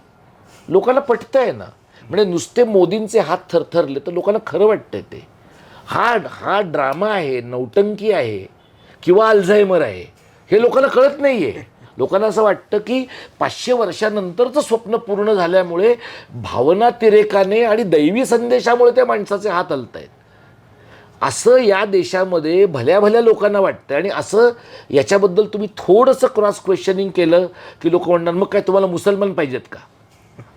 लोकांना पटतं आहे ना. म्हणजे नुसते मोदींचे हात थरथरले तर लोकांना खरं वाटतंय ते हा ड्रामा आहे, नौटंकी आहे किंवा अल्झायमर आहे हे लोकांना कळत नाही आहे. लोकांना असं वाटतं की 500 वर्षानंतरचं स्वप्न पूर्ण झाल्यामुळे भावनातिरेकाने आणि दैवी संदेशामुळे त्या माणसाचे हात हलत आहेत असं या देशामध्ये भल्या भल्या लोकांना वाटतं. आणि असं याच्याबद्दल तुम्ही थोडंसं क्रॉस क्वेश्चनिंग केलं की लोक म्हणणार मग काय तुम्हाला मुसलमान पाहिजेत का.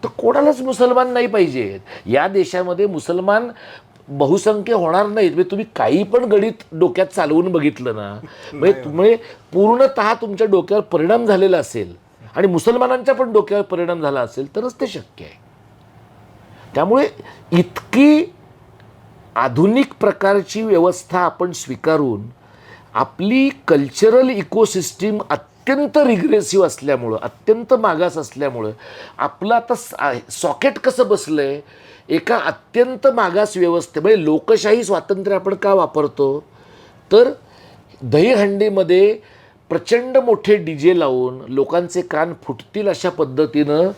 तर कोणालाच मुसलमान नाही पाहिजेत. या देशामध्ये मुसलमान बहुसंख्य होणार नाहीत. म्हणजे तुम्ही काही पण गणित डोक्यात चालवून बघितलं ना, म्हणजे पूर्णतः तुमच्या डोक्यावर परिणाम झालेला असेल आणि मुसलमानांच्या पण डोक्यावर परिणाम झाला असेल तरच ते शक्य आहे. त्यामुळे इतकी आधुनिक प्रकारची व्यवस्था आपण स्वीकारून आपली कल्चरल इकोसिस्टीम अत्यंत रिग्रेसिव्ह असल्यामुळं, अत्यंत मागास असल्यामुळं आपलं आता सॉकेट कसं बसलं आहे एका अत्यंत मागास व्यवस्थेमध्ये. लोकशाही स्वातंत्र्य आपण का वापरतो तर दहीहंडीमध्ये प्रचंड मोठे DJ लावून लोकांचे कान फुटतील अशा पद्धतीनं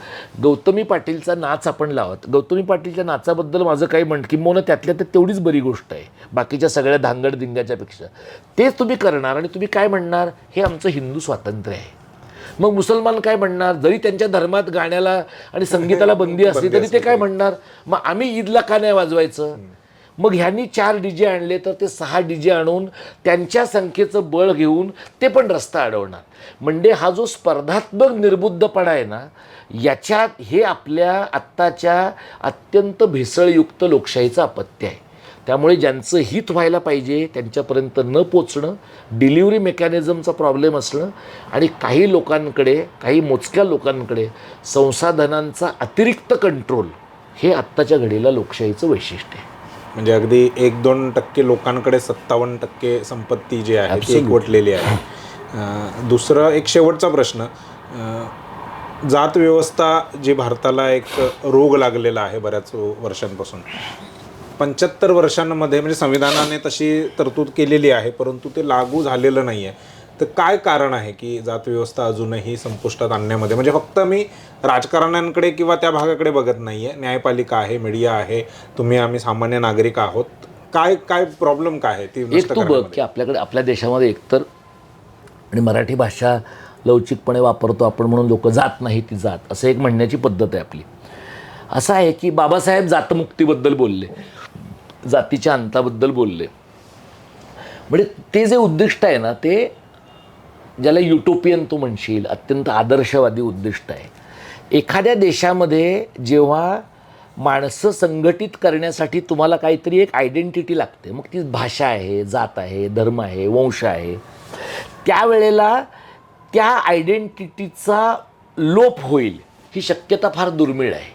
गौतमी पाटीलचा नाच आपण लावत. गौतमी पाटीलच्या नाचाबद्दल माझं काही किंबहुना त्यातल्या तर तेवढीच बरी गोष्ट आहे बाकीच्या सगळ्या धांगडधिंग्याच्यापेक्षा. तेच तुम्ही करणार आणि तुम्ही काय म्हणणार हे आमचं हिंदू स्वातंत्र्य आहे. मग मुसलमान काय म्हणणार, जरी त्यांच्या धर्मात गाण्याला आणि संगीताला बंदी असली तरी ते काय म्हणणार मग आम्ही ईदला का नाही वाजवायचं. मग ह्यांनी 4 DJ आणले तर ते 6 DJ आणून त्यांच्या संख्येचं बळ घेऊन ते पण रस्ता अडवणार. म्हणजे हा जो स्पर्धात्मक निर्बुद्धपणा आहे ना याच्यात हे आपल्या आत्ताच्या अत्यंत भेसळयुक्त लोकशाहीचं अपत्य आहे. त्यामुळे ज्यांचं हित व्हायला पाहिजे त्यांच्यापर्यंत न पोचणं, डिलिव्हरी मेकॅनिझमचा प्रॉब्लेम असणं आणि काही लोकांकडे, काही मोजक्या लोकांकडे संसाधनांचा अतिरिक्त कंट्रोल हे आत्ताच्या घडीला लोकशाहीचं वैशिष्ट्य आहे. म्हणजे अगदी 1-2% लोकांकडे 57% संपत्ती जी आहे ती एकवटलेली आहे. दुसरं एक शेवटचा प्रश्न, जात व्यवस्था जी भारताला एक रोग लागलेला आहे बऱ्याच वर्षांपासून, 75 वर्षांमध्ये म्हणजे संविधानाने तशी तरतूद केलेली आहे परंतु ते लागू झालेलं नाही आहे. तर काय कारण आहे की जात व्यवस्था अजूनही संपुष्टात आणण्यामध्ये, म्हणजे फक्त मी राजकारण्यांकडे किंवा त्या भागाकडे बघत नाही आहे, न्यायपालिका आहे, मीडिया आहे, तुम्ही आम्ही सामान्य नागरिक आहोत, काय प्रॉब्लेम काय आहे ती एक तू बघ की आपल्याकडे आपल्या देशामध्ये एकतर आणि मराठी भाषा लवचिकपणे वापरतो आपण म्हणून लोक जात नाही ती जात असं एक म्हणण्याची पद्धत आहे आपली. असं आहे की बाबासाहेब जातमुक्तीबद्दल बोलले, जातीच्या अंताबद्दल बोलले. म्हणजे ते जे उद्दिष्ट आहे ना ते ज्याला युटोपियन तू म्हणशील अत्यंत आदर्शवादी उद्दिष्ट आहे. एखाद्या देशामध्ये जेव्हा माणसं संघटित करण्यासाठी तुम्हाला काहीतरी एक आयडेंटिटी लागते, मग ती भाषा आहे, जात आहे, धर्म आहे, वंश आहे, त्यावेळेला त्या आयडेंटिटीचा लोप होईल ही शक्यता फार दुर्मिळ आहे.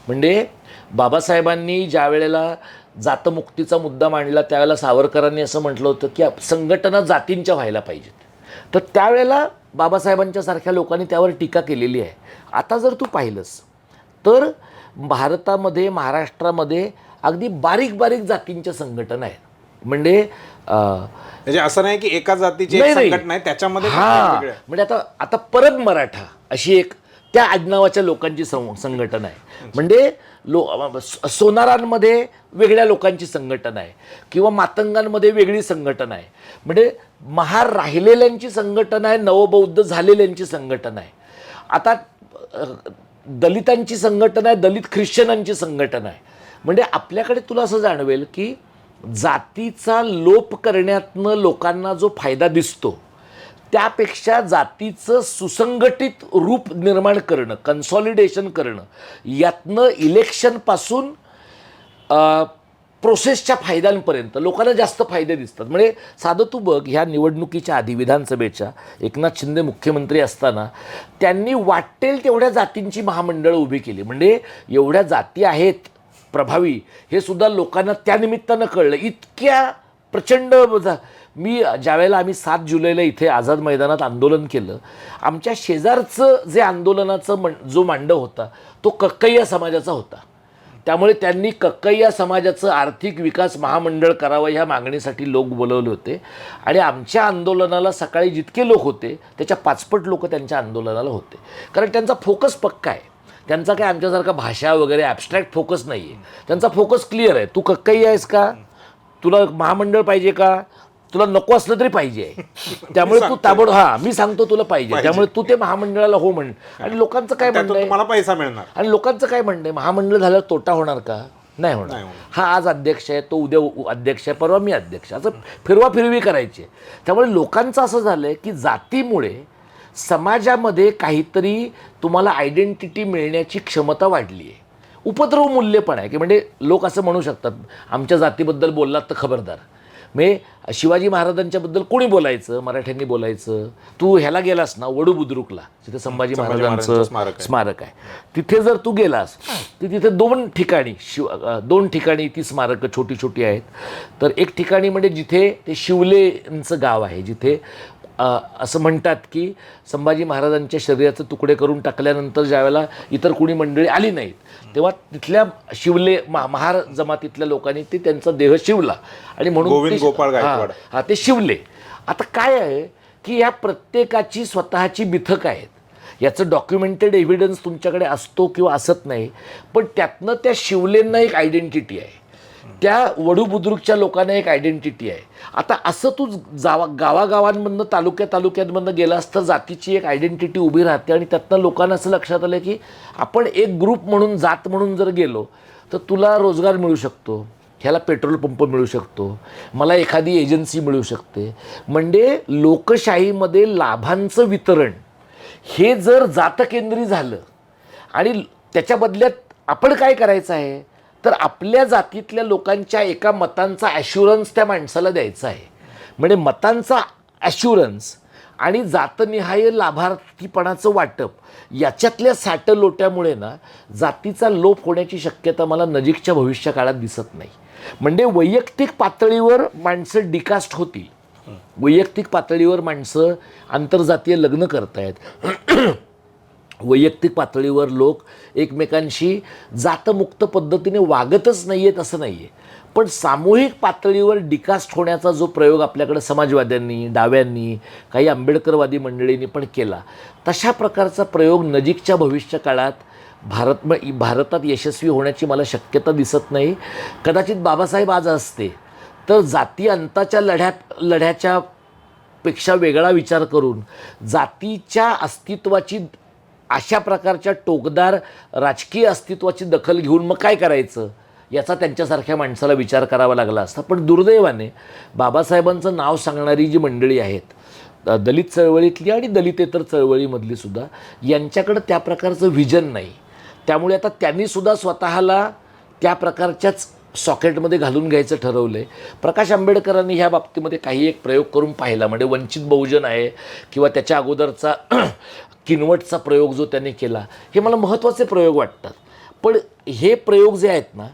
म्हणजे बाबासाहेबांनी ज्या वेळेला जातमुक्तीचा मुद्दा मांडला त्यावेळेला सावरकरांनी असं म्हटलं होतं की संघटना जातींच्या व्हायला पाहिजेत. तर त्यावेळेला बाबासाहेबांच्या सारख्या लोकांनी त्यावर टीका केलेली आहे. आता जर तू पाहिलंस तर भारतामध्ये, महाराष्ट्रामध्ये अगदी बारीक बारीक जातींच्या संघटना आहेत. म्हणजे असं नाही की एका जातीची एक संघटना आहे त्याच्यामध्ये म्हणजे आता परत मराठा अशी एक त्या आडनावाच्या लोकांची संघटना आहे. म्हणजे सोनारांमध्ये वेगळ्या लोकांची संघटना आहे किंवा मातंगांमध्ये वेगळी संघटना आहे. म्हणजे महार राहिलेल्यांची संघटना आहे, नवबौद्ध झालेल्यांची संघटना आहे. आता दलितांची संघटना आहे, दलित ख्रिश्चनांची संघटना आहे. म्हणजे आपल्याकडे तुला असं जाणवेल की जातीचा लोप करण्यातनं लोकांना जो फायदा दिसतो त्यापेक्षा जातीचं सुसंघटित रूप निर्माण करणं, कन्सॉलिडेशन करणं, यातनं इलेक्शनपासून प्रोसेसच्या फायद्यांपर्यंत लोकांना जास्त फायदे दिसतात. म्हणजे साधं तू बघ, ह्या निवडणुकीच्या आधी विधानसभेच्या एकनाथ शिंदे मुख्यमंत्री असताना त्यांनी वाटेल तेवढ्या जातींची महामंडळं उभी केली. म्हणजे एवढ्या जाती आहेत प्रभावी हे सुद्धा लोकांना त्या निमित्तानं कळलं. इतक्या प्रचंड मी ज्यावेळेला आम्ही 7 जुलैला इथे आझाद मैदानात आंदोलन केलं, आमच्या शेजारचं जे आंदोलनाचं जो मांडव होता तो कक्कय्या समाजाचा होता. त्यामुळे त्यांनी कक्कय्या समाजाचं आर्थिक विकास महामंडळ करावं ह्या मागणीसाठी लोक बोलवले होते. आणि आमच्या आंदोलनाला सकाळी जितके लोक होते त्याच्या 5पट लोक त्यांच्या आंदोलनाला होते. कारण त्यांचा फोकस पक्का आहे. त्यांचा काय आमच्यासारखा भाषा वगैरे ॲबस्ट्रॅक्ट फोकस नाही आहे. त्यांचा फोकस क्लिअर आहे. तू कक्कय्या आहेस का? तुला महामंडळ पाहिजे का? तुला नको असलं तरी पाहिजे. त्यामुळे तू मी सांगतो तुला पाहिजे, त्यामुळे तू ते महामंडळाला हो म्हण. आणि लोकांचं काय म्हणणं आहे, मला पैसा मिळणार. आणि लोकांचं काय म्हणणं आहे, महामंडळ झाल्यावर तोटा होणार का? नाही होणार. हा आज अध्यक्ष आहे, तो उद्या अध्यक्ष आहे, परवा मी अध्यक्ष, असं फिरवाफिरवी करायची. त्यामुळे लोकांचं असं झालं आहे की जातीमुळे समाजामध्ये काहीतरी तुम्हाला आयडेंटिटी मिळण्याची क्षमता वाढली आहे. उपद्रव मूल्य पण आहे की म्हणजे लोक असं म्हणू शकतात, आमच्या जातीबद्दल बोललात तर खबरदार. म्हणजे शिवाजी महाराजांच्याबद्दल कोणी बोलायचं? मराठ्यांनी बोलायचं. तू ह्याला गेलास ना वडू बुद्रुकला, जिथे संभाजी महाराजांचं स्मारक आहे, तिथे जर तू गेलास तर तिथे 2 ठिकाणी ती स्मारकं छोटी छोटी आहेत. तर एक ठिकाणी म्हणजे जिथे ते शिवलेंचं गाव आहे, जिथे असं म्हणतात की संभाजी महाराजांच्या शरीराचे तुकडे करून टाकल्यानंतर ज्यावेळेला इतर कुणी मंडळी आली नाहीत तेव्हा तिथल्या शिवले महार जमातीतल्या लोकांनी ते त्यांचा देह शिवला आणि म्हणून ते शिवले. आता काय आहे की या प्रत्येकाची स्वतःची बिथक आहेत. याचं डॉक्युमेंटेड एव्हिडन्स तुमच्याकडे असतो किंवा असत नाही, पण त्यातनं त्या शिवलेंना एक आयडेंटिटी आहे, त्या वडू बुद्रुकच्या लोकांना एक आयडेंटिटी आहे. आता असं तू गावागावांमधनं तालुक्यातमधनं गेलास तर जातीची एक आयडेंटिटी उभी राहते. आणि त्यातनं लोकांना असं लक्षात आलं की आपण एक ग्रुप म्हणून, जात म्हणून जर गेलो तर तुला रोजगार मिळू शकतो, ह्याला पेट्रोल पंप मिळू शकतो, मला एखादी एजन्सी मिळू शकते. म्हणजे लोकशाहीमध्ये लाभांचं वितरण हे जर जातकेंद्री झालं आणि त्याच्या बदल्यात आपण काय करायचं आहे तर आपल्या जातीतल्या लोकांच्या एका मतांचा ॲश्युरन्स त्या माणसाला द्यायचा आहे. म्हणजे मतांचा ॲश्युरन्स आणि जातनिहाय लाभार्थीपणाचं वाटप याच्यातल्या सॅटलोट्यामुळे ना जातीचा लोप होण्याची शक्यता मला नजीकच्या भविष्यकाळात दिसत नाही. म्हणजे वैयक्तिक पातळीवर माणसं डिकास्ट होतील, वैयक्तिक पातळीवर माणसं आंतरजातीय लग्न करतायत, वैयक्तिक पातळीवर लोक एकमेकांशी जातमुक्त पद्धतीने वागतच नाही आहेत असं नाही आहे. पण सामूहिक पातळीवर डिकास्ट होण्याचा जो प्रयोग आपल्याकडे समाजवाद्यांनी, डाव्यांनी, काही आंबेडकरवादी मंडळींनी पण केला, तशा प्रकारचा प्रयोग नजीकच्या भविष्यकाळात भारतात यशस्वी होण्याची मला शक्यता दिसत नाही. कदाचित बाबासाहेब आज असते तर जाती अंताच्या लढ्याच्या पेक्षा वेगळा विचार करून जातीच्या अस्तित्वाची, अशा प्रकारच्या टोकदार राजकीय अस्तित्वाची दखल घेऊन मग काय करायचं याचा त्यांच्यासारख्या माणसाला विचार करावा लागला असता. पण दुर्दैवाने बाबासाहेबांचं नाव सांगणारी जी मंडळी आहेत, दलित चळवळीतली आणि दलितेतर चळवळीमधली सुद्धा, यांच्याकडं त्या प्रकारचं व्हिजन नाही. त्यामुळे आता त्यांनीसुद्धा स्वतःला त्या प्रकारच्याच सॉकेटमध्ये घालून घ्यायचं ठरवलं आहे. प्रकाश आंबेडकरांनी ह्या बाबतीमध्ये काही एक प्रयोग करून पाहिला. म्हणजे वंचित बहुजन आहे किंवा त्याच्या अगोदरचा किनवटचा प्रयोग जो त्यांनी केला, हे मला महत्त्वाचे प्रयोग वाटतात. पण हे प्रयोग जे आहेत ना,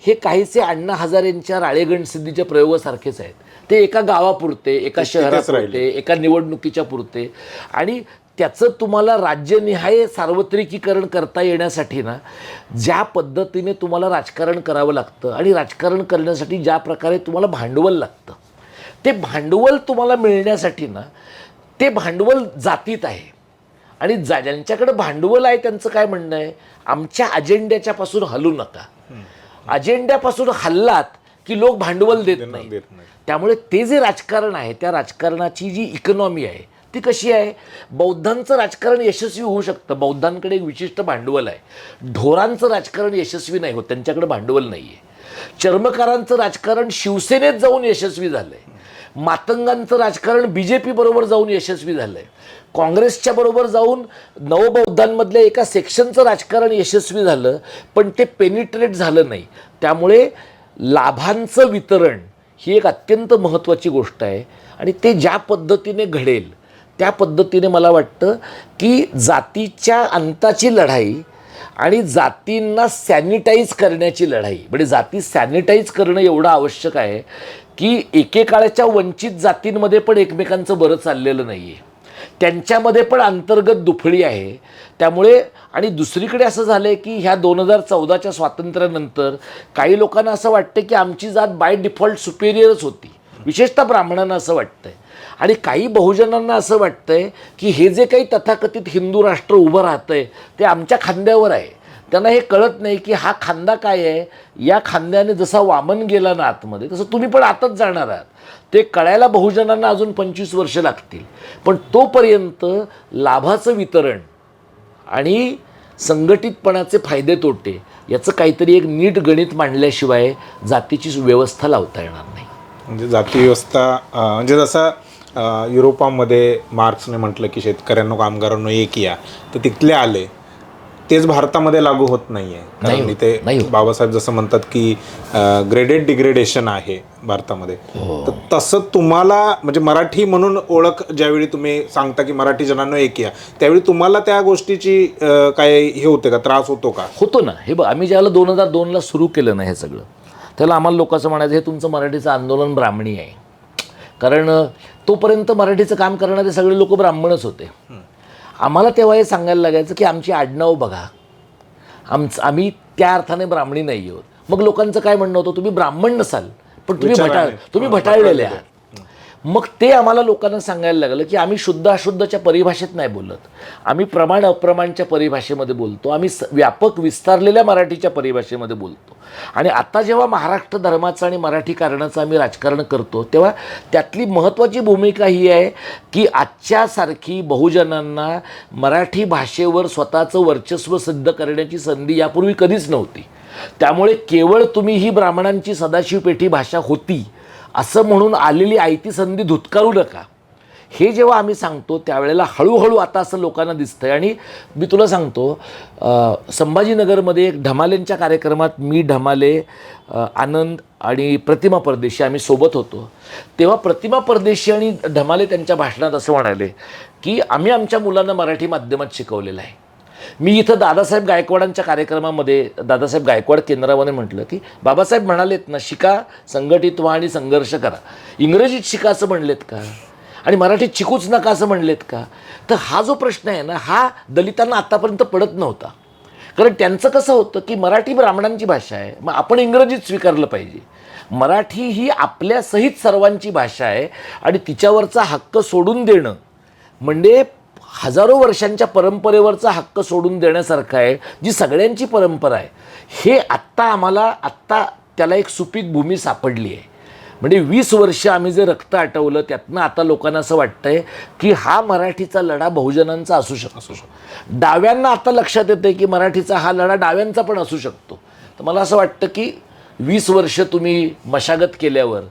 हे काहीसे अण्णा हजारेंच्या राळेगणसिद्धीच्या प्रयोगासारखेच आहेत. ते एका गावापुरते, एका शहरापुरते, एका निवडणुकीच्या पुरते, आणि त्याचं तुम्हाला राज्यनिहाय सार्वत्रिकीकरण करता येण्यासाठी ना ज्या पद्धतीने तुम्हाला राजकारण करावं लागतं आणि राजकारण करण्यासाठी ज्या प्रकारे तुम्हाला भांडवल लागतं, ते भांडवल तुम्हाला मिळण्यासाठी ना ते भांडवल जातीत आहे. आणि ज्यांच्याकडे भांडवल आहे त्यांचं काय म्हणणं आहे, आमच्या अजेंड्याच्यापासून हलू नका. अजेंड्यापासून हल्लात की लोक भांडवल देत नाही. त्यामुळे ते जे राजकारण आहे, त्या राजकारणाची जी इकॉनॉमी आहे ती कशी आहे, बौद्धांचं राजकारण यशस्वी होऊ शकतं, बौद्धांकडे एक विशिष्ट भांडवल आहे. ढोरांचं राजकारण यशस्वी नाही होत, त्यांच्याकडे भांडवल नाही आहे. चर्मकारांचं राजकारण शिवसेनेत जाऊन यशस्वी झालं आहे, मातंगांचं राजकारण BJP बरोबर जाऊन यशस्वी झालं आहे, काँग्रेसच्या बरोबर जाऊन नवबौद्धांमधल्या एका सेक्शनचं राजकारण यशस्वी झालं, पण ते पेनिट्रेट झालं नाही. त्यामुळे लाभांचं वितरण ही एक अत्यंत महत्त्वाची गोष्ट आहे आणि ते ज्या पद्धतीने घडेल त्या पद्धतीने मला वाटतं की जातीच्या अंताची लढाई आणि जातींना सॅनिटाईज करण्याची लढाई, म्हणजे जाती सॅनिटाईज करणं एवढं आवश्यक आहे की एकेकाळच्या वंचित जातींमध्ये पण एकमेकांचं बरं चाललेलं नाही आहे, त्यांच्यामध्ये पण अंतर्गत दुफळी आहे. त्यामुळे आणि दुसरीकडे असं झालं आहे की ह्या 2014च्या स्वातंत्र्यानंतर काही लोकांना असं वाटतं की आमची जात बाय डिफॉल्ट सुपेरियरच होती, विशेषतः ब्राह्मणांना असं वाटतंय. आणि काही बहुजनांना असं वाटतंय की हे जे काही तथाकथित हिंदू राष्ट्र उभं राहतंय ते आमच्या खांद्यावर आहे. त्यांना हे कळत नाही की हा खांदा काय आहे, या खांद्याने जसा वामन गेला ना आतमध्ये तसं तुम्ही पण आतच जाणार आहात. ते कळायला बहुजनांना अजून 25 वर्ष लागतील. पण तोपर्यंत लाभाचं वितरण आणि संघटितपणाचे फायदे तोटे याचं काहीतरी एक नीट गणित मांडल्याशिवाय जातीची व्यवस्था लावता येणार नाही. म्हणजे जाती व्यवस्था म्हणजे जसं युरोपामध्ये मार्क्सने म्हटलं की शेतकऱ्यांना कामगारांना एक या, तर तिथले आले तेच भारतामध्ये लागू होत नाही आहे. कारण इथे बाबासाहेब जसं म्हणतात की ग्रेडेड डिग्रेडेशन आहे भारतामध्ये. तर तसं तुम्हाला म्हणजे मराठी म्हणून ओळख ज्यावेळी तुम्ही सांगता की मराठी जनांना एक या, त्यावेळी तुम्हाला त्या गोष्टीची काय हे होते का, त्रास होतो का? होतो ना. हे बघ, आम्ही ज्याला 2002ला सुरू केलं ना हे सगळं, त्याला आम्हाला लोकांचं म्हणायचं हे तुमचं मराठीचं आंदोलन ब्राह्मणी आहे. कारण तोपर्यंत मराठीचं काम करणारे सगळे लोक ब्राह्मणच होते. आम्हाला तेव्हा हे सांगायला लागायचं की आमची आडनाव बघा, आम्ही त्या अर्थाने ब्राह्मणी नाही आहोत. मग लोकांचं काय म्हणणं होतं, तुम्ही ब्राह्मण नसाल पण तुम्ही भटाळलेले आहात. मग ते आम्हाला लोकांना सांगायला लागलं की आम्ही शुद्ध अशुद्धच्या परिभाषेत नाही बोलत, आम्ही प्रमाण अप्रमाणच्या परिभाषेमध्ये बोलतो, आम्ही व्यापक विस्तारलेल्या मराठीच्या परिभाषेमध्ये बोलतो. आणि आता जेव्हा महाराष्ट्र धर्माचं आणि मराठी कारणाचं आम्ही राजकारण करतो तेव्हा त्यातली महत्त्वाची भूमिका ही आहे की आजच्यासारखी बहुजनांना मराठी भाषेवर स्वतःचं वर्चस्व सिद्ध करण्याची संधी यापूर्वी कधीच नव्हती. त्यामुळे केवळ तुम्ही ही ब्राह्मणांची सदाशिव पेठी भाषा होती असं म्हणून आलेली आयती संधी धुतकारू नका. हे जेव्हा आम्ही सांगतो त्यावेळेला हळूहळू आता असं लोकांना दिसतंय. आणि मी तुला सांगतो, संभाजीनगरमध्ये एक ढमालेंच्या कार्यक्रमात मी, ढमाले, आनंद आणि प्रतिमा परदेशी आम्ही सोबत होतो. तेव्हा प्रतिमा परदेशी आणि ढमाले त्यांच्या भाषणात असं म्हणाले की आम्ही आमच्या मुलांना मराठी माध्यमात शिकवलेलं आहे. मी इथं दादासाहेब गायकवाडांच्या कार्यक्रमामध्ये दादासाहेब गायकवाड केंद्रामध्ये म्हटलं की बाबासाहेब म्हणालेत ना, शिका, संघटित व्हा आणि संघर्ष करा. इंग्रजीत शिका असं म्हणलेत का आणि मराठीत शिकूच नका असं म्हणलेत का? तर हा जो प्रश्न आहे ना, हा दलितांना आत्तापर्यंत पडत नव्हता. कारण त्यांचं कसं होतं की मराठी ब्राह्मणांची भाषा आहे, मग आपण इंग्रजीत स्वीकारलं पाहिजे. मराठी ही आपल्यासहित सर्वांची भाषा आहे आणि तिच्यावरचा हक्क सोडून देणं म्हणजे हजारो वर्षांच्या परंपरेवरचा हक्क सोडून देण्यासारखं आहे, जी सगळ्यांची परंपरा आहे. हे आत्ता त्याला एक सुपीक भूमी सापडली आहे. म्हणजे 20 वर्ष आम्ही जे रक्त आटवलं त्यातनं आता लोकांना असं वाटतंय की हा मराठीचा लढा बहुजनांचा असू शकतो. डाव्यांना आता लक्षात येते की मराठीचा हा लढा डाव्यांचा पण असू शकतो. तर मला असं वाटतं की 20 वर्ष तुम्ही मशागत केल्यावर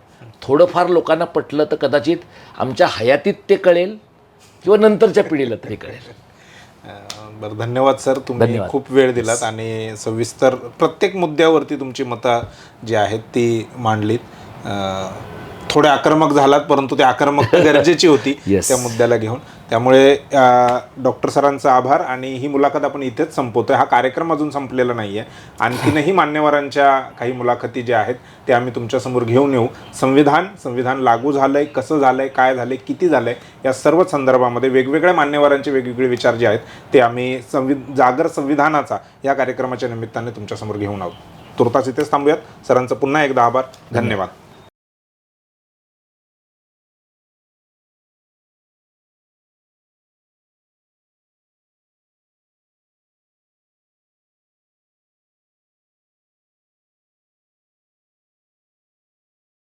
थोडंफार लोकांना पटलं तर कदाचित आमच्या हयातीत ते कळेल किंवा नंतरच्या पिढीला तरी कळेल. बरं, धन्यवाद सर. तुम्ही खूप वेळ दिलात आणि सविस्तर प्रत्येक मुद्द्यावरती तुमची मतं जी आहेत ती मांडलीत. थोडे आक्रमक झालात परंतु ते आक्रमक गरजेची होती त्या मुद्द्याला घेऊन. त्यामुळे डॉक्टर सरांचा आभार. आणि ही मुलाखत आपण इथेच संपवतोय. हा कार्यक्रम अजून संपलेला नाही आहे. आणखीनही मान्यवरांच्या काही मुलाखती ज्या आहेत ते आम्ही तुमच्यासमोर घेऊन येऊ. संविधान लागू झालं आहे, कसं झालं आहे, काय झालं आहे, किती झालं आहे, या सर्व संदर्भामध्ये वेगवेगळ्या मान्यवरांचे वेगवेगळे विचार जे आहेत ते आम्ही जागर संविधानाचा या कार्यक्रमाच्या निमित्ताने तुमच्यासमोर घेऊन आहोत. तुर्तास इथेच थांबूयात. सरांचं पुन्हा एकदा आभार. धन्यवाद.